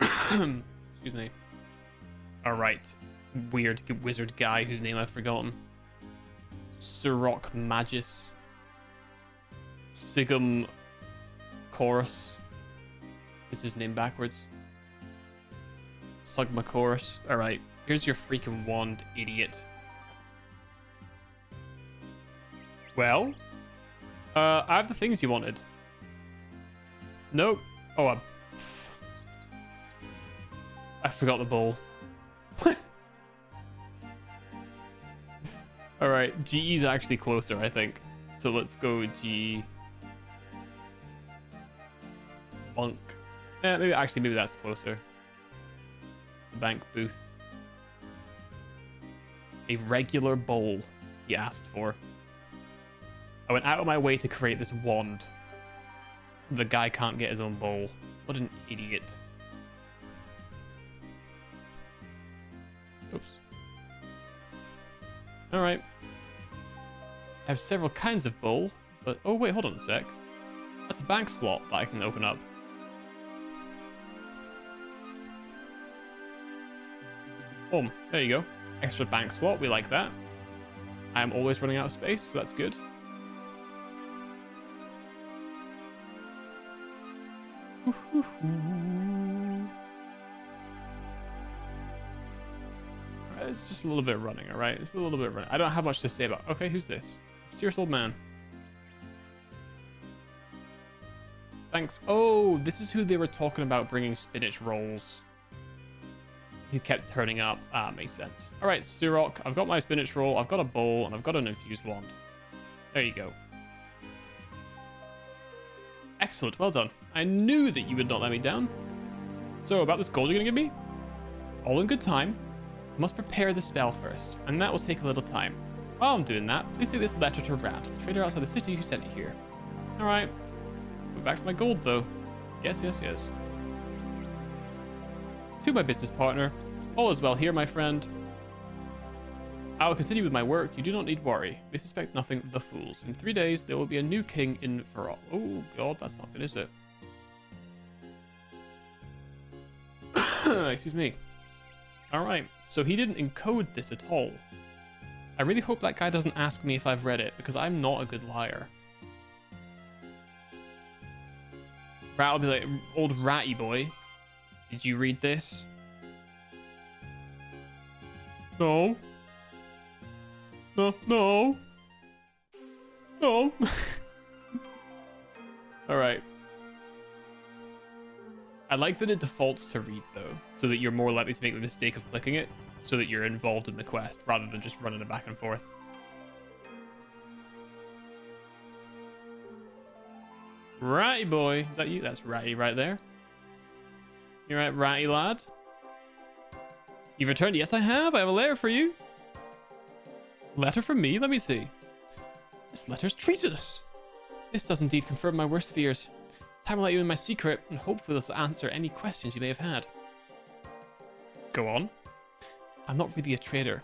Excuse me. All right, weird wizard guy whose name I've forgotten. Sirach Magus. Sigum Chorus. Is his name backwards? Sugma Chorus. All right, here's your freaking wand, idiot. Well, I have the things you wanted. Nope. Oh, I forgot the bowl. All right, GE is actually closer, I think. So let's go G. Monk. Yeah, maybe that's closer. The bank booth. A regular bowl he asked for. I went out of my way to create this wand. The guy can't get his own bowl. What an idiot. Oops. Alright. I have several kinds of bowl, but... Oh, wait, hold on a sec. That's a bank slot that I can open up. Boom. There you go. Extra bank slot. We like that. I am always running out of space, so that's good. Alright, it's just a little bit running, alright? It's a little bit running. I don't have much to say about... Okay, who's this? Mysterious old man. Thanks. Oh, this is who they were talking about bringing spinach rolls. Who kept turning up. Ah, makes sense. Alright, Sirach. I've got my spinach roll, I've got a bowl, and I've got an infused wand. There you go. Excellent, well done. I knew that you would not let me down. So, about this gold you're gonna give me? All in good time. I must prepare the spell first, and that will take a little time. While I'm doing that, please take this letter to Rat, the trader outside the city who sent it here. Alright. Go back to my gold, though. Yes, yes, yes. To my business partner, all is well here, my friend. I will continue with my work. You do not need worry. They suspect nothing of the fools. In 3 days, there will be a new king in Varrock. Oh, God, that's not good, is it? Excuse me. Alright, so he didn't encode this at all. I really hope that guy doesn't ask me if I've read it, because I'm not a good liar. Rat will be like, old ratty boy. Did you read this? No. No, no. No. Alright. I like that it defaults to read, though, so that you're more likely to make the mistake of clicking it, so that you're involved in the quest, rather than just running it back and forth. Ratty boy. Is that you? That's Ratty right there. You right, Ratty lad? You've returned? Yes, I have. I have a letter for you. Letter from me? Let me see. This letter's treasonous. This does indeed confirm my worst fears. It's time to let you in my secret, and hopefully this will answer any questions you may have had. Go on. I'm not really a trader.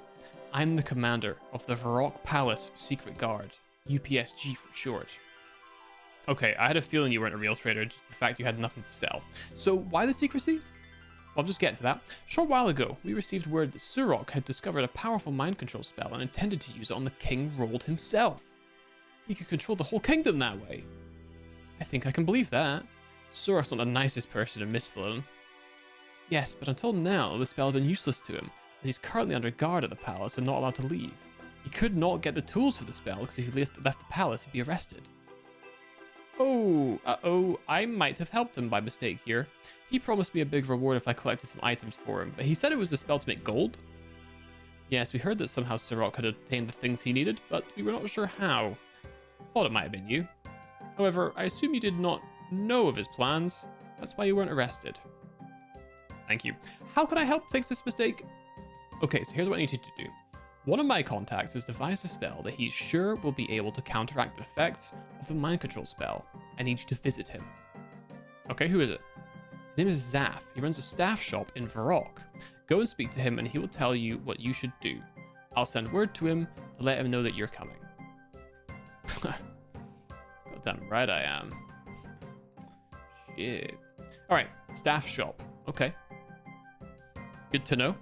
I'm the commander of the Varrock Palace Secret Guard. UPSG for short. Okay, I had a feeling you weren't a real trader, just the fact you had nothing to sell. So why the secrecy? I'll just get to that. A short while ago, we received word that Surok had discovered a powerful mind control spell and intended to use it on the King Rold himself. He could control the whole kingdom that way. I think I can believe that. Surok's not the nicest person in Misthalin. Yes, but until now, the spell had been useless to him, as he's currently under guard at the palace and not allowed to leave. He could not get the tools for the spell, because if he left the palace, he'd be arrested. Oh, I might have helped him by mistake here. He promised me a big reward if I collected some items for him, but he said it was a spell to make gold? Yes, we heard that somehow Surok had obtained the things he needed, but we were not sure how. Thought it might have been you. However, I assume you did not know of his plans. That's why you weren't arrested. Thank you. How can I help fix this mistake? Okay, so here's what I need you to do. One of my contacts has devised a spell that he's sure will be able to counteract the effects of the mind control spell. I need you to visit him. Okay, who is it? His name is Zaf. He runs a staff shop in Varrock. Go and speak to him and he will tell you what you should do. I'll send word to him to let him know that you're coming. Goddamn right I am. Shit. Alright, staff shop. Okay. Good to know.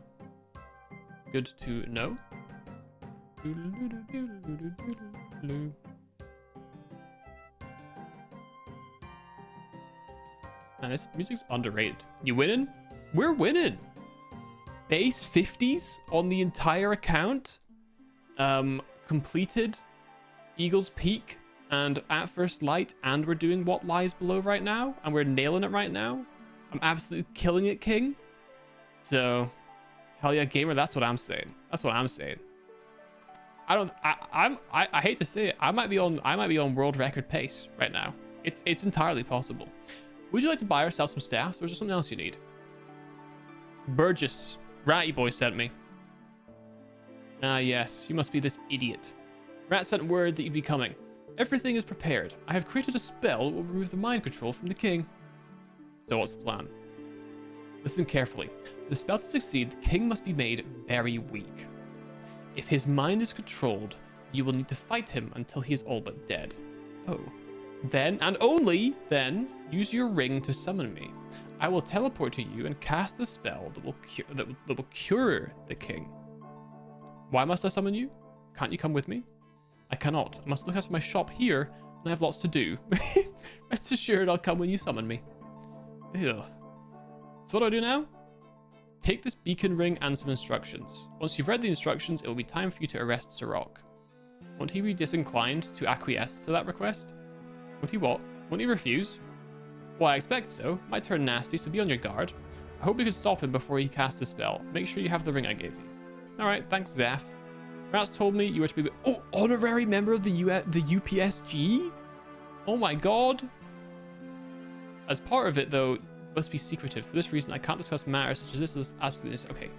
Good to know. Man, this music's underrated. You winning? We're winning. Base 50s on the entire account. Completed Eagle's Peak and At First Light, and we're doing What Lies Below right now, and we're nailing it right now. I'm absolutely killing it, King. So, hell yeah, gamer. That's what I'm saying. That's what I'm saying. I hate to say it. I might be on world record pace right now. It's entirely possible. Would you like to buy or sell some staffs, or is there something else you need? Burgess, Ratty Boy sent me. Ah, yes, you must be this idiot. Rat sent word that you'd be coming. Everything is prepared. I have created a spell that will remove the mind control from the king. So what's the plan? Listen carefully. For the spell to succeed, the king must be made very weak. If his mind is controlled, you will need to fight him until he is all but dead. Oh. Then, and only then, use your ring to summon me. I will teleport to you and cast the spell that will cure the king. Why must I summon you? Can't you come with me? I cannot. I must look after my shop here, and I have lots to do. Rest assured I'll come when you summon me. Ugh. So what do I do now? Take this beacon ring and some instructions. Once you've read the instructions, it will be time for you to arrest Surok. Won't he be disinclined to acquiesce to that request? Won't he what? Won't he refuse? Well, I expect so. Might turn nasty, so be on your guard. I hope you can stop him before he casts the spell. Make sure you have the ring I gave you. Alright, thanks, Zaf. Rats told me you were to be... Oh, honorary member of the UPSG? Oh my god. As part of it, though, it must be secretive. For this reason, I can't discuss matters such as this is absolutely... Okay.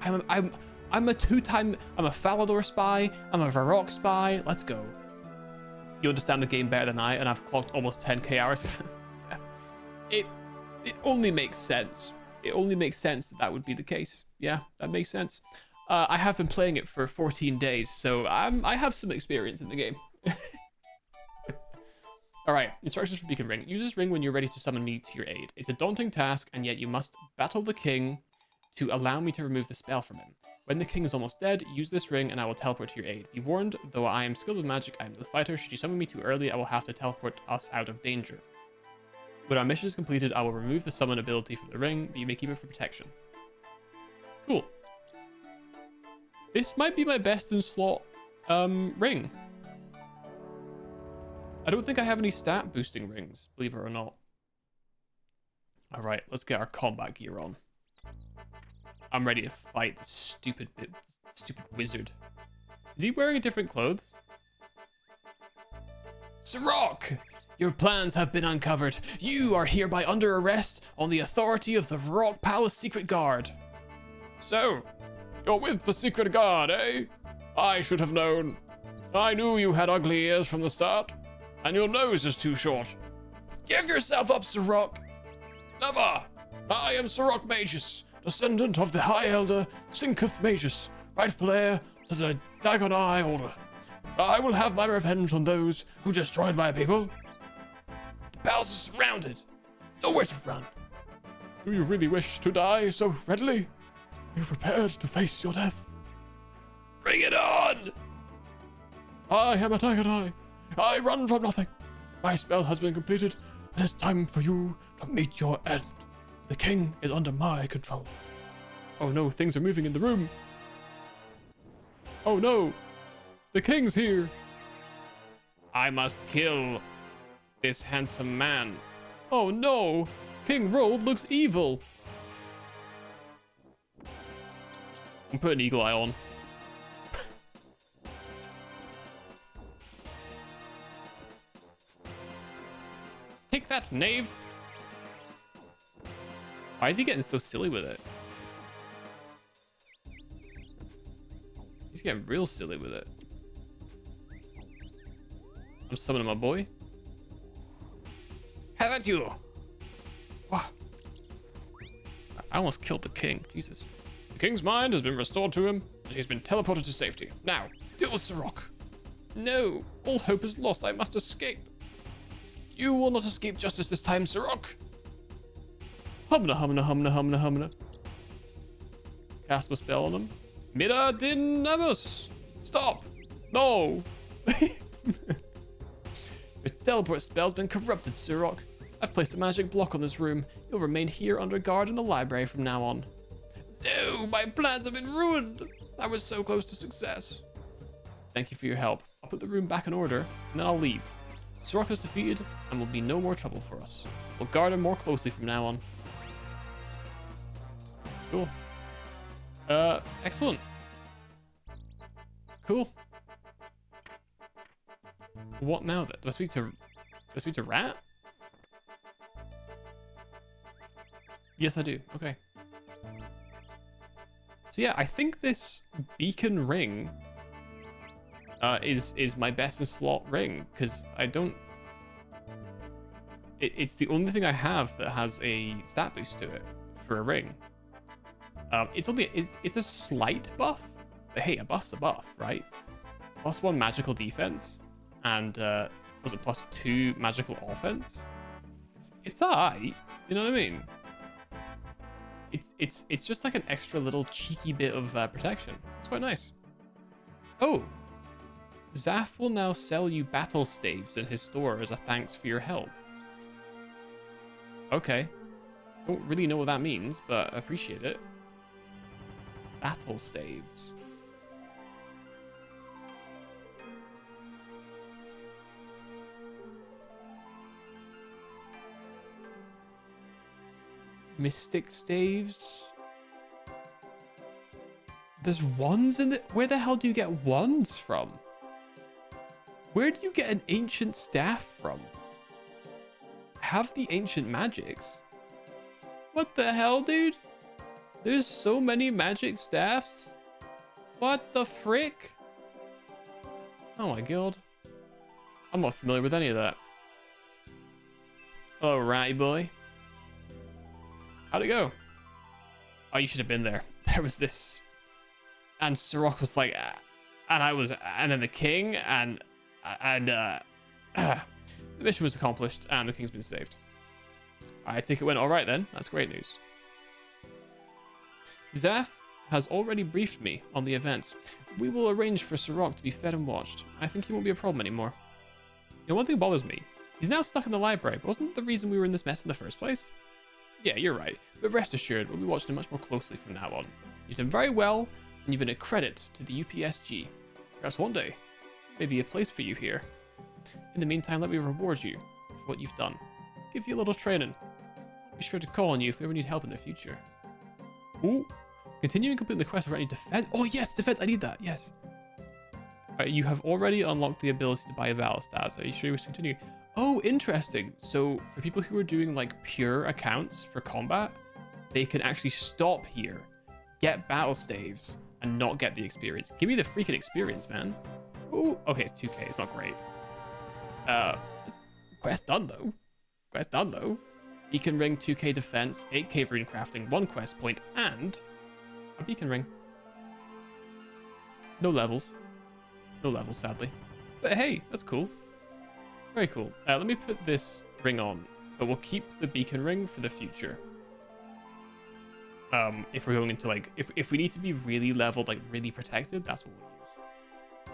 I'm a two-time... I'm a Falador spy. I'm a Varrock spy. Let's go. You understand the game better than I, and I've clocked almost 10k hours. It only makes sense. It only makes sense that that would be the case. Yeah, that makes sense. I have been playing it for 14 days, so I have some experience in the game. Alright, instructions for Beacon Ring. Use this ring when you're ready to summon me to your aid. It's a daunting task, and yet you must battle the king to allow me to remove the spell from him. When the king is almost dead, use this ring and I will teleport to your aid. Be warned, though I am skilled with magic, I am the fighter. Should you summon me too early, I will have to teleport us out of danger. When our mission is completed, I will remove the summon ability from the ring, but you may keep it for protection. Cool. This might be my best in slot ring. I don't think I have any stat boosting rings, believe it or not. Alright, let's get our combat gear on. I'm ready to fight this stupid wizard. Is he wearing different clothes? Surok! Your plans have been uncovered. You are hereby under arrest on the authority of the Varrock Palace Secret Guard. So, you're with the Secret Guard, eh? I should have known. I knew you had ugly ears from the start, and your nose is too short. Give yourself up, Surok. Never. I am Surok Magus, descendant of the High Elder Sinkuth Magus, rightful heir to the Dagon Eye Order. I will have my revenge on those who destroyed my people. The palace is surrounded. Nowhere to run. Do you really wish to die so readily? Are you prepared to face your death? Bring it on! I am a tiger. I run from nothing. My spell has been completed. It is time for you to meet your end. The king is under my control. Oh no, things are moving in the room. Oh no, the king's here. I must kill this handsome man. Oh no, King Rold looks evil. I'm putting Eagle Eye on. Take that, knave. Why is he getting so silly with it? He's getting real silly with it. I'm summoning my boy. Have at you! What? I almost killed the king. Jesus. The king's mind has been restored to him, and he's been teleported to safety. Now, deal with Sirach. No, all hope is lost. I must escape. You will not escape justice this time, Sirach. Humna, humna, humna, humna, humna. Cast my spell on him. Mira din namus. Stop. No. Your teleport spell's been corrupted, Sirach. I've placed a magic block on this room. You'll remain here under guard in the library from now on. No, my plans have been ruined. I was so close to success. Thank you for your help. I'll put the room back in order, and then I'll leave. Sirach is defeated, and will be no more trouble for us. We'll guard him more closely from now on. Cool. Excellent. Cool. What now then? Do I speak to Rat? Yes, I do. Okay. So yeah, I think this beacon ring is my best in slot ring, because I don't... It's the only thing I have that has a stat boost to it for a ring. It's a slight buff, but hey, a buff's a buff, right? +1 magical defense, and was it +2 magical offense? It's alright, you know what I mean? It's just like an extra little cheeky bit of protection. It's quite nice. Oh, Zaf will now sell you battle staves in his store as a thanks for your help. Okay, don't really know what that means, but I appreciate it. Battle staves. Mystic staves. There's wands in it. Where the hell do you get wands from? Where do you get an ancient staff from? Have the ancient magics. What the hell, dude? There's so many magic staffs. What the frick? Oh my god. I'm not familiar with any of that. Alright, boy. How'd it go? Oh, you should have been there. There was this... And Sirach was like... and I was... And then the king, and... the mission was accomplished, and the king's been saved. I think it went alright then. That's great news. Zaf has already briefed me on the events. We will arrange for Sirach to be fed and watched. I think he won't be a problem anymore. You know, one thing bothers me. He's now stuck in the library, but wasn't the reason we were in this mess in the first place? Yeah, you're right, but rest assured, we'll be watching him much more closely from now on. You've done very well, and you've been a credit to the UPSG. Perhaps one day, maybe a place for you here. In the meantime, let me reward you for what you've done. Give you a little training. Be sure to call on you if we ever need help in the future. Ooh, continuing completing the quest for any defense. Oh yes, defense, I need that, yes. You have already unlocked the ability to buy battle stats. Are you sure you wish to continue? Oh, interesting. So for people who are doing like pure accounts for combat, they can actually stop here, get battle staves, and not get the experience. Give me the freaking experience, man. Oh, okay, it's 2k. It's not great. Quest done though. Quest done though. Beacon ring, 2k defense, 8k rune crafting, 1 quest point, and a beacon ring. No levels. No levels, sadly. But hey, that's cool. Very cool. Let me put this ring on, but we'll keep the beacon ring for the future. If we're going into like, if we need to be really leveled, like really protected, that's what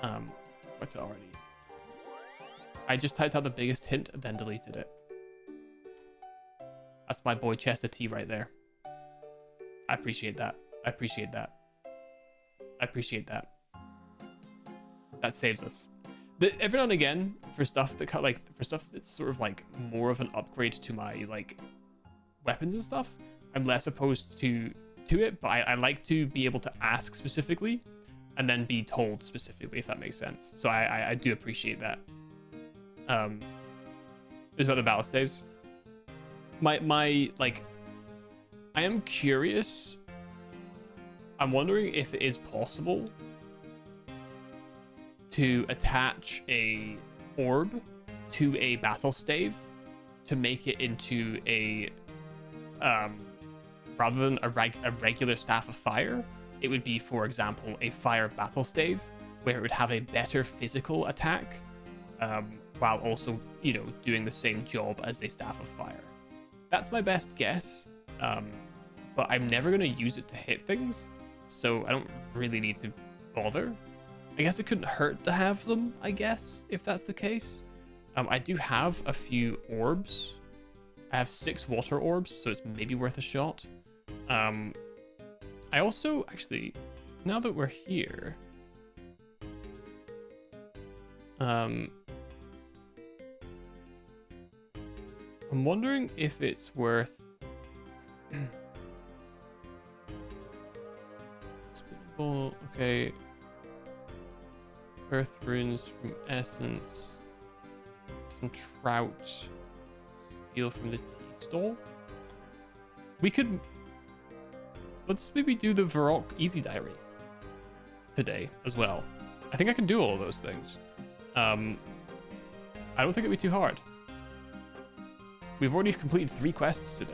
we'll use. What's it already? I just typed out the biggest hint and then deleted it. That's my boy Chester T right there. I appreciate that. I appreciate that. I appreciate that. That saves us. Every now and again, for stuff that for stuff that's sort of like more of an upgrade to my like weapons and stuff, I'm less opposed to it, but I like to be able to ask specifically and then be told specifically, if that makes sense. So I do appreciate that. It's about the battle staves. My like, I am curious. I'm wondering if it is possible to attach a orb to a battle stave to make it into a rather than a regular staff of fire, it would be, for example, a fire battle stave where it would have a better physical attack while also, you know, doing the same job as a staff of fire. That's my best guess, but I'm never going to use it to hit things, so I don't really need to bother. I guess it couldn't hurt to have them, I guess, if that's the case. I do have a few orbs. I have 6 water orbs, so it's maybe worth a shot. I also, actually, now that we're here, I'm wondering if it's worth spinnable. Okay, earth runes from essence, some trout, steal from the tea stall. We could, let's maybe do the Varrock easy diary today as well. I think I can do all of those things. I don't think it'd be too hard. We've already completed 3 quests today,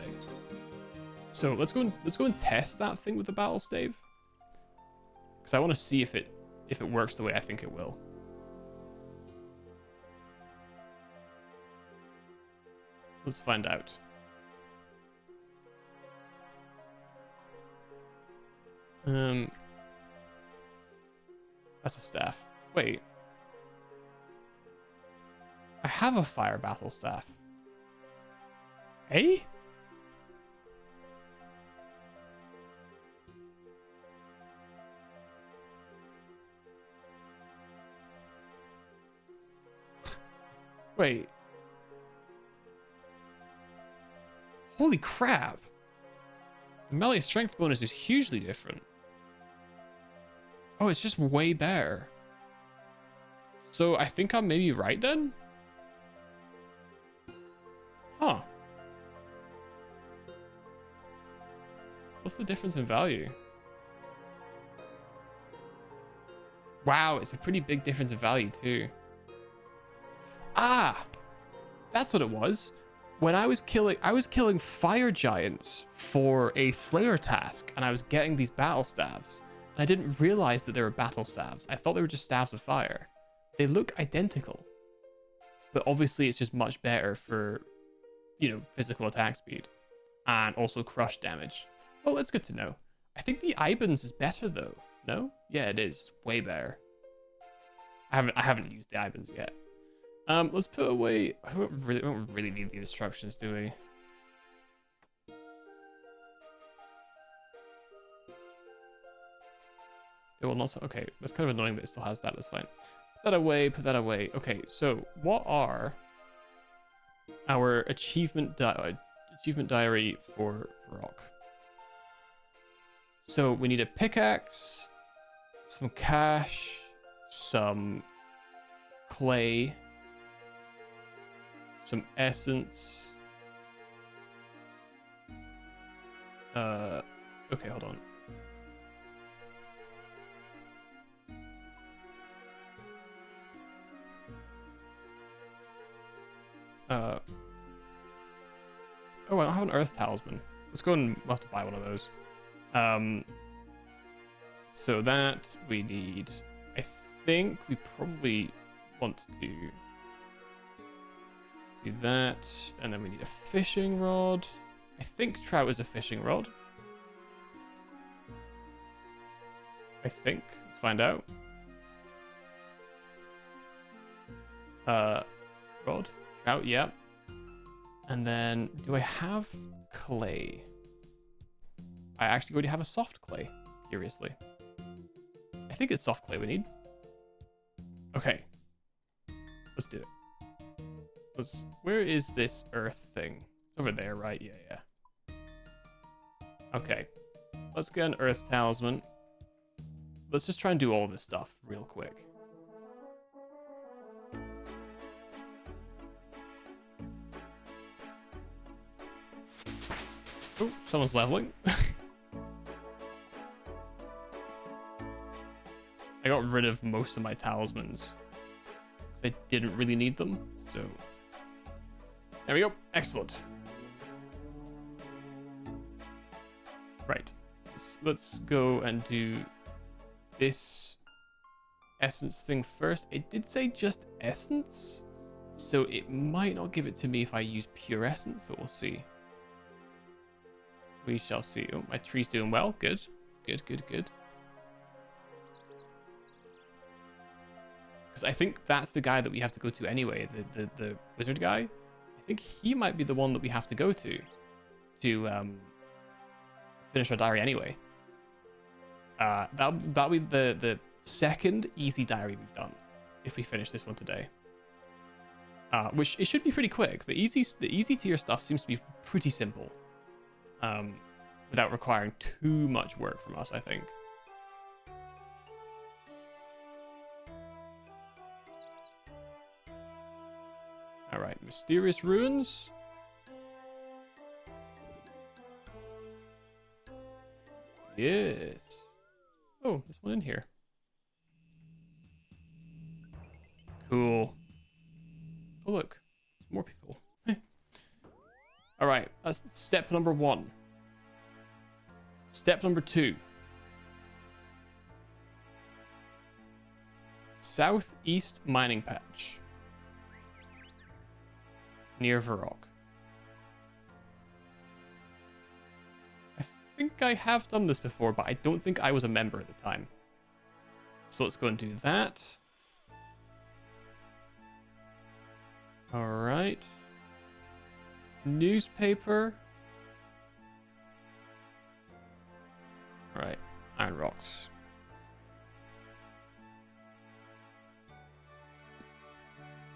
so let's go and test that thing with the battle stave, because I want to see if it works the way I think it will. Let's find out. That's a staff. Wait. I have a fire battle staff. Eh? Wait. Holy crap. The melee strength bonus is hugely different. Oh, it's just way better. So I think I'm maybe right then? Huh. What's the difference in value? Wow, it's a pretty big difference in value too. Ah! That's what it was. When I was killing fire giants for a slayer task, and I was getting these battle staves, and I didn't realize that they were battle staves. I thought they were just staves of fire. They look identical, but obviously it's just much better for, you know, physical attack speed and also crush damage. Well, that's good to know. I think the Ibans is better though. No? Yeah, it is way better. I haven't used the Ibans yet. Let's put away. I don't really need the instructions, do we? It will not. Okay, that's kind of annoying that it still has that. That's fine. Put that away. Put that away. Okay, so what are our achievement diary for rock? So we need a pickaxe, some cash, some clay, some essence. Okay, hold on. Oh, I don't have an earth talisman. Let's go and we'll have to buy one of those. So that we need, I think we probably want to do that, and then we need a fishing rod. I think trout is a fishing rod. I think. Let's find out. Rod, trout, yeah. And then, do I have clay? I actually already have a soft clay, curiously. I think it's soft clay we need. Okay. Let's do it. Where is this earth thing? It's over there, right? Yeah. Okay. Let's get an earth talisman. Let's just try and do all this stuff real quick. Oh, someone's leveling. I got rid of most of my talismans. I didn't really need them, so... There we go. Excellent. Right. Let's go and do this essence thing first. It did say just essence, so it might not give it to me if I use pure essence, but we'll see. We shall see. Oh, my tree's doing well. Good. Good. Because I think that's the guy that we have to go to anyway, the wizard guy. I think he might be the one that we have to go to finish our diary anyway. That'll be the second easy diary we've done if we finish this one today. Which it should be pretty quick. The easy tier stuff seems to be pretty simple. Without requiring too much work from us, I think. Alright, mysterious ruins. Yes. Oh, there's one in here. Cool. Oh, look. More people. Alright, that's step number 1. Step number 2. Southeast mining patch. Near Varrock. I think I have done this before, but I don't think I was a member at the time. So let's go and do that. Alright. Newspaper. Alright. Iron rocks.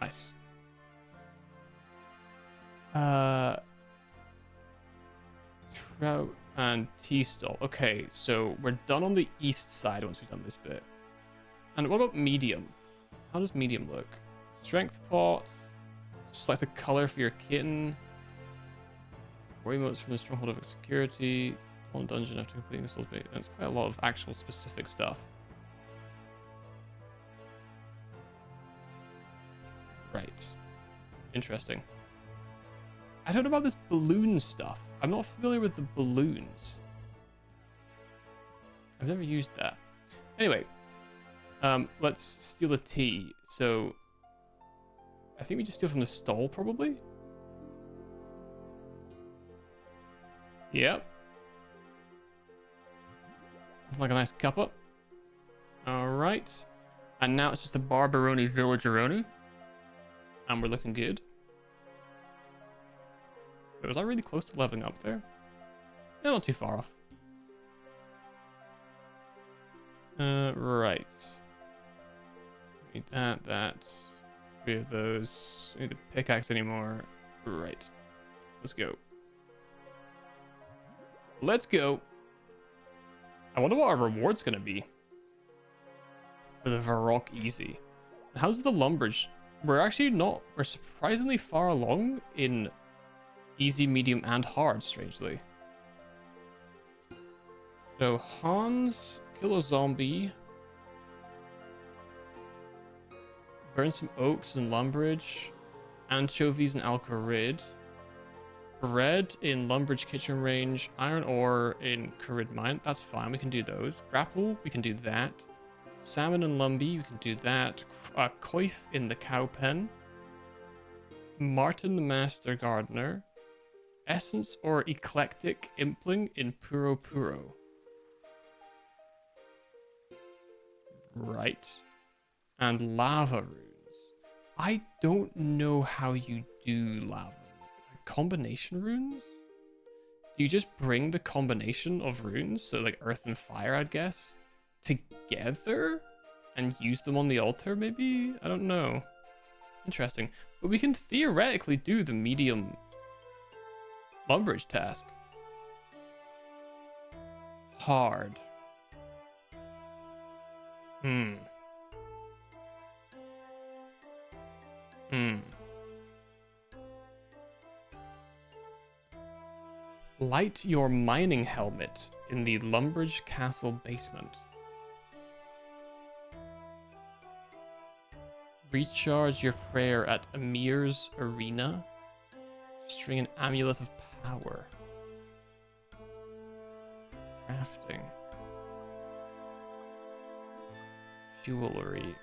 Nice. Trout and tea stall. Okay, so we're done on the east side once we've done this bit. And what about medium? How does medium look? Strength pot. Select a color for your kitten. 4 emotes from the stronghold of security. On dungeon after completing the soul's bait. It's quite a lot of actual specific stuff. Right. Interesting. I don't know about this balloon stuff. I'm not familiar with the balloons. I've never used that. Anyway, let's steal a tea. So, I think we just steal from the stall, probably? Yep. Like a nice cuppa. Alright. And now it's just a Barbaroni Villageroni. And we're looking good. Wait, was I really close to leveling up there? Yeah, not too far off. Right. Need that. 3 of those. Don't need the pickaxe anymore. Right. Let's go. Let's go. I wonder what our reward's gonna be for the Varrock Easy. How's the Lumbridge? We're surprisingly far along in easy, medium, and hard, strangely. So Hans, kill a zombie. Burn some oaks in Lumbridge. Anchovies in Alcarid. Bread in Lumbridge kitchen range. Iron ore in Carid mine. That's fine, we can do those. Grapple, we can do that. Salmon and Lumbee, we can do that. Coif in the cow pen. Martin the master gardener. Essence or eclectic impling in Puro Puro. Right. And lava runes. I don't know how you do lava. Combination runes? Do you just bring the combination of runes, so like earth and fire, I'd guess, together and use them on the altar, maybe? I don't know. Interesting. But we can theoretically do the medium Lumbridge task. Hard. Hmm. Light your mining helmet in the Lumbridge Castle basement. Recharge your prayer at Amir's arena. String an amulet of power. Crafting. Jewelry.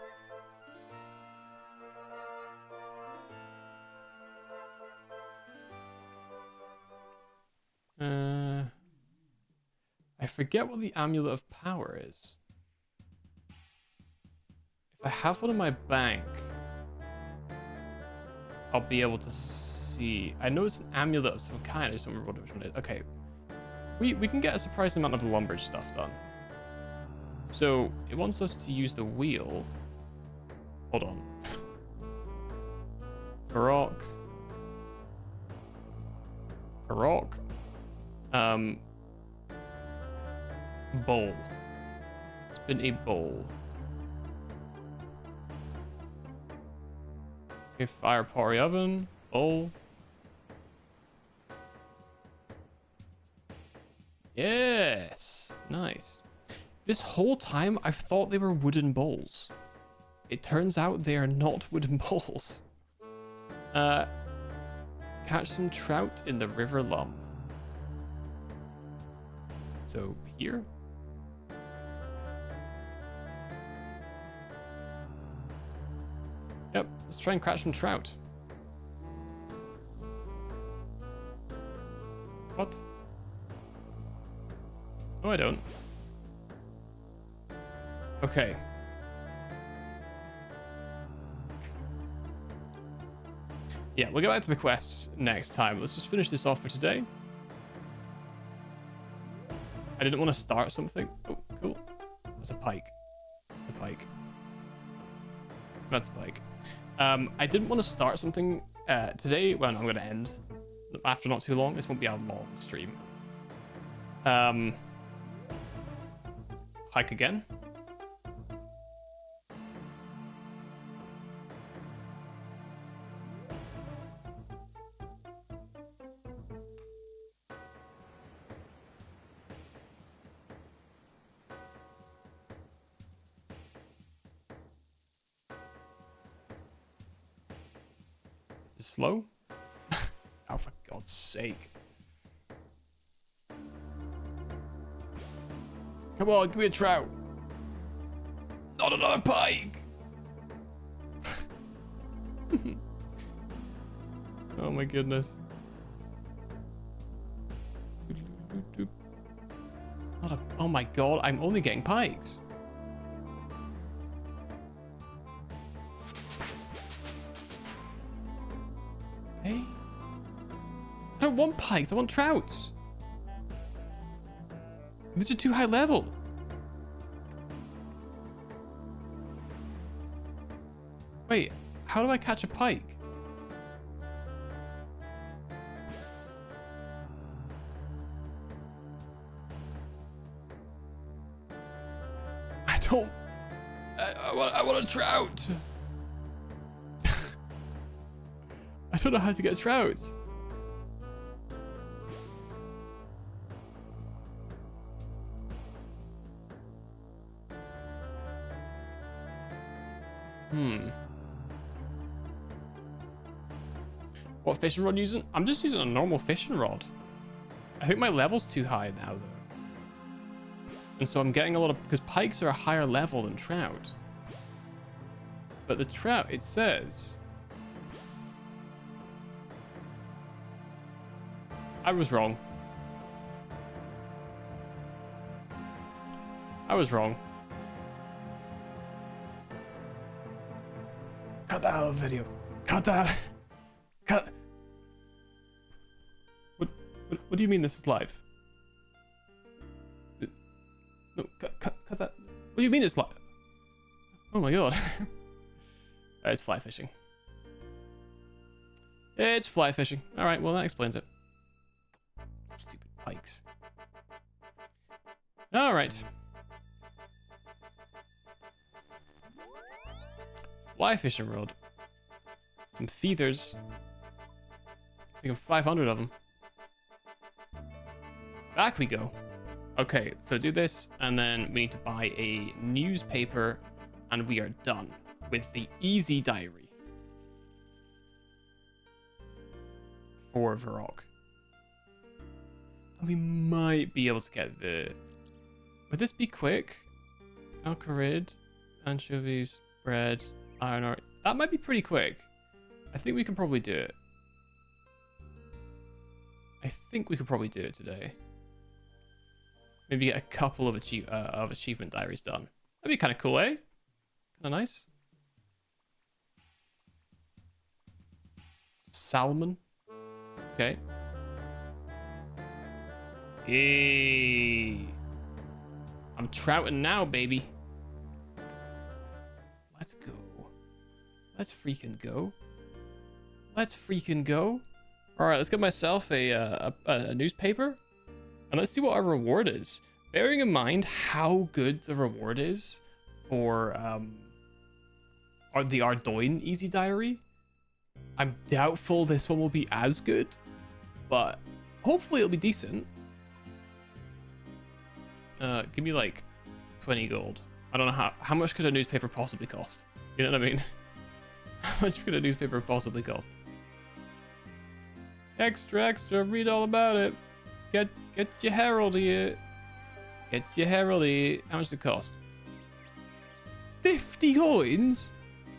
I forget what the amulet of power is. If I have one in my bank, I'll be able to see. I know it's an amulet of some kind. I just don't remember which one it is. Okay. We can get a surprising amount of the Lumbridge stuff done. So it wants us to use the wheel. Hold on. Baroque. Bowl. Spin a bowl. Okay, fire pottery oven. Bowl. Yes! Nice. This whole time, I've thought they were wooden bowls. It turns out they are not wooden bowls. Catch some trout in the River Lum. So, here. Yep, let's try and catch some trout. What? No, I don't. Okay. Yeah, we'll get back to the quests next time. Let's just finish this off for today. I didn't want to start something. Oh, cool. That's a pike. That's a pike. That's a pike. I didn't want to start something today. Well, no, I'm going to end after not too long. This won't be a long stream. Pike again. Slow? Oh, for God's sake. Come on, give me a trout. Not another pike. Oh my goodness. Oh my God, I'm only getting pikes. Hey? I don't want pikes, I want trouts. These are too high level. Wait, how do I catch a pike? I don't... I want a trout. I don't know how to get trouts. What fishing rod using? I'm just using a normal fishing rod. I think my level's too high now though. And so I'm getting a lot of... Because pikes are a higher level than trout. But the trout, it says... I was wrong. I was wrong. Cut that out of the video. Cut that. Cut. What do you mean this is live? No, cut that. What do you mean it's live? Oh my god. It's fly fishing. It's fly fishing. Alright, well that explains it. Stupid pikes. Alright. Fly fishing rod. Some feathers. I think of 500 of them. Back we go. Okay, so do this, and then we need to buy a newspaper, and we are done with the easy diary for Varrock. And we might be able to get the... Would this be quick? Alcarid, anchovies, bread, iron ore. That might be pretty quick. I think we can probably do it. I think we could probably do it today. Maybe get a couple of achievement diaries done. That'd be kind of cool, eh? Kind of nice. Salmon. Okay. Hey. I'm trouting now, baby. Let's go. Let's freaking go. Let's freaking go. All right, let's get myself a newspaper. And let's see what our reward is. Bearing in mind how good the reward is for the Ardoin Easy Diary, I'm doubtful this one will be as good, but hopefully it'll be decent. Give me like 20 gold. I don't know how much could a newspaper possibly cost? You know what I mean? How much could a newspaper possibly cost? Extra, read all about it. Get your Herald here. Get your Herald here. How much does it cost? 50 coins?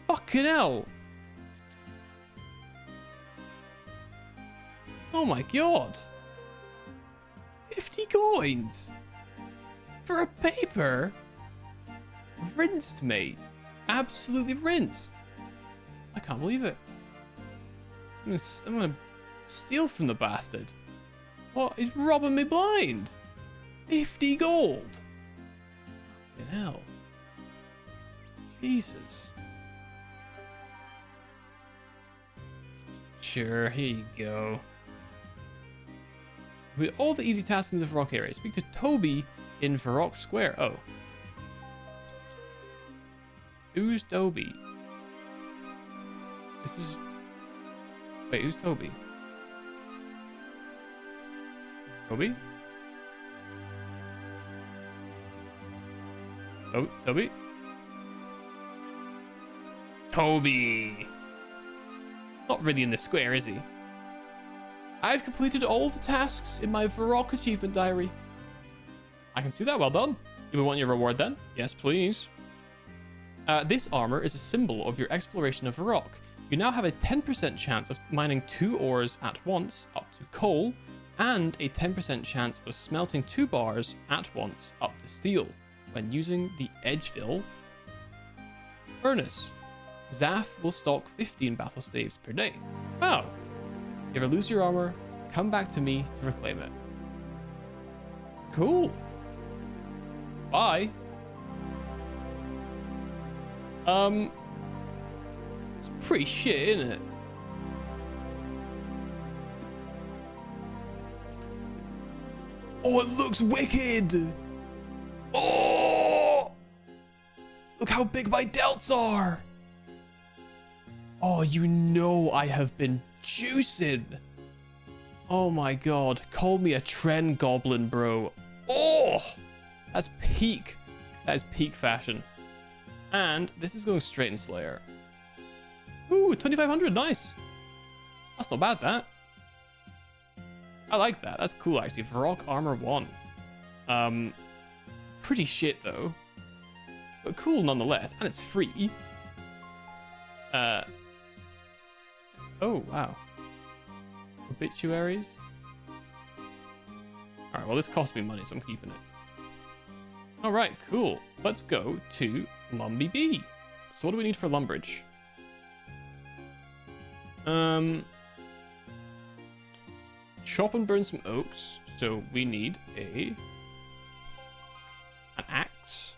Fucking hell. Oh my god. 50 coins? For a paper? Rinsed, mate. Absolutely rinsed. I can't believe it. I'm gonna steal from the bastard. What? He's robbing me blind. 50 gold. Fucking hell. Jesus. Sure, here you go. With all the easy tasks in the Varrock area, speak to Toby in Varrock Square. Oh. Who's Toby? This is... Wait, who's Toby? Toby? Oh, Toby? Toby! Not really in the square, is he? I've completed all the tasks in my Varrock achievement diary. I can see that, well done. Do we want your reward then? Yes, please. This armor is a symbol of your exploration of Varrock. You now have a 10% chance of mining 2 ores at once, up to coal, and a 10% chance of smelting 2 bars at once up to steel when using the Edgefill furnace. Zaf will stock 15 battle staves per day. Wow. If you ever lose your armor, come back to me to reclaim it. Cool. Bye. It's pretty shit, isn't it? Oh, it looks wicked! Oh! Look how big my delts are! Oh, you know I have been juicing! Oh my god, call me a trend goblin, bro. Oh! That's peak. That is peak fashion. And this is going straight in Slayer. Ooh, 2,500, nice. That's not bad, that. I like that. That's cool, actually. Varrock Armor 1. Pretty shit, though. But cool nonetheless. And it's free. Oh, wow. Obituaries. Alright, well, this cost me money, so I'm keeping it. Alright, cool. Let's go to Lumby B. So what do we need for Lumbridge? Chop and burn some oaks. So we need an axe.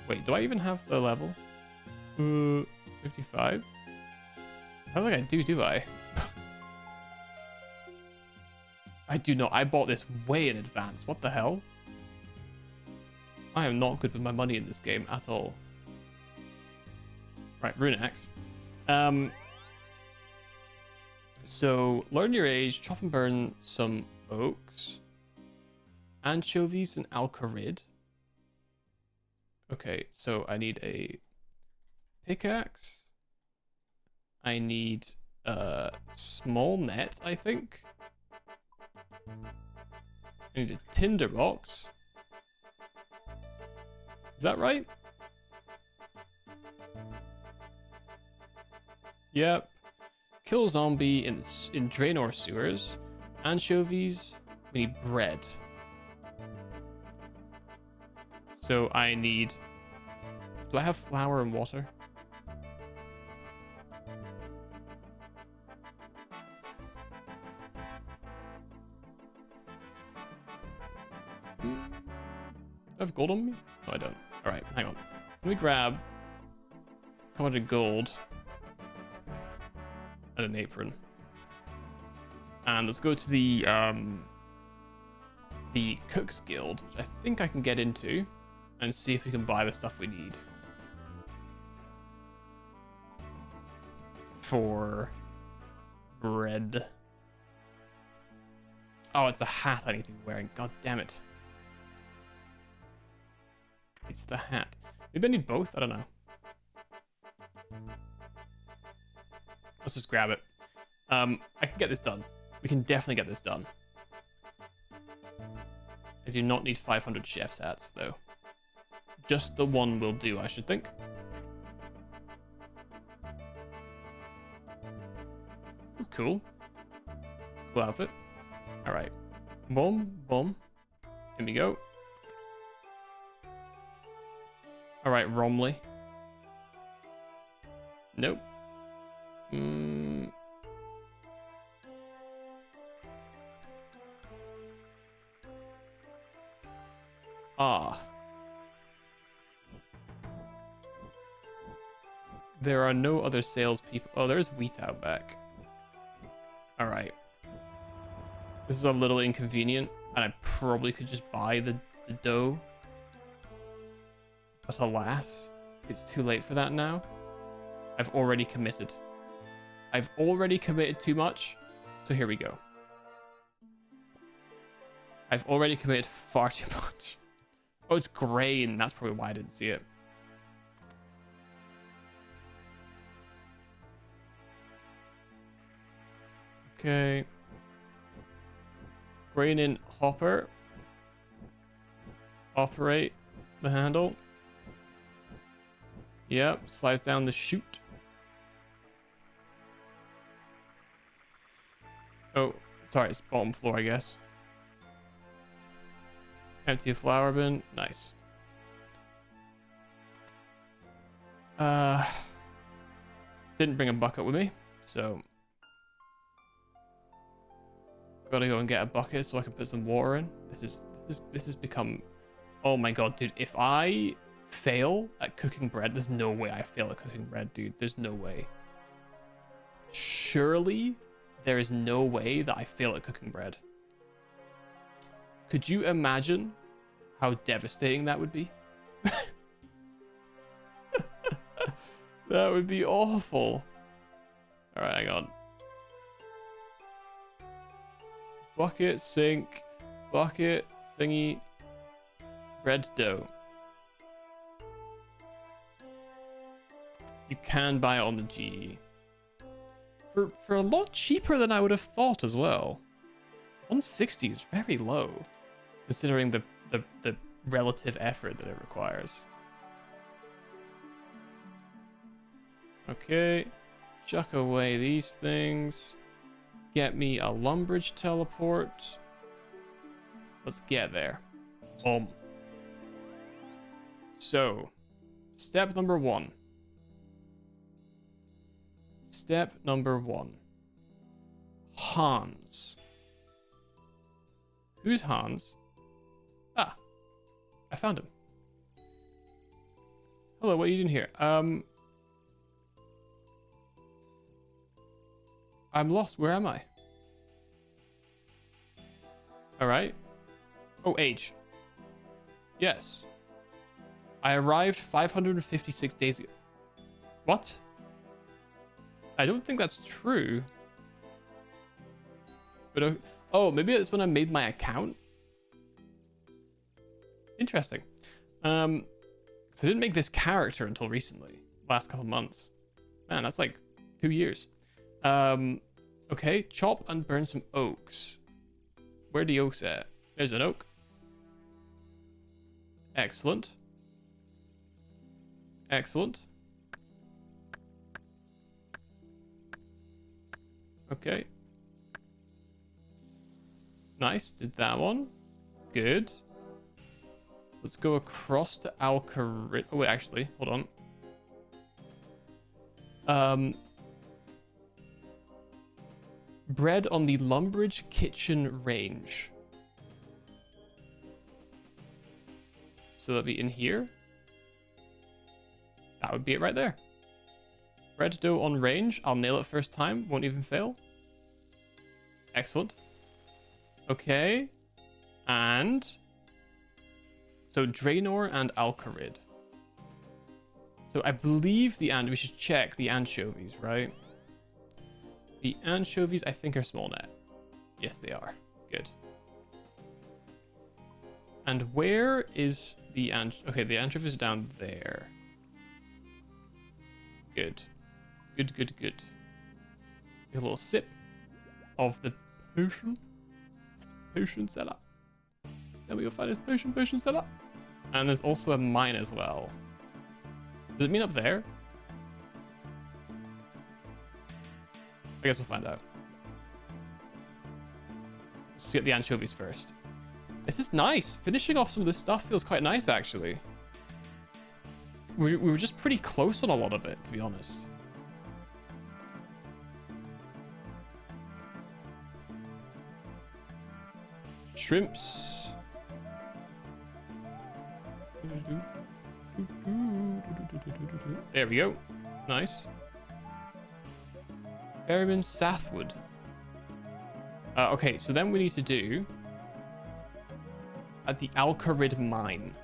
Wait, do I even have the level? 55? I don't think I do I? I do not. I bought this way in advance. What the hell? I am not good with my money in this game at all. Right, rune axe. So, learn your age, chop and burn some oaks. Anchovies and alcarid. Okay, so I need a pickaxe. I need a small net, I think. I need a tinder box. Is that right? Yep. Kill zombie in Draenor sewers. Anchovies. We need bread. So I need... Do I have flour and water? Do I have gold on me? No, I don't. Alright, hang on. Let me grab a couple of gold and an apron. And let's go to the Cook's Guild, which I think I can get into, and see if we can buy the stuff we need for bread. Oh, it's a hat I need to be wearing. God damn it. It's the hat. Maybe I need both? I don't know. Let's just grab it. I can get this done. We can definitely get this done. I do not need 500 chef's hats, though. Just the one will do, I should think. Cool. Cool outfit. Alright. Boom, boom. Here we go. Alright, Romley. Nope. There are no other salespeople. Oh, there's wheat out back. Alright. This is a little inconvenient, and I probably could just buy the dough. But alas, it's too late for that now. I've already committed. I've already committed too much, so here we go. I've already committed far too much. Oh, it's grain. That's probably why I didn't see it. Okay. Grain in hopper. Operate the handle. Yep, slides down the chute. Oh, sorry, it's bottom floor, I guess. Empty a flour bin. Nice. Didn't bring a bucket with me, so gotta go and get a bucket so I can put some water in. This has become... Oh my god, dude, if I fail at cooking bread, there's no way I fail at cooking bread, dude. There's no way. Surely there is no way that I fail at cooking bread. Could you imagine how devastating that would be? That would be awful. Alright, hang on. Bucket, sink, bucket, thingy, bread dough. You can buy it on the GE. For a lot cheaper than I would have thought as well. 160 is very low, considering the relative effort that it requires. Okay, chuck away these things. Get me a Lumbridge teleport. Let's get there. Boom. So, step number 1. Step number 1. Hans. Who's Hans? Ah, I found him. Hello, what are you doing here? I'm lost. Where am I? All right. Oh, age. Yes. I arrived 556 days ago. What? I don't think that's true. But oh, maybe it's when I made my account. Interesting. So I didn't make this character until recently, last couple months. Man, that's like 2 years. Okay, chop and burn some oaks. Where are the oaks at? There's an oak. Excellent. Excellent. Okay. Nice, did that one. Good. Let's go across to Alcarid. Oh, wait, actually, hold on. Bread on the Lumbridge Kitchen Range. So that'll be in here. That would be it right there. Bread dough on range. I'll nail it first time. Won't even fail. Excellent. Okay. And so Draenor and Alcarid. So I believe we should check the anchovies, right? The anchovies, I think, are small net. Yes, they are. Good. And where is the okay, the anchovies are down there. Good. Good, good, good. Take a little sip of the potion. Potion seller. Then we go find this potion seller. And there's also a mine as well. Does it mean up there? I guess we'll find out. Let's get the anchovies first. This is nice. Finishing off some of this stuff feels quite nice, actually. We were just pretty close on a lot of it, to be honest. Shrimps. There we go. Nice. Fairman Sathwood. Okay, so then we need to do at the Alcarid mine.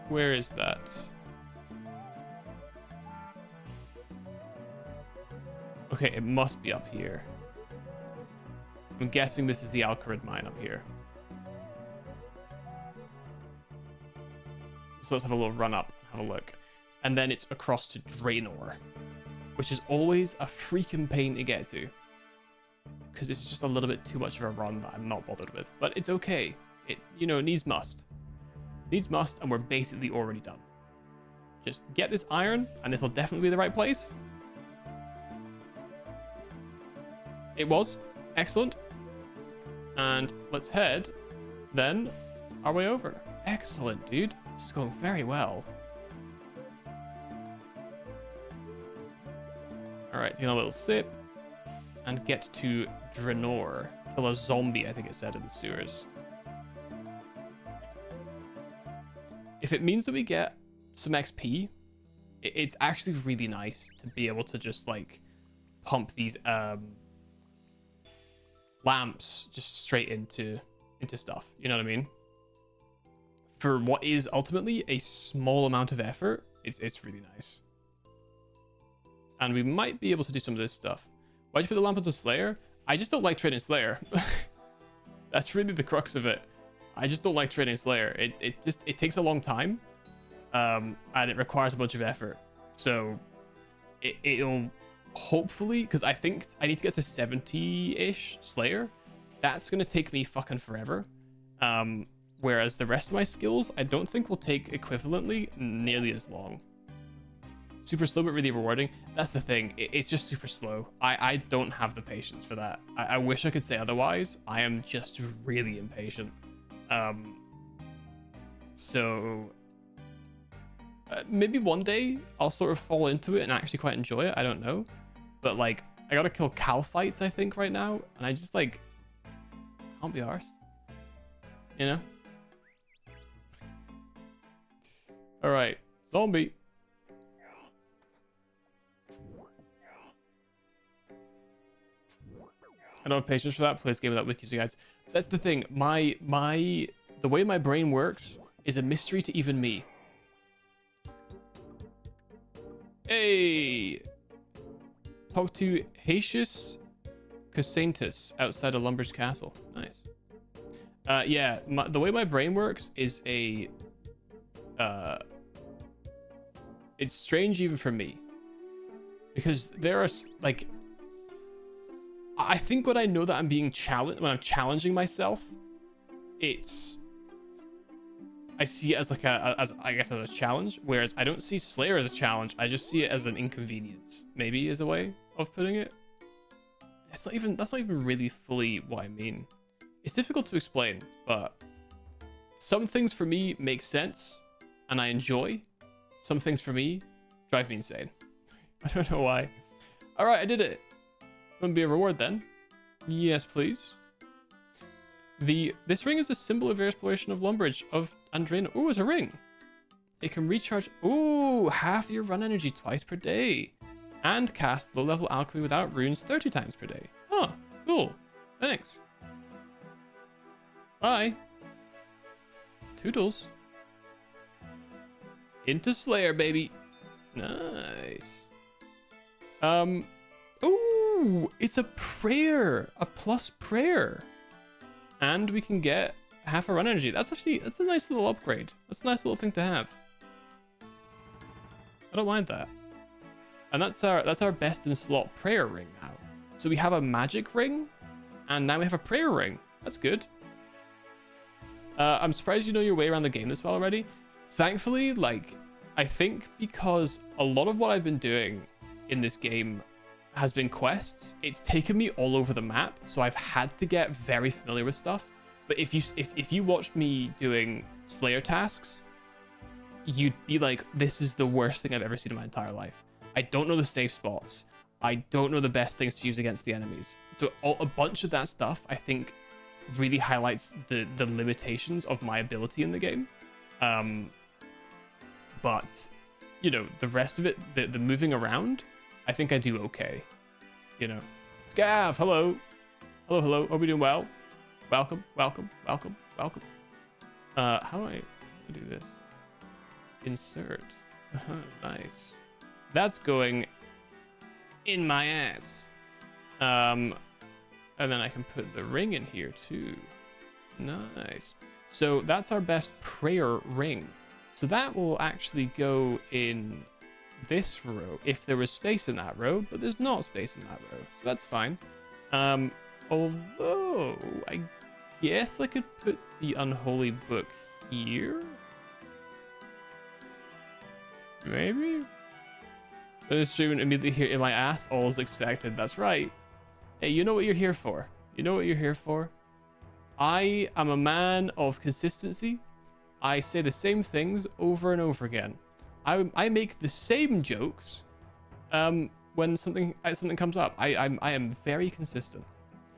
Where is that? Okay, it must be up here. I'm guessing this is the Alcarid mine up here. So let's have a little run up, have a look. And then it's across to Draenor, which is always a freaking pain to get to. Because it's just a little bit too much of a run that I'm not bothered with. But it's okay. It, you know, needs must. Needs must, and we're basically already done. Just get this iron, and this will definitely be the right place. It was. Excellent. And let's head, then, our way over. Excellent, dude. This is going very well. Alright, taking a little sip. And get to Draenor. Kill a zombie, I think it said in the sewers. If it means that we get some XP, it's actually really nice to be able to just, like, pump these lamps just straight into stuff. You know what I mean? For what is ultimately a small amount of effort, it's really nice. And we might be able to do some of this stuff. Why'd you put the lamp onto Slayer? I just don't like trading Slayer. That's really the crux of it. I just don't like trading Slayer. It takes a long time, and it requires a bunch of effort. So it'll hopefully, because I think I need to get to 70-ish Slayer. That's gonna take me fucking forever. Whereas the rest of my skills, I don't think will take equivalently nearly as long. Super slow, but really rewarding. That's the thing. It's just super slow. I don't have the patience for that. I wish I could say otherwise. I am just really impatient. So Maybe one day I'll sort of fall into it and actually quite enjoy it. I don't know. But like, I gotta kill Calphites, I think, right now. And I just like, can't be arsed. You know? Alright, zombie. I don't have patience for that. Play this game without wikis, you guys. That's the thing. The way my brain works is a mystery to even me. Hey! Talk to Hacius Casantus outside of Lumbridge Castle. Nice. Yeah, the way my brain works is a... it's strange even for me. Because there are, like... I think when I know that I'm being challenged, when I'm challenging myself, it's... I see it as like I guess as a challenge, whereas I don't see Slayer as a challenge. I just see it as an inconvenience. Maybe is a way of putting it. It's not even, that's not even really fully what I mean. It's difficult to explain, but some things for me make sense and I enjoy. Some things for me drive me insane. I don't know why. All right, I did it. Gonna be a reward then? Yes, please. This ring is a symbol of your exploration of Lumbridge of Andrena. Ooh, it's a ring. It can recharge, ooh, half your run energy twice per day. And cast low-level alchemy without runes 30 times per day. Huh, cool. Thanks. Bye. Toodles. Into Slayer, baby. Nice. Ooh, it's a prayer. A plus prayer. And we can get half a run energy. That's a nice little upgrade. That's a nice little thing to have. I don't mind that. And that's our best in slot prayer ring now. So we have a magic ring, and now we have a prayer ring. That's good. I'm surprised you know your way around the game this well already. Thankfully, like, I think because a lot of what I've been doing in this game has been quests, it's taken me all over the map, so I've had to get very familiar with stuff. But if you watched me doing Slayer tasks, you'd be like, this is the worst thing I've ever seen in my entire life. I don't know the safe spots. I don't know the best things to use against the enemies. So a bunch of that stuff, I think, really highlights the limitations of my ability in the game. But, you know, the rest of it, the moving around, I think I do okay. You know. Scav, hello. Hello, hello. Hope you're doing well. Welcome, welcome, welcome, welcome. How do I do this? Insert. Nice. That's going in my ass. And then I can put the ring in here too. Nice. So that's our best prayer ring. So that will actually go in this row if there was space in that row, but there's not space in that row, so that's fine. Although I guess I could put the unholy book here, maybe. But it's true, immediately here in my ass, all is expected. That's right. Hey, you know what you're here for. You know what you're here for. I am a man of consistency. I say the same things over and over again. I make the same jokes when something comes up. I am very consistent.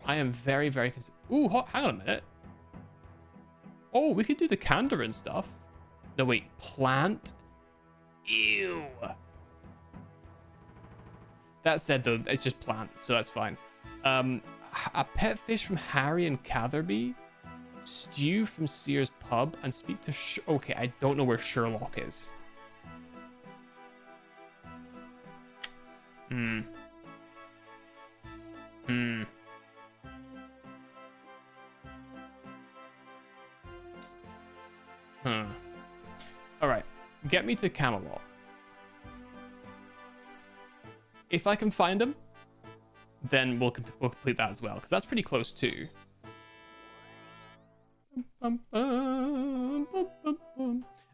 I am very, very consistent. Ooh, hang on a minute. Oh, we could do the Kandarin stuff. No, wait, plant? Ew. That said, though, it's just plant, so that's fine. A pet fish from Harry and Catherby. Stew from Sears Pub. And speak to... Okay, I don't know where Sherlock is. Alright, get me to Camelot. If I can find him, then we'll complete that as well, because that's pretty close too. Anyway,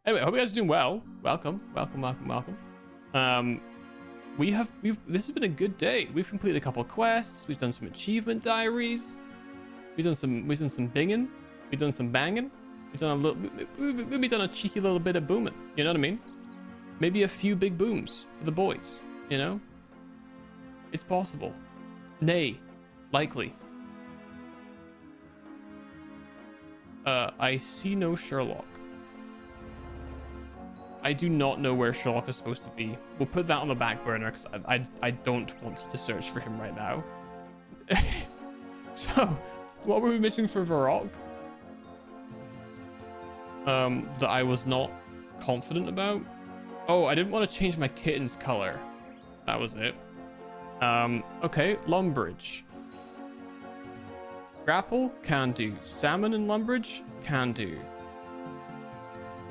I hope you guys are doing well. Welcome, welcome, welcome, welcome. This has been a good day. We've completed a couple of quests. We've done some achievement diaries. We've done some binging. We've done some banging. We've done a cheeky little bit of booming. You know what I mean? Maybe a few big booms for the boys, you know? It's possible. Nay, likely. I see no Sherlock. I do not know where Sherlock is supposed to be. We'll put that on the back burner because I don't want to search for him right now. So, what were we missing for Varrock? That I was not confident about. Oh, I didn't want to change my kitten's color. That was it. Okay, Lumbridge. Grapple, can do. Salmon and Lumbridge, can do.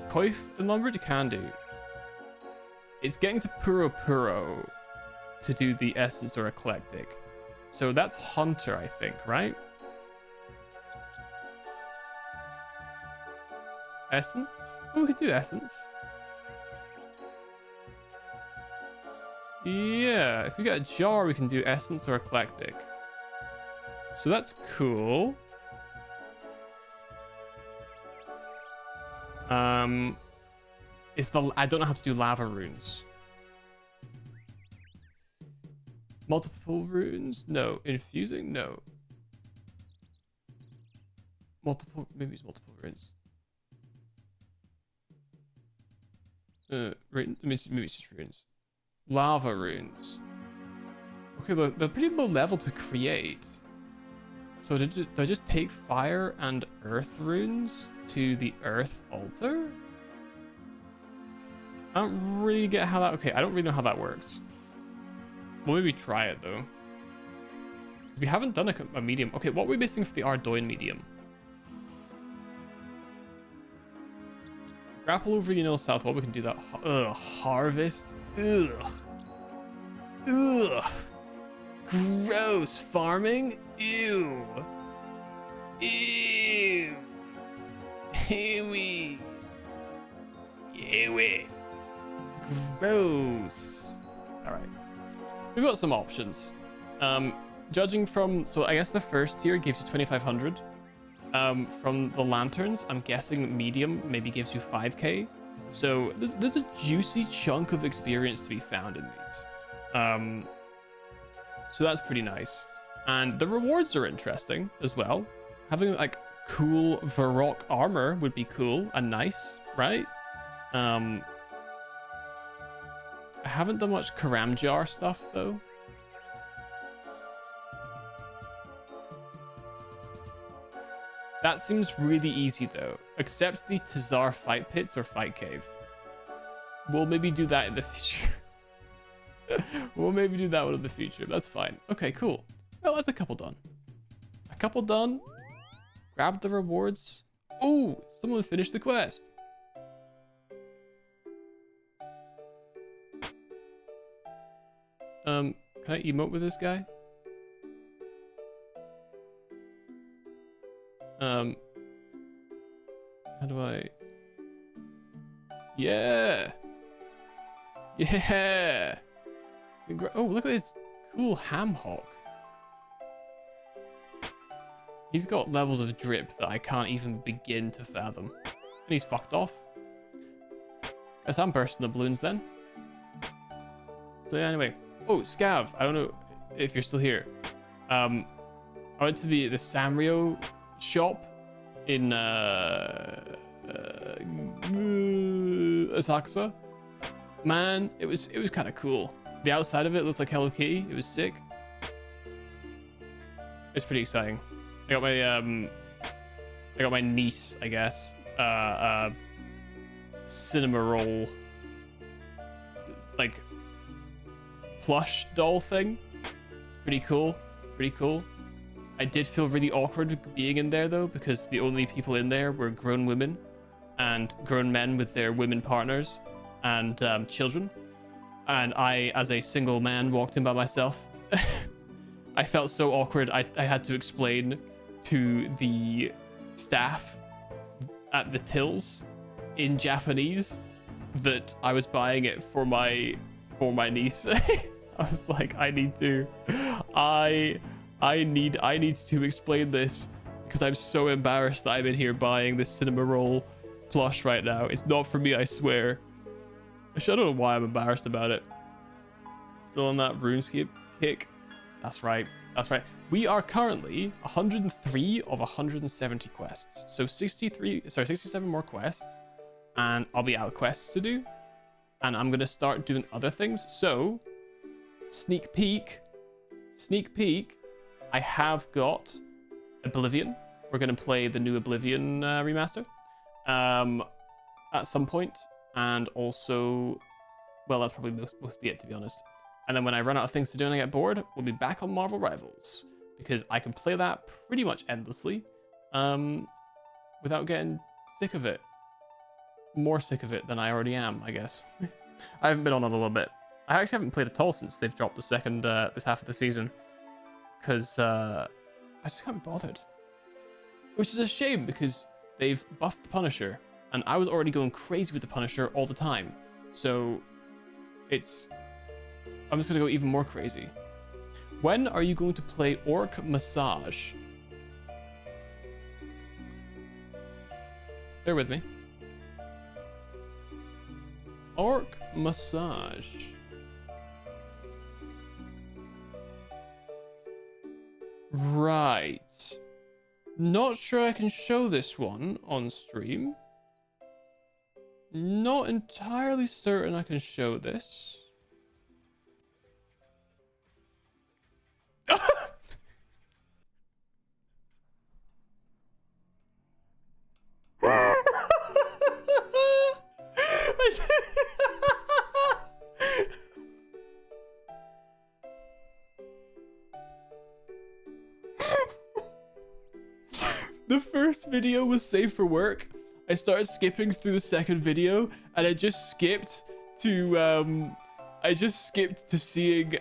Coif and Lumbridge, can do. It's getting to Puro to do the Essence or Eclectic. So that's Hunter, I think, right? Essence? Oh, we could do Essence. Yeah, if we got a jar, we can do Essence or Eclectic. So that's cool. I don't know how to do lava runes. Multiple runes? No. Infusing? No. Multiple, maybe it's multiple runes. Maybe it's just runes. Lava runes. Okay, they're pretty low level to create. So do I just take fire and earth runes to the earth altar? I don't really get how that... Okay, I don't really know how that works. We'll maybe try it, though. We haven't done a medium. Okay, what are we missing for the Ardoin medium? Grapple over South. What we can do that. Ugh, harvest. Ugh. Ugh. Gross. Farming. Ew. Ew. Ewy. Ewy. Gross. All right. We've got some options. Judging from, so I guess the first tier gives you 2,500. From the lanterns, I'm guessing medium maybe gives you 5k. So there's a juicy chunk of experience to be found in these. So that's pretty nice. And the rewards are interesting as well. Having like cool Varrock armor would be cool and nice, right? I haven't done much Karamjar stuff though. That seems really easy though, except the Tazar fight pits or fight cave. We'll maybe do that in the future. We'll maybe do that one in the future. That's fine. Okay, cool. Well, that's a couple done. A couple done. Grab the rewards. Oh, someone finished the quest. Can I emote with this guy? How do I... Yeah! Yeah! Oh, look at this cool ham hawk. He's got levels of drip that I can't even begin to fathom. And he's fucked off. Guess I'm bursting the balloons then. So yeah, anyway. Oh, Scav. I don't know if you're still here. I went to the Sanrio shop in Asakusa. Man, it was kind of cool. The outside of it looks like Hello Kitty. It was sick. It's pretty exciting. I got my niece, I guess, cinema roll, like plush doll thing. Pretty cool. Pretty cool. I did feel really awkward being in there though, because the only people in there were grown women and grown men with their women partners and children. And I, as a single man, walked in by myself. I felt so awkward. I had to explain to the staff at the tills in Japanese that I was buying it for my niece. I was like, I need to explain this because I'm so embarrassed that I'm in here buying this cinema roll plush right now. It's not for me, I swear. I don't know why I'm embarrassed about it. Still on that RuneScape kick. That's right. That's right. We are currently 103 of 170 quests. So 67 more quests. And I'll be out of quests to do. And I'm going to start doing other things. So, sneak peek. I have got Oblivion. We're going to play the new Oblivion remaster at some point. And also, well, that's probably mostly it, to be honest. And then when I run out of things to do and I get bored, we'll be back on Marvel Rivals. Because I can play that pretty much endlessly without getting sick of it. More sick of it than I already am, I guess. I haven't been on it a little bit. I actually haven't played at all since they've dropped the second this half of the season. Because I just can't be bothered. Which is a shame because they've buffed the Punisher. And I was already going crazy with the Punisher all the time. So I'm just going to go even more crazy. When are you going to play Orc Massage? Bear with me. Orc Massage. Right. Not sure I can show this one on stream. Not entirely certain I can show this. The first video was safe for work. I started skipping through the second video, and I just skipped to seeing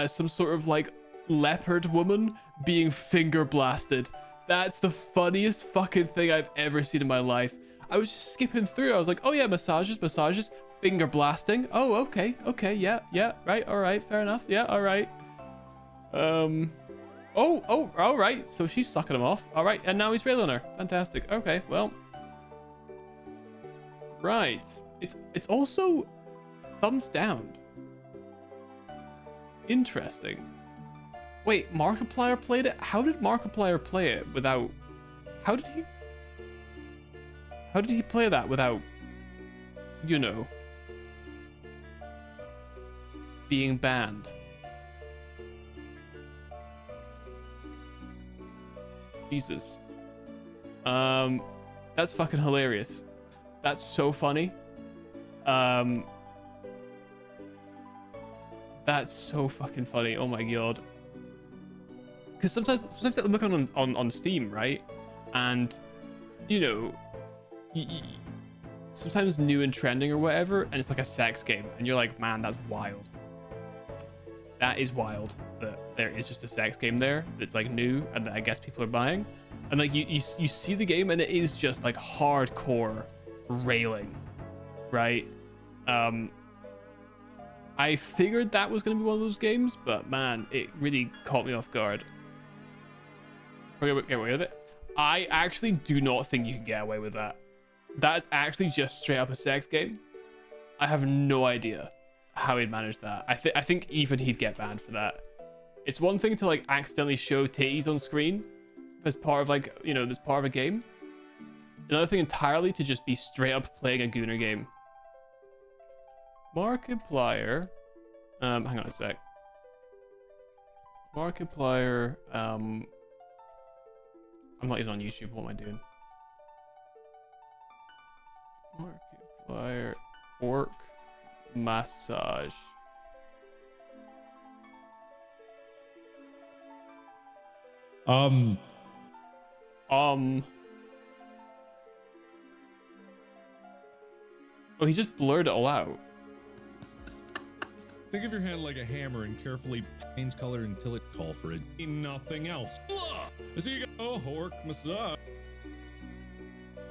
some sort of like leopard woman being finger blasted. That's the funniest fucking thing I've ever seen in my life. I was just skipping through. I was like, oh yeah, massages, finger blasting. Oh, okay, yeah, right, all right, fair enough. Yeah, all right. Oh, all right. So she's sucking him off. All right, and now he's railing her. Fantastic. Okay, well. Right. It's also thumbs down. Interesting. Wait, Markiplier played it? How did Markiplier play it without... How did he play that without, you know, being banned? Jesus. That's fucking hilarious. That's so funny. That's so fucking funny. Oh my god. Because sometimes I look on Steam, right? And you know, sometimes new and trending or whatever, and it's like a sex game, and you're like, man, that's wild. That is wild that there is just a sex game there that's like new and that I guess people are buying. And like you see the game and it is just like hardcore railing, right? I figured that was going to be one of those games, but man, it really caught me off guard. Get away with it? I actually do not think you can get away with that. That is actually just straight up a sex game. I have no idea how he'd manage that. I think even he'd get banned for that. It's one thing to like accidentally show titties on screen as part of like, you know, this part of a game. Another thing entirely to just be straight up playing a Gooner game. Markiplier. Hang on a sec. Markiplier. I'm not even on YouTube. What am I doing? Markiplier. Orc massage. Oh, he just blurred it all out. Think of your hand like a hammer and carefully change color until it call for it. Nothing else. I see you go, orc massage.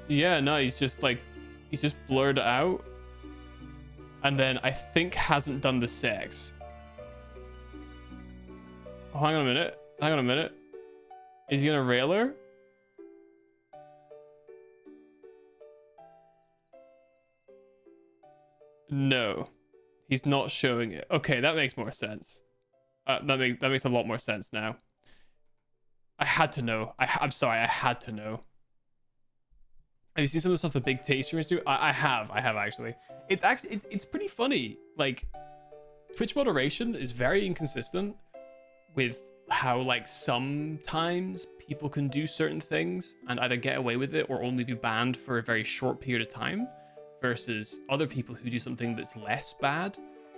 Yeah, no, he's just blurred it out. And then I think hasn't done the sex. Oh, hang on a minute. Is he gonna rail her? No, he's not showing it. Okay, that makes more sense. That makes a lot more sense now. I had to know. I'm sorry, I had to know. Have you seen some of the stuff the big taste streamers do? I have actually. It's pretty funny. Like, Twitch moderation is very inconsistent with how, like, sometimes people can do certain things and either get away with it or only be banned for a very short period of time, versus other people who do something that's less bad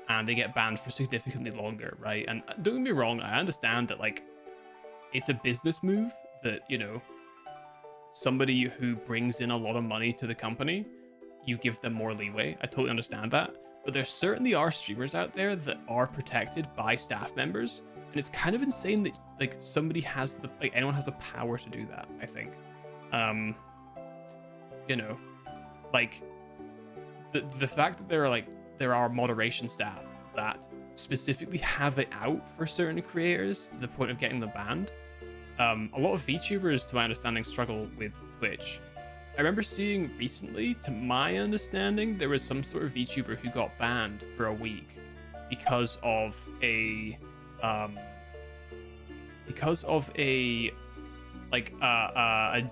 and they get banned for significantly longer, right? And don't get me wrong, I understand that, like, it's a business move that, you know, somebody who brings in a lot of money to the company, you give them more leeway. I totally understand that. But there certainly are streamers out there that are protected by staff members. And it's kind of insane that, like, somebody has the, like, anyone has the power to do that, I think. You know, like, the fact that there are moderation staff that specifically have it out for certain creators to the point of getting them banned. A lot of VTubers, to my understanding, struggle with Twitch. I remember seeing recently, to my understanding, there was some sort of VTuber who got banned for a week because of a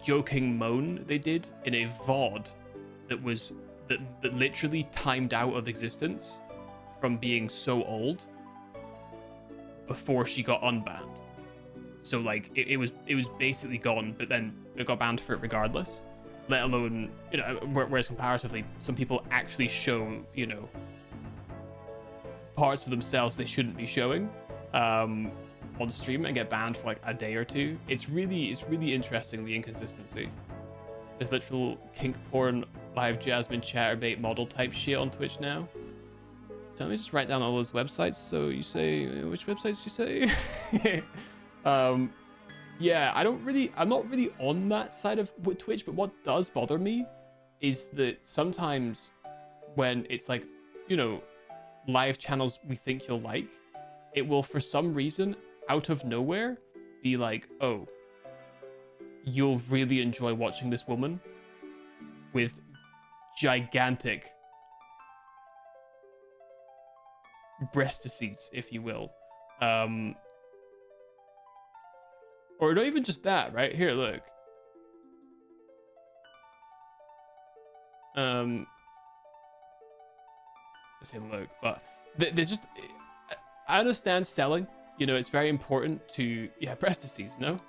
joking moan they did in a VOD that literally timed out of existence from being so old before she got unbanned. So, like, it was basically gone, but then it got banned for it regardless. Let alone, you know, whereas comparatively, some people actually show, you know, parts of themselves they shouldn't be showing on stream and get banned for like a day or two. It's really interesting, the inconsistency. There's literal kink porn, live Jasmine chatterbait model type shit on Twitch now. So let me just write down all those websites. So you say, which websites you say? Yeah, I'm not really on that side of Twitch, but what does bother me is that sometimes when it's like, you know, live channels we think you'll like, it will for some reason out of nowhere be like, oh, you'll really enjoy watching this woman with gigantic breastises, if you will. Or not even just that, right? Here, look. I say look, but there's just, I understand selling. You know, it's very important to, yeah, breastises, no?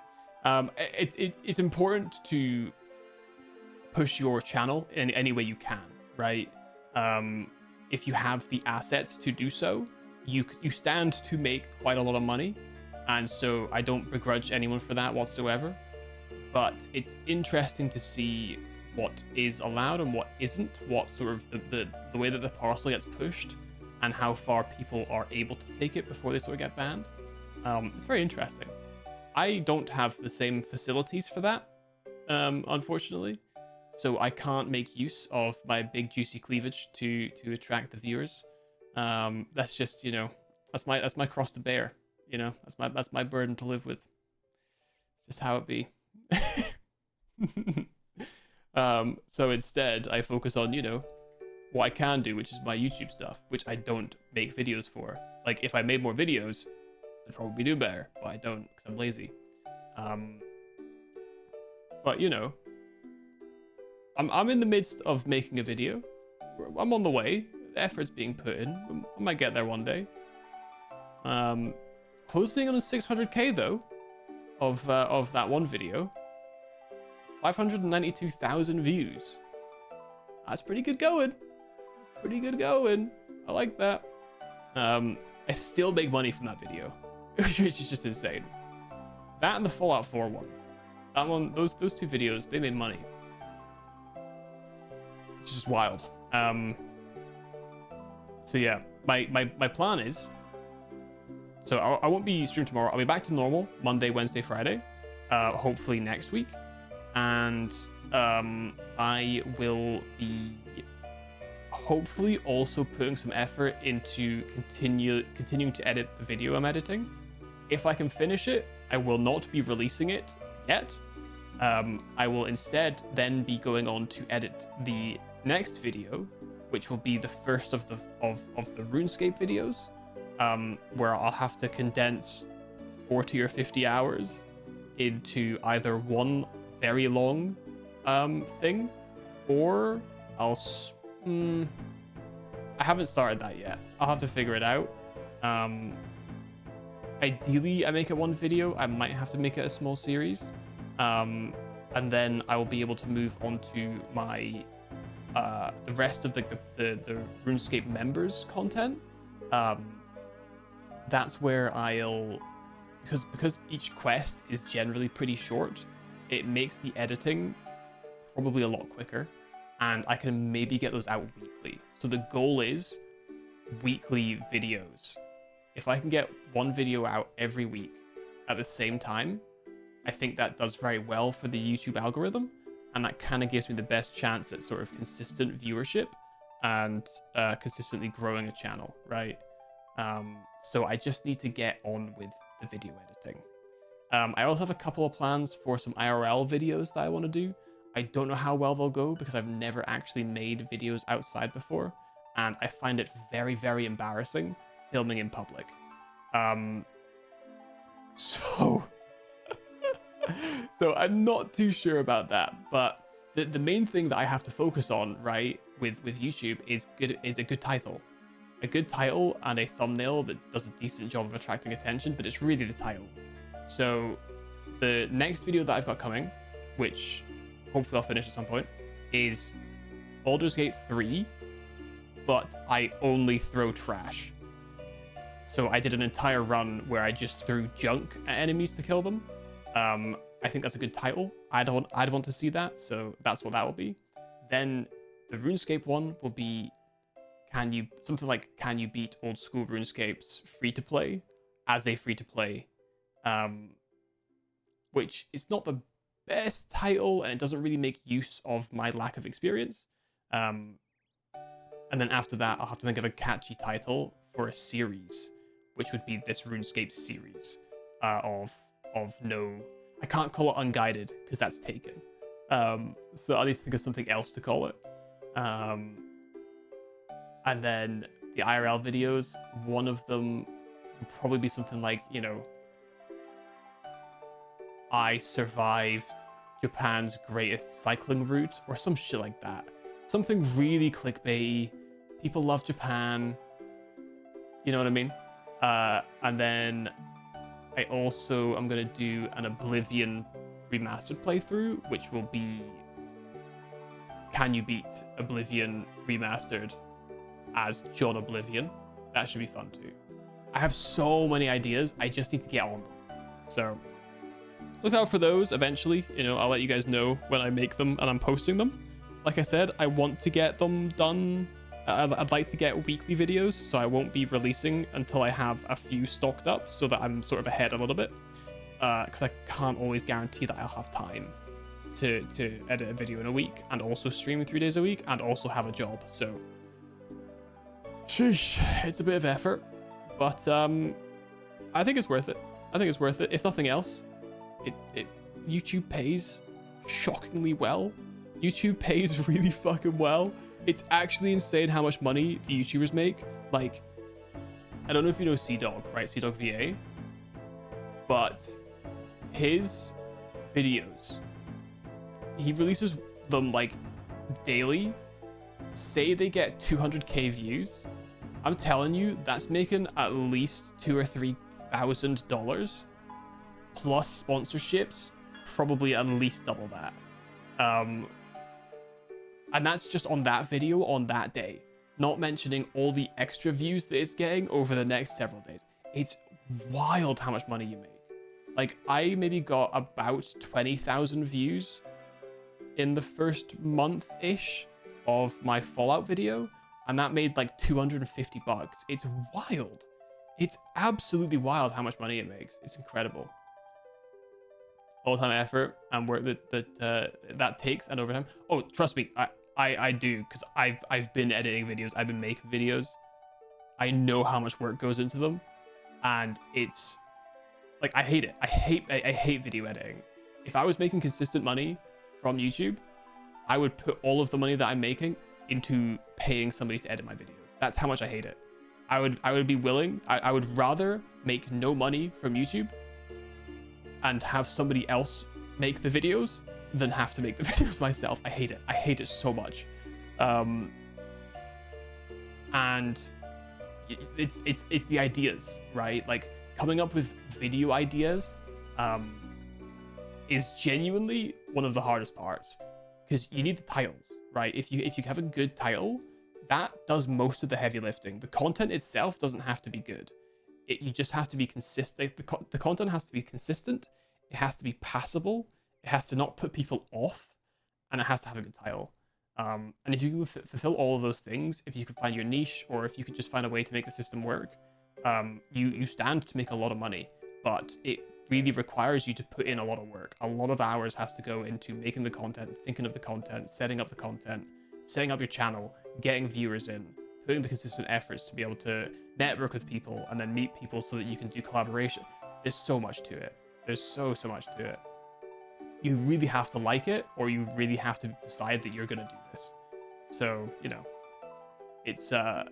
It's important to push your channel in any way you can, right? If you have the assets to do so, you stand to make quite a lot of money. And so I don't begrudge anyone for that whatsoever. But it's interesting to see what is allowed and what isn't, what sort of the way that the parcel gets pushed and how far people are able to take it before they sort of get banned. It's very interesting. I don't have the same facilities for that, unfortunately. So I can't make use of my big juicy cleavage to attract the viewers. That's just, you know, that's my cross to bear. You know, that's my burden to live with. It's just how it be. So instead, I focus on, you know, what I can do, which is my YouTube stuff, which I don't make videos for. Like, if I made more videos, I'd probably do better, but I don't because I'm lazy. But you know, I'm in the midst of making a video. I'm on the way. The effort's being put in. I might get there one day. Closing on a 600k though, of that one video. 592,000 views. That's pretty good going. Pretty good going. I like that. I still make money from that video, which is just insane. That and the Fallout 4 one. That one, those two videos, they made money, which is just wild. So yeah, my plan is. So I won't be streaming tomorrow. I'll be back to normal Monday, Wednesday, Friday, hopefully next week. And I will be hopefully also putting some effort into continuing to edit the video I'm editing. If I can finish it, I will not be releasing it yet. I will instead then be going on to edit the next video, which will be the first of the RuneScape videos, where I'll have to condense 40 or 50 hours into either one very long thing, or I haven't started that yet. I'll have to figure it out. Ideally, I make it one video. I might have to make it a small series, and then I will be able to move on to my the rest of the RuneScape members content. That's where I'll, because each quest is generally pretty short, it makes the editing probably a lot quicker, and I can maybe get those out weekly. So the goal is weekly videos. If I can get one video out every week at the same time, I think that does very well for the YouTube algorithm, and that kind of gives me the best chance at sort of consistent viewership and consistently growing a channel, right? So I just need to get on with the video editing. I also have a couple of plans for some IRL videos that I want to do. I don't know how well they'll go because I've never actually made videos outside before, and I find it very, very embarrassing filming in public. So I'm not too sure about that, but the main thing that I have to focus on, right, with YouTube is a good title. A good title and a thumbnail that does a decent job of attracting attention, but it's really the title. So the next video that I've got coming, which hopefully I'll finish at some point, is Baldur's Gate 3, but I only throw trash. So I did an entire run where I just threw junk at enemies to kill them. I think that's a good title. I'd want to see that, so that's what that will be. Then the RuneScape one will be something like can you beat old school RuneScapes free to play as a free to play, which is not the best title, and it doesn't really make use of my lack of experience. And then after that, I'll have to think of a catchy title for a series, which would be this RuneScape series of no, I can't call it Unguided because that's taken. So I need to think of something else to call it. And then the IRL videos, one of them would probably be something like, you know, I survived Japan's greatest cycling route, or some shit like that. Something really clickbaity. People love Japan. You know what I mean? And then I also am going to do an Oblivion remastered playthrough, which will be can you beat Oblivion remastered as John Oblivion. That should be fun too. I have so many ideas. I just need to get on them. So look out for those eventually. You know, I'll let you guys know when I make them and I'm posting them. Like I said, I want to get them done. I'd like to get weekly videos, so I won't be releasing until I have a few stocked up, so that I'm sort of ahead a little bit. Because I can't always guarantee that I'll have time to edit a video in a week, and also stream 3 days a week, and also have a job. So, sheesh, it's a bit of effort, but I think it's worth it. I think it's worth it. If nothing else, YouTube pays shockingly well. YouTube pays really fucking well. It's actually insane how much money the YouTubers make. Like, I don't know if you know CDog, right? CDog VA. But his videos, he releases them like daily. Say they get 200k views. I'm telling you, that's making at least $2,000 or $3,000 plus sponsorships, probably at least double that. And that's just on that video on that day, not mentioning all the extra views that it's getting over the next several days. It's wild how much money you make. Like, I maybe got about 20,000 views in the first month-ish of my Fallout video, and that made like $250. It's wild. It's absolutely wild how much money it makes. It's incredible. All-time effort and work that takes, and overtime. Oh, trust me, I do, because I've been editing videos. I've been making videos. I know how much work goes into them, and it's like, I hate it. I hate video editing. If I was making consistent money from YouTube, I would put all of the money that I'm making into paying somebody to edit my videos. That's how much I hate it. I would be willing. I would rather make no money from YouTube and have somebody else make the videos than have to make the videos myself. I hate it. I hate it so much. And it's the ideas, right? Like coming up with video ideas is genuinely one of the hardest parts, because you need the titles, right? If you have a good title, that does most of the heavy lifting. The content itself doesn't have to be good. You just have to be consistent. The content has to be consistent. It has to be passable. It has to not put people off, and it has to have a good title. And if you can fulfill all of those things, if you can find your niche, or if you could just find a way to make the system work, you stand to make a lot of money. But it really requires you to put in a lot of work. A lot of hours has to go into making the content, thinking of the content, setting up the content, setting up your channel, getting viewers in, putting the consistent efforts to be able to network with people and then meet people so that you can do collaboration. There's so much to it. There's so much to it. You really have to like it, or you really have to decide that you're going to do this. So, you know, it's a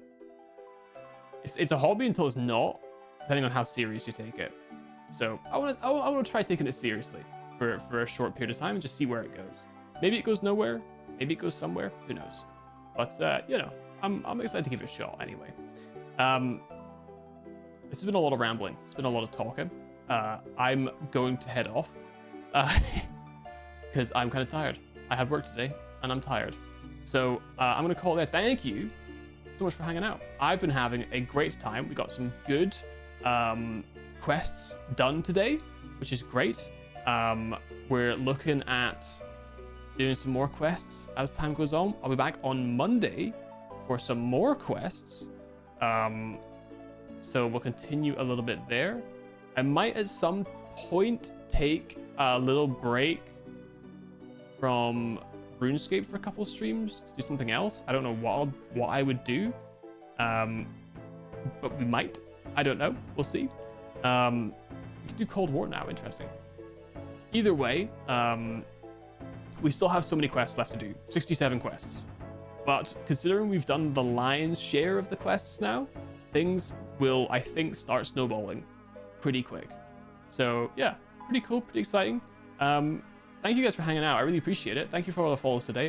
hobby until it's not, depending on how serious you take it. So I want to try taking it seriously for a short period of time and just see where it goes. Maybe it goes nowhere. Maybe it goes somewhere. Who knows? But you know, I'm excited to give it a shot anyway. This has been a lot of rambling. It's been a lot of talking. I'm going to head off because I'm kind of tired. I had work today and I'm tired. So I'm going to call it there. Thank you so much for hanging out. I've been having a great time. We got some good quests done today, which is great. We're looking at doing some more quests as time goes on. I'll be back on Monday for some more quests. So we'll continue a little bit there. I might at some point take a little break from RuneScape for a couple of streams to do something else. I don't know what I would do, but we might. I don't know. We'll see. We can do Cold War now. Interesting. Either way, we still have so many quests left to do. 67 quests. But considering we've done the lion's share of the quests now, things will, I think, start snowballing pretty quick. So yeah, pretty cool, pretty exciting. Thank you guys for hanging out. I really appreciate it. Thank you for all the follows today.